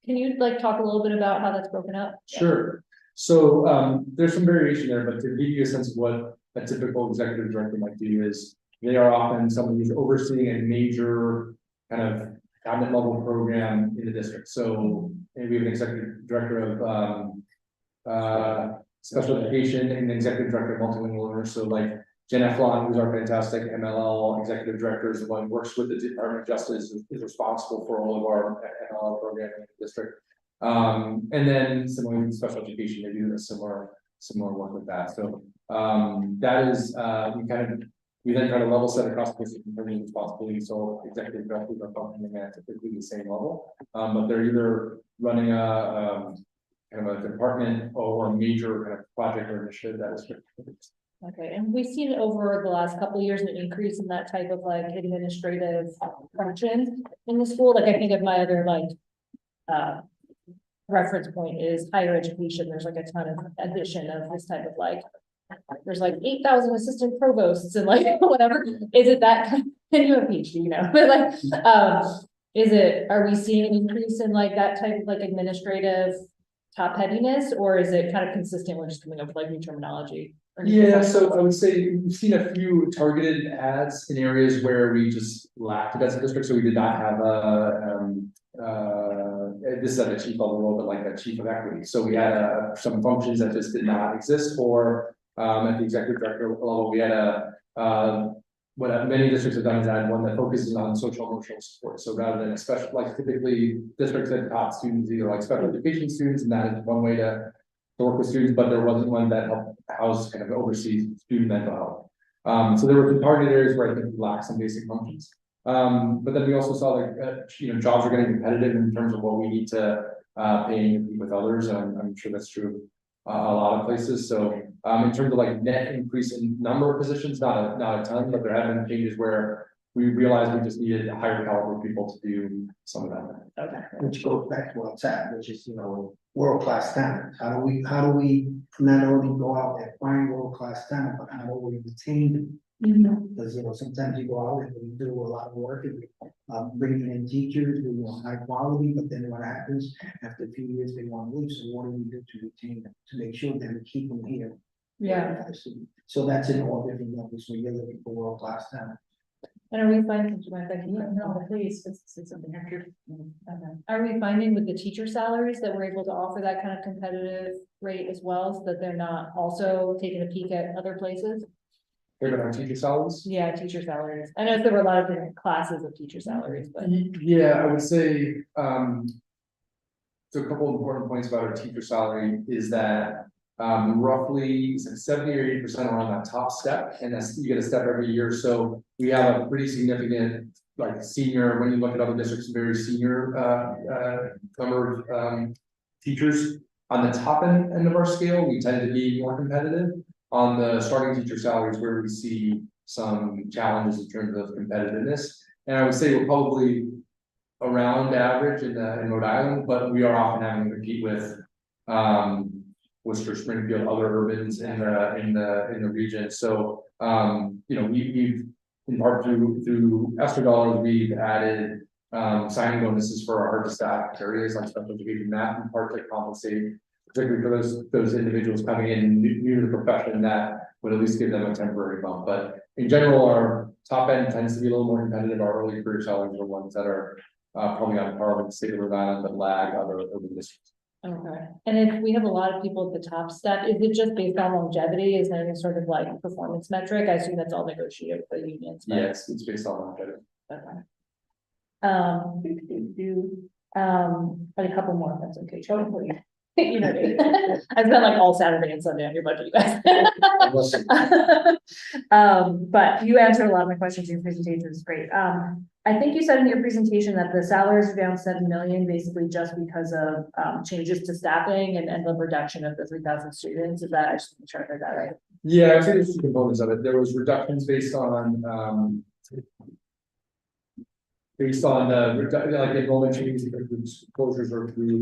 can you talk a little bit about how that's broken up? Sure. So there's some variation there, but to give you a sense of what a typical executive director might do is they are often someone who's overseeing a major kind of cabinet level program in the district. So maybe we have an executive director of special education and an executive director of multilingual learners. So like Jen Eflon, who's our fantastic MLL executive director, is the one who works with the Department of Justice, is responsible for all of our MLL programming in the district. And then similarly in special education, they do a similar work with that. So that is we then try to level set across the district in terms of responsibility. So executive directors are functioning at typically the same level, but they're either running a kind of a department or a major kind of project or initiative that is. Okay, and we've seen over the last couple of years an increase in that type of administrative function in the school. I think of my other reference point is higher education. There's a ton of addition of this type of there's 8,000 assistant provosts and whatever. Is it that and you have a PhD, but are we seeing an increase in that type of administrative top heaviness, or is it kind of consistent with just coming up with new terminology? Yeah, so I would say we've seen a few targeted ads in areas where we just lacked as a district. So we did not have this is at a chief level role, but a chief of equity. So we had some functions that just did not exist, or at the executive director level, we had what many districts have done is add one that focuses on social emotional support. So rather than a special, typically districts that taught students either special education students, and that is one way to work with students, but there wasn't one that helped house kind of oversees student mental health. So there were targeted areas where I think we lacked some basic functions. But then we also saw jobs are getting competitive in terms of what we need to pay and compete with others. I'm sure that's true a lot of places. So in terms of net increase in number of positions, not a ton, but there have been changes where we realized we just needed higher caliber people to do some of that. Okay. Which goes back to what I'm saying, which is, world-class talent. How do we not only go out and find world-class talent, but how do we retain them? Because, sometimes you go out and we do a lot of work and bringing in teachers who want high quality, but then what happens after a few years, they want to leave. So what do we do to retain them, to make sure that we keep them here? Yeah. So that's in all different levels. So you're looking for world-class talent. And are we finding, please, something after. Are we finding with the teacher salaries that we're able to offer that kind of competitive rate as well, so that they're not also taking a peek at other places? Our teacher salaries? Yeah, teacher salaries. I know there were a lot of different classes of teacher salaries, but. Yeah, I would say, so a couple of important points about our teacher salary is that roughly 70 or 80% are on that top step, and that's, you get a step every year. So we have a pretty significant, like senior, when you look at other districts, very senior, number of, teachers. On the top end of our scale, we tend to be more competitive. On the starting teacher salaries, where we see some challenges in terms of competitiveness. And I would say we're probably around average in Rhode Island, but we are often having to compete with Worcester, Springfield, other urbans in the region. So you know, we've in part through ESSER dollars, we've added signing bonuses for our hard to staff areas like special education, that in part to compensate, particularly for those individuals coming in new to the profession, that would at least give them a temporary bump. But in general, our top end tends to be a little more competitive. Our early career salaries are ones that are probably on par with the state of Rhode Island, but lag other urban districts. Okay, and if we have a lot of people at the top step, is it just based on longevity? Is there any sort of like performance metric? I assume that's all negotiated with the unions. But... Yes, it's based on longevity. Okay. A couple more, if that's okay. Joe, please. You know, I've been like all Saturday and Sunday on your budget, you guys. But you answered a lot of my questions. Your presentation is great. I think you said in your presentation that the salaries are down 7 million, basically just because of changes to staffing and the reduction of the 3,000 students. Is that, I just make sure I heard that right? Yeah, I'd say there's two components of it. There was reductions based on the like enrollment changes, closures, or through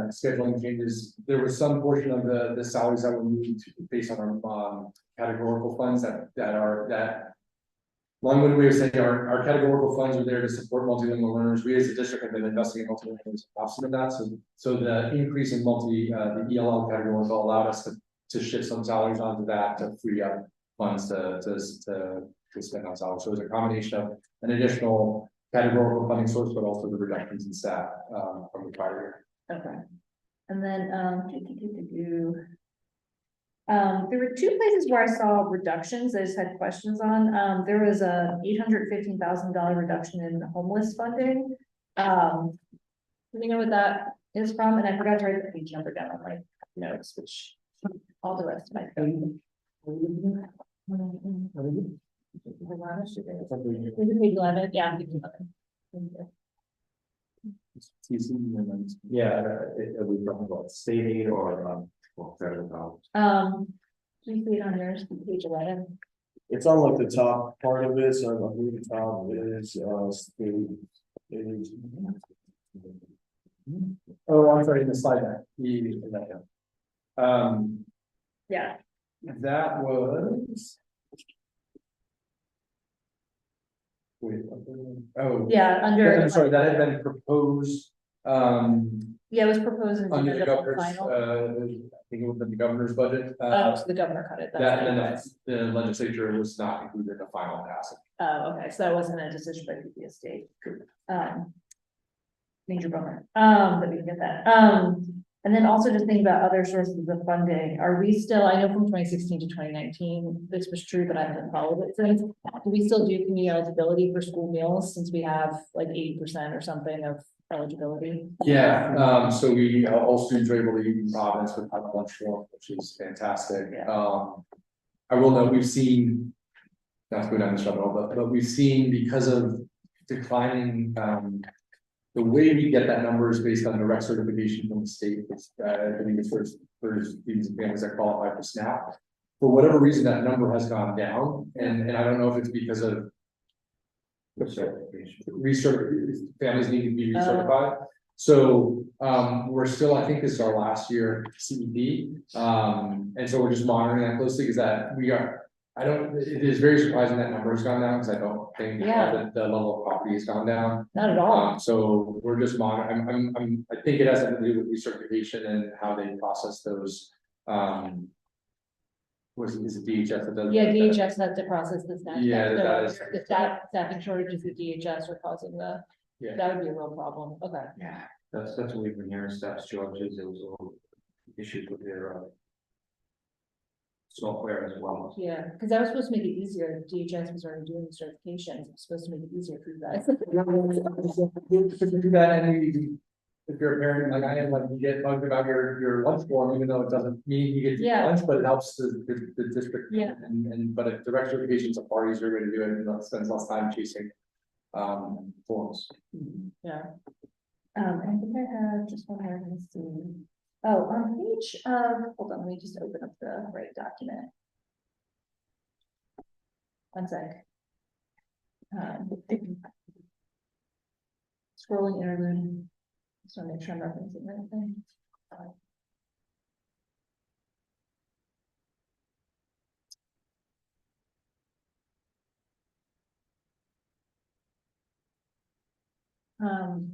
scheduling changes. There was some portion of the salaries that were moved based on our categorical funds that long-winded way of saying our categorical funds are there to support multilingual learners. We as a district have been investing in multilingual as opposite of that. So the increase in the ELL categorical allowed us to shift some salaries onto that to free up funds to spend on salaries. So it was a combination of an additional categorical funding source, but also the reductions in staff from the prior year. Okay. And then there were two places where I saw reductions. I just had questions on. There was a $815,000 reduction in homeless funding. Do you know what that is from? And I forgot to write the page number down on my notes, which all the rest of my thing. Page 11, yeah. Yeah, are we talking about state aid or federal dollars? Do you see it on yours, page 11? It's on like the top part of it, so I believe the top is Oh, I'm sorry, in the slide deck. Yeah. That was. Wait, oh. Yeah, under. I'm sorry, that had been proposed, Yeah, it was proposed in under the governor's, final. I think it was in the governor's budget. So the governor cut it. That, and then the legislature was not included in the final passage. Oh, okay, so that wasn't a decision by the state. Major bummer, that we can get that. And then also just thinking about other sources of funding, are we still, I know from 2016 to 2019, this was true, but I haven't followed it since. Do we still do community eligibility for school meals since we have like 80% or something of eligibility? Yeah, so we, all students are able to eat in Providence with hot lunch form, which is fantastic. Yeah. I will note, we've seen, not to go down this rabbit hole, but we've seen, because of declining, the way we get that number is based on direct certification from the state. I think it's for students and families that qualify for SNAP. For whatever reason, that number has gone down, and I don't know if it's because of families need to be recertified. So we're still, I think this is our last year CEP, and so we're just monitoring that closely, because that we are. It is very surprising that number has gone down, because I don't think that the level of poverty has gone down. Not at all. So we're just monitoring. I think it has something to do with recertification and how they process those. Is it DHS that does? Yeah, DHS has to process the staff. Yeah, that is. The staffing shortages at DHS are causing that would be a real problem. Okay. Yeah, that's what we've been hearing, staff shortages. There was all issues with their software as well. Yeah, because that was supposed to make it easier. DHS was already doing the certifications. It was supposed to make it easier for you guys. Do that, and if you're a parent like I am, like you get bugged about your lunch form, even though it doesn't mean you get to eat Yeah. lunch, but it helps the district. Yeah. And, but it directs your patients a far easier way to do it, and spends less time chasing, forms. Yeah. I think I have just one more, let me see. Oh, on page, hold on, let me just open up the right document. One sec. Scrolling interlude. Just want to make sure I'm referencing the right thing.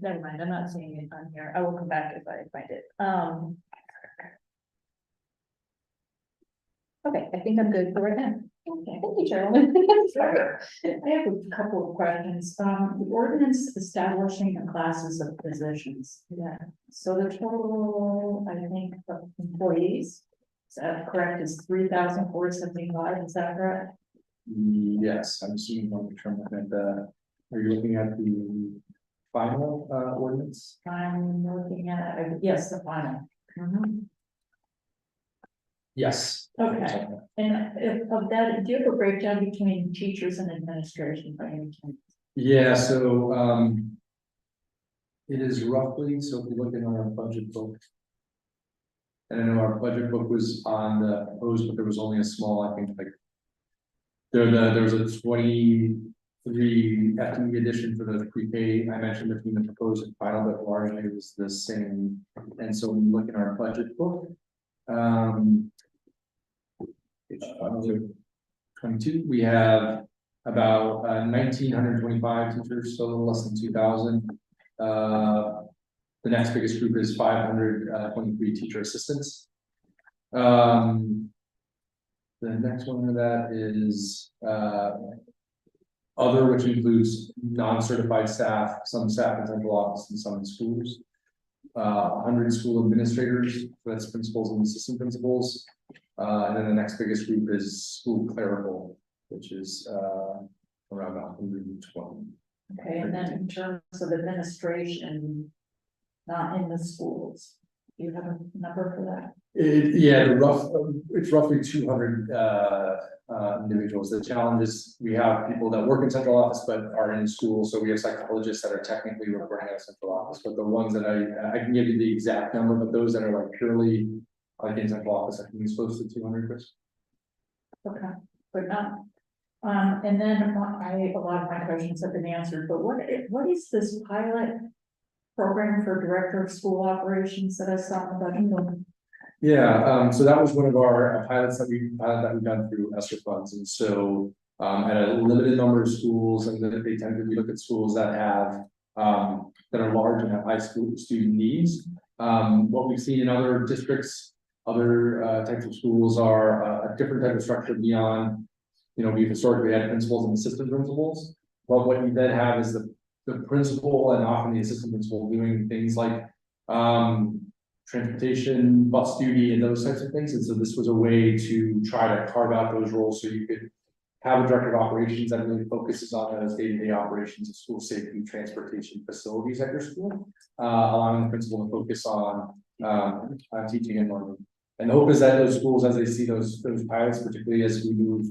Never mind, I'm not seeing it on here. I will come back if I find it. Okay, I think I'm good for right now. Okay, thank you, Chairwoman. I have a couple of questions. The ordinance establishing the classes of positions. Yeah. So the total, I think, of employees, is that correct, is 3,475, is that correct? Yes, I'm assuming I'm looking at the, are you looking at the final, ordinance? I'm looking at, yes, the final. Yes. Okay, and if of that, do you have a breakdown between teachers and administration by any chance? Yeah, so, it is roughly, so if you look in our budget book. And I know our budget book was on the proposed, but there was only a small, I think, like. There was a 23 FTE addition for the pre-K I mentioned between the proposed and final, but largely it was the same. And so when you look in our budget book, it's 22, we have about 1,925 teachers, so a little less than 2,000. The next biggest group is 523 teacher assistants. The next one of that is other, which includes non-certified staff, some staff in central office and some in schools. 100 school administrators, so that's principals and assistant principals. And then the next biggest group is school clerical, which is around 120. Okay, and then in terms of administration, not in the schools, do you have a number for that? It's roughly 200 individuals. The challenge is we have people that work in central office but are in school, so we have psychologists that are technically reporting out of central office. But the ones that I can give you the exact number, but those that are like purely like in central office, I think it's close to 200. Chris. Okay, but not. And then a lot of my questions have been answered, but what is this pilot program for director of school operations that I saw in the budget? Yeah, so that was one of our pilots that we've done through ESSER funds, and so at a limited number of schools, and then they tend to look at schools that have that are large and have high school student needs. What we've seen in other districts, other types of schools are a different type of structure beyond. You know, we've historically had principals and assistant principals, but what you then have is the principal and often the assistant principal doing things like transportation, bus duty, and those types of things. And so this was a way to try to carve out those roles so you could have a director of operations that really focuses on those day-to-day operations of school safety, transportation facilities at your school, allowing the principal to focus on teaching and learning. And the hope is that those schools, as they see those pilots, particularly as we move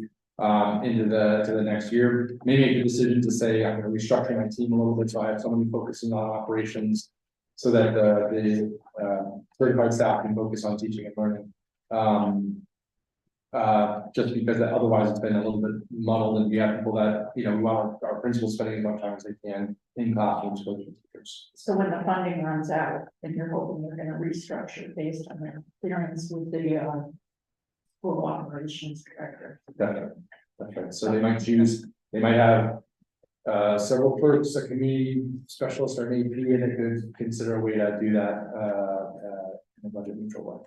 into the next year, may make a decision to say, I'm going to restructure my team a little bit, so I have somebody focusing on operations, so that the certified staff can focus on teaching and learning. Just because otherwise it's been a little bit muddled, and we have people that, you know, we want our principals spending as much time as they can in classrooms coaching teachers. So when the funding runs out, and you're hoping they're gonna restructure based on their clearance with the school operations director. Definitely, that's right. So they might have several clerks, a community specialist or an AP, and they could consider a way to do that in a budget neutral way.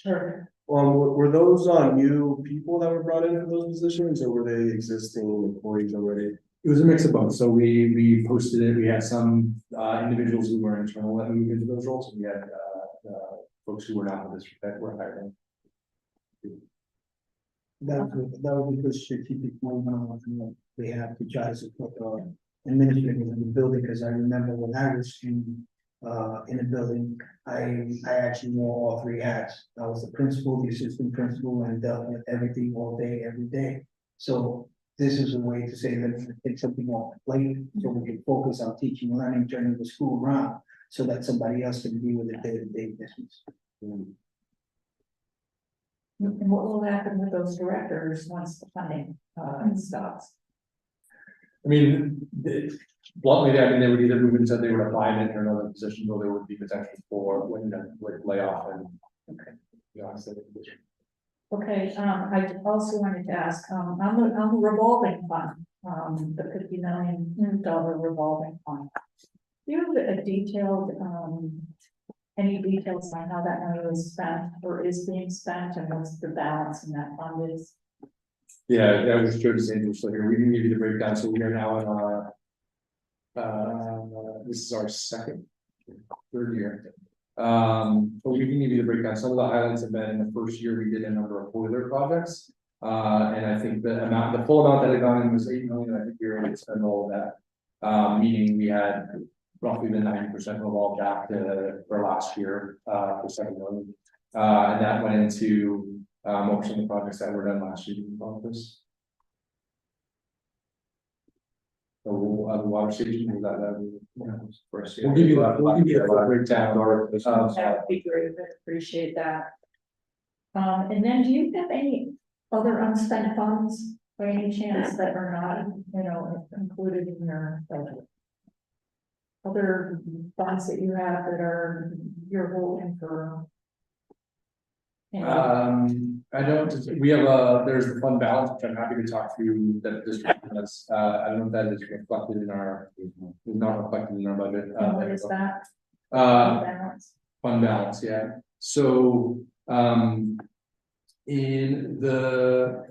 Sure. Were those new people that were brought in for those positions, or were they existing employees already? It was a mix of both. So we posted it. We had some individuals who were internal that moved into those roles. We had folks who were not in the district that were hired. That would be good strategic movement on what they have to try to support administrators in the building, because I remember when I was in the building, I actually wore all three hats. I was the principal, the assistant principal, and dealt with everything all day, every day. So this is a way to say that take something off the plate, so we can focus on teaching, learning, turning the school around, so that somebody else can deal with the day-to-day business. And what will happen with those directors once the funding stops? I mean, bluntly, I mean, they would either move into, they would apply into another position, or there would be potential for when with layoff and. Okay. You know, so- Okay, I also wanted to ask, on the revolving fund, the $50 million revolving fund. Do you have a detailed, any details on how that money was spent or is being spent and what's the balance in that fund is? Yeah, that was Joe DeSantis, so here, we can give you the breakdown, so we are now in this is our third year. But we can give you the breakdown. Some of the highlights have been in the first year, we did a number of boiler projects. And I think the full amount that had gone in was $8 million. I think we were able to spend all of that. Meaning we had roughly the 90% revolved back for last year, for $7 million. And that went into most of the projects that were done last year in office. So the water station, is that first year. We'll give you that breakdown or. That would be great, I appreciate that. And then do you have any other unspent funds by any chance that are not, included in your budget? Other funds that you have that you're holding for? I don't, we have there's the fund balance, which I'm happy to talk to that district has. I don't know if that is reflected in our, is not reflected in our budget. And what is that? Balance. Fund balance, yeah. So, in the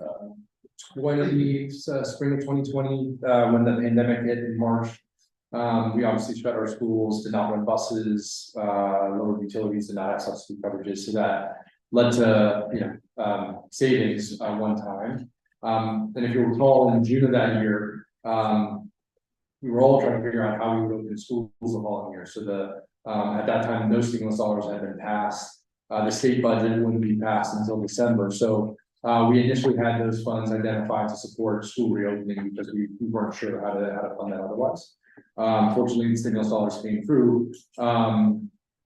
spring of 2020, when the pandemic hit in March, we obviously shut our schools, did not run buses, lowered utilities, did not have subsidy coverages, so that led to savings one time. And if you recall, in June of that year, we were all trying to figure out how we would open schools the following year. So at that time, no stimulus dollars had been passed. The state budget wouldn't be passed until December. So we initially had those funds identified to support school reopening because we weren't sure how to fund that otherwise. Fortunately, the stimulus dollars came through.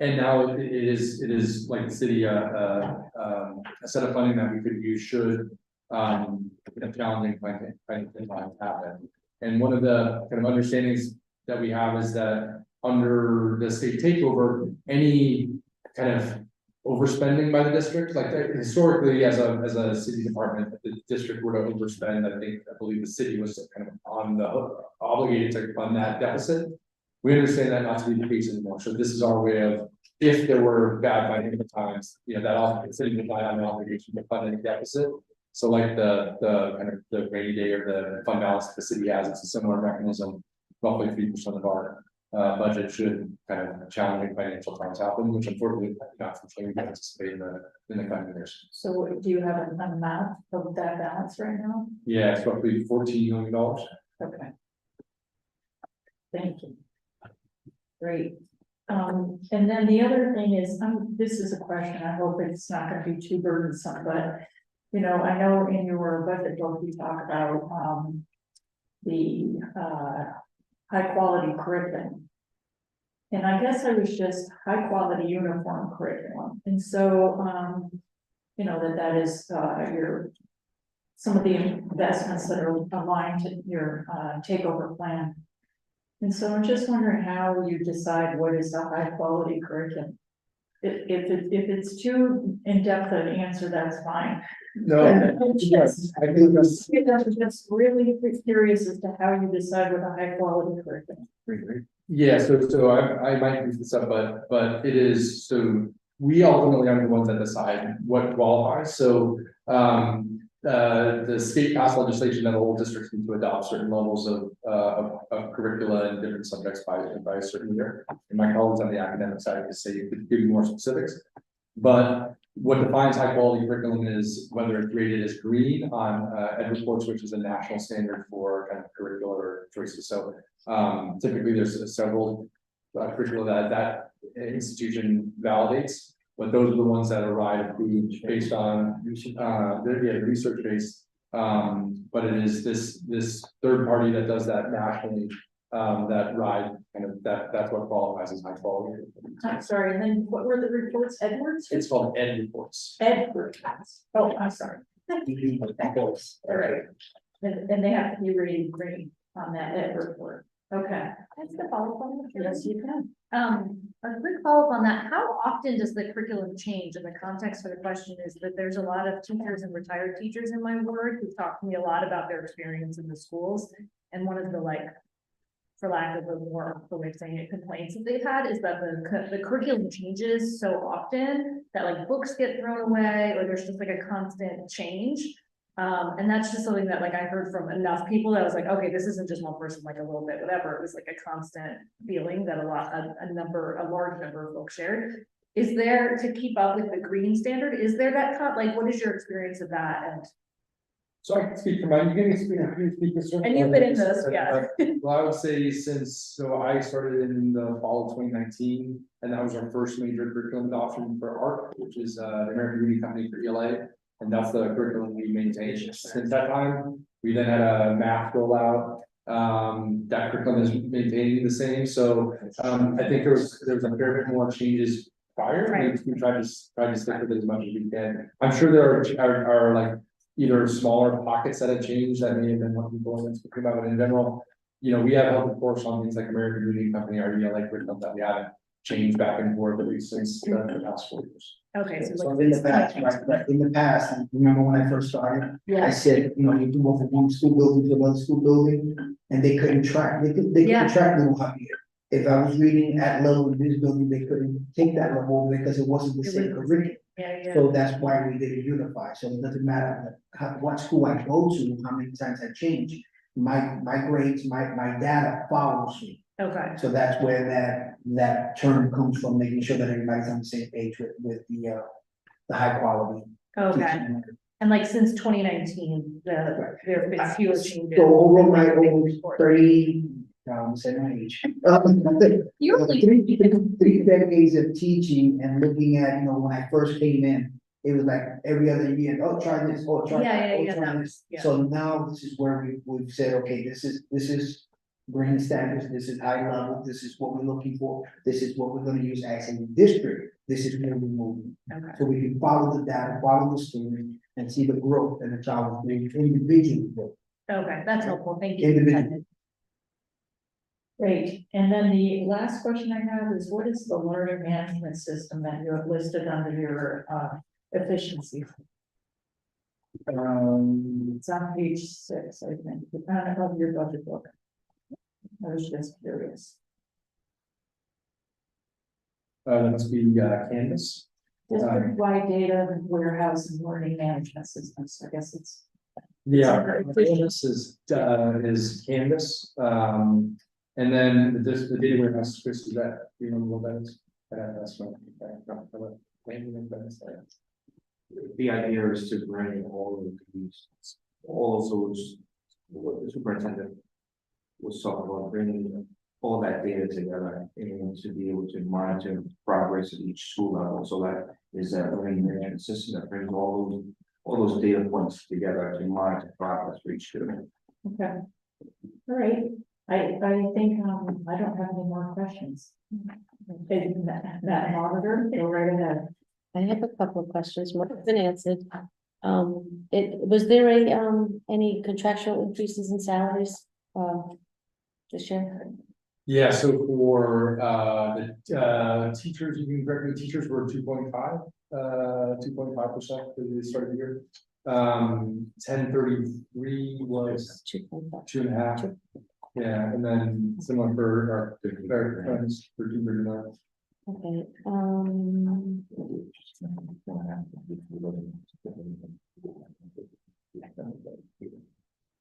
And now it is like the city, a set of funding that we could use should, challenging financial times happen. And one of the kind of understandings that we have is that under the state takeover, any kind of overspending by the district, like historically as a city department, if the district were to overspend, I believe the city was kind of on the hook, obligated to fund that deficit. We understand that not to be the case anymore. So this is our way of, if there were bad financial times, that the city would not have an obligation to fund any deficit. So like the kind of the rainy day or the fund balance that the city has, it's a similar mechanism. Roughly 3% of our budget should kind of challenging financial times happen, which unfortunately not something we anticipate in the coming years. So do you have an amount of that balance right now? Yeah, it's roughly $14 million. Okay. Thank you. Great. And then the other thing is, this is a question, I hope it's not going to be too burdensome, but I know in your budget book, you talk about the high quality curriculum. And I guess I was just high quality uniform curriculum. And so, that is some of the investments that are aligned to your takeover plan. And so I'm just wondering how you decide what is a high quality curriculum. If it's too in-depth an answer, that's fine. No, I'm just really curious as to how you decide what a high quality curriculum. Yeah, so I might use this up, but it is, so we ultimately are the ones that decide what qualifies. So the state passed legislation that all districts need to adopt certain levels of curricula and different subjects by a certain year. And my colleagues on the academic side could say you could give more specifics. But what defines high quality curriculum is whether it's rated as green on Ed Reports, which is a national standard for kind of curricular choices. So typically there's several curricula that institution validates, but those are the ones that are approved based on research based. But it is this third party that does that nationally, that RIDE kind of that's what qualifies as high quality. I'm sorry, and then what were the reports, Edwards? It's called Ed Reports. Edwards. Oh, I'm sorry. All right. And they have to be rated green on that Ed report. Okay. That's the follow-up on that. Yes, you can. A quick follow-up on that. How often does the curriculum change? And the context for the question is that there's a lot of teachers and retired teachers in my ward who talk to me a lot about their experience in the schools. And one of the, like, for lack of a more way of saying it, complaints that they've had is that the curriculum changes so often that like books get thrown away, or there's just like a constant change. And that's just something that like I heard from enough people that was like, okay, this isn't just one person, like a little bit, whatever. It was like a constant feeling that a large number of folks shared. Is there, to keep up with the green standard, is there that like, what is your experience of that? And So I can speak for mine, you can speak this. And you've been in this, yeah. Well, I would say so I started in the fall of 2019, and that was our first major curriculum adoption for ARC, which is the American Reading Company for ELA. And that's the curriculum we maintained since that time. We then had a math rollout. That curriculum is maintaining the same. So I think there was a fair bit more changes prior. Right. We tried to stick with it as much as we can. I'm sure there are like either smaller pockets that have changed that may have been what people are speaking about, but in general, you know, we have held a course on things like American Reading Company, our ELA curriculum that we haven't changed back and forth at least since the past 4 years. okay, so So like. in the past, right, in the past, remember when I first started, I Yeah. said, you know, you can go from one school building to another school building, and they couldn't track, they Yeah. couldn't track little Javier. If I was reading at level in this building, they couldn't take that level because it wasn't the same curriculum. Yeah. So that's why we did it unified, so it doesn't matter what school I go to, how many times I change. My grades, my data follows me, Okay. so that's where that term comes from, making sure that everybody's on the same page with the high quality. Okay. teaching. And like since 2019, there have been fewer changes. So over my Report. 30, say my age. You're only- three decades of teaching and looking at, you know, when I first came in, it was like every other year, oh, try this, oh, try that, oh, try this. yeah. So now this is where we've said, okay, this is green standards, this is high level, this is what we're looking for, this is what we're gonna use as a district, this is where we're moving. Okay. So we can follow the data, follow the story, and see the growth and the child individual growth. Okay, that's helpful. Thank you. Individual. Great, and then the last question I have is, what is the learning management system that you have listed under your efficiency? It's on page 6, I think, of your budget book. I was just curious. That must be Canvas. District-wide data, warehouse and learning management systems, I guess it's. Yeah, It's Canvas is Canvas. And then the data warehouse, Chris, is that, do you remember what that is? That's not. The idea is to bring all of those, what the superintendent was talking about, bringing all that data together and to be able to monitor progress at each school level. So that is a learning management system that brings all those data points together to monitor progress for each student. Okay. All right, I think, I don't have any more questions. Okay, Madam Auditor, go right ahead. I have a couple of questions, more than answered. Was there any contractual increases in salaries, this year? Yeah, so for the teachers, you can correct me, teachers were 2.5% for the start of the year. 1033 was 2.5. Yeah, and then similar for our friends for 239. Okay,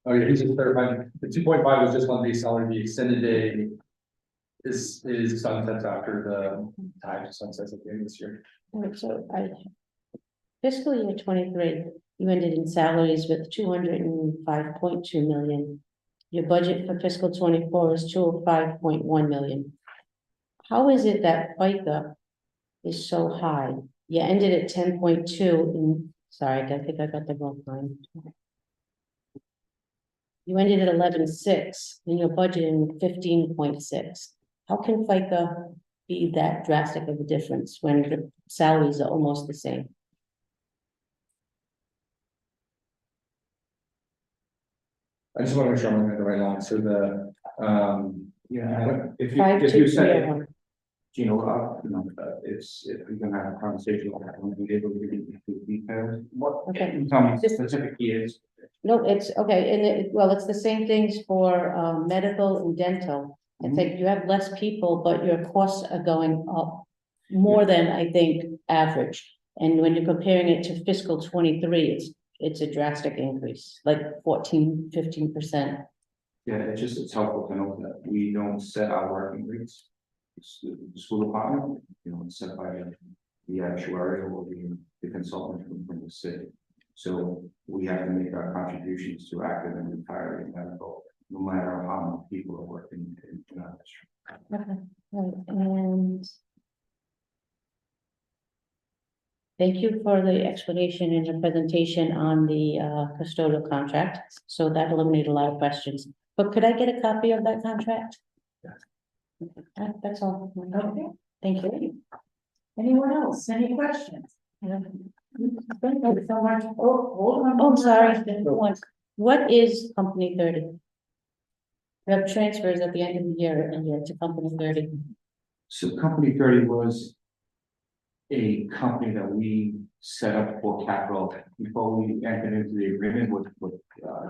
Oh, yeah, he's just clarifying, the 2.5 was just on base salary, the extended day is sunsets after the time sunsets at the end of this year. so Fiscal year 23, you ended in salaries with 205.2 million. Your budget for fiscal 24 is 205.1 million. How is it that FICA is so high? You ended at 10.2 in, sorry, I think I got the wrong line. You ended at 11.6 and your budget in 15.6. How can FICA be that drastic of a difference when the salaries are almost the same? I just want to make sure I'm looking at the right line, so the, Yeah, if you, Five, if two, you three, say, oh, one. you know, it's, if we can have a conversation, I won't be able to give you the details. What, Okay. tell me specific years. No, it's, okay, and well, it's the same things for medical and dental. It's like you have less people, but your costs are going up more than I think average. And when you're comparing it to fiscal 23, it's a drastic increase, like 14-15%. Yeah, it's helpful to know that we don't set our working rates. It's the school department, you know, it's set by the actuarial or the consultant from the city. So we have to make our contributions to active and retiring medical, no matter how many people are working in our district. Okay, right, and thank you for the explanation and the presentation on the custodial contract. So that eliminated a lot of questions. But could I get a copy of that contract? Yes. That's all. Okay. Thank you. Anyone else? Any questions? Thank you so much. Oh, hold on. Oh, sorry. What is company 30? We have transfers at the end of the year and to company 30. So company 30 was a company that we set up for capital before we entered into the agreement with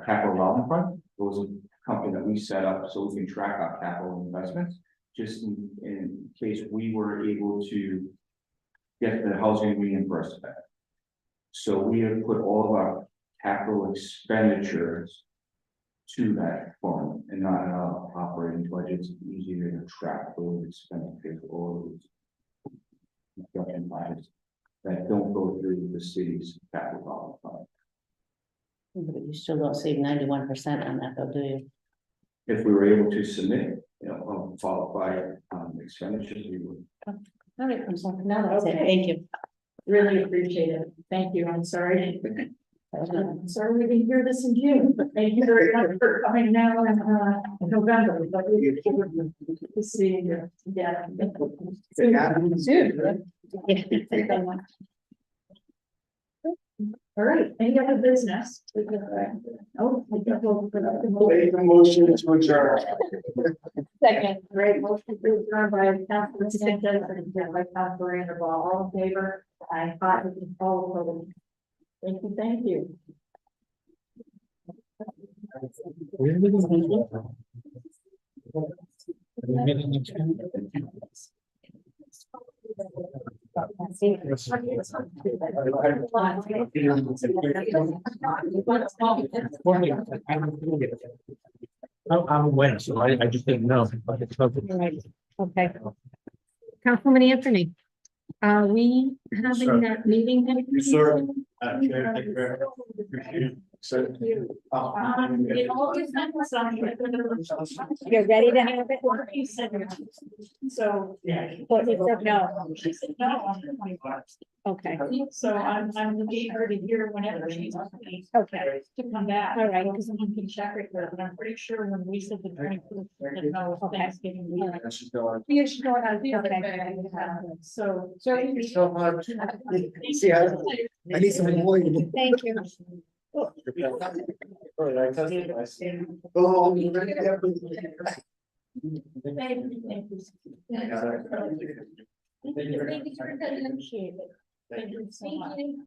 Capital Development Fund. It was a company that we set up so we can track our capital investments, just in case we were able to get the housing reimbursed back. So we have put all of our capital expenditures to that fund and not in our operating budgets. It's easier to track those expenditures or those construction items that don't go through the city's capital development fund. But you still don't save 91% on that though, do you? If we were able to submit, you know, qualified expenditures, we would. All right, I'm sorry. Now that's it. Okay. Thank you. Really appreciate it. Thank you. I'm sorry. I'm sorry we didn't hear this in June, but thank you very much for coming now in November. But we look forward to seeing you. Yeah. Soon. All right, any other business? Oh, I think we'll put up the Motion to adjourn. second. Great, motion to adjourn by Councilor Sanchez and by Councilor Anderball. All in favor? I thought we can follow. Thank you, thank you. I'm away, so I just didn't know. Right, okay. Councilwoman Anthony, are we having that meeting? Yes, sir. Thank you very much. Appreciate it. So, It always happens on. You're ready to have it? So, yeah. But he said no. She said no. Okay, So I'm eager to hear whenever she's okay, to come back. All right. Because someone can check it, but I'm pretty sure when we said the 25th, no, Okay. Thanksgiving week. that's just going. Yeah, she's going out the other Okay. day. So. Thank you so much. See, I need some more. thank you. Oh, Thank you. Thank you so much.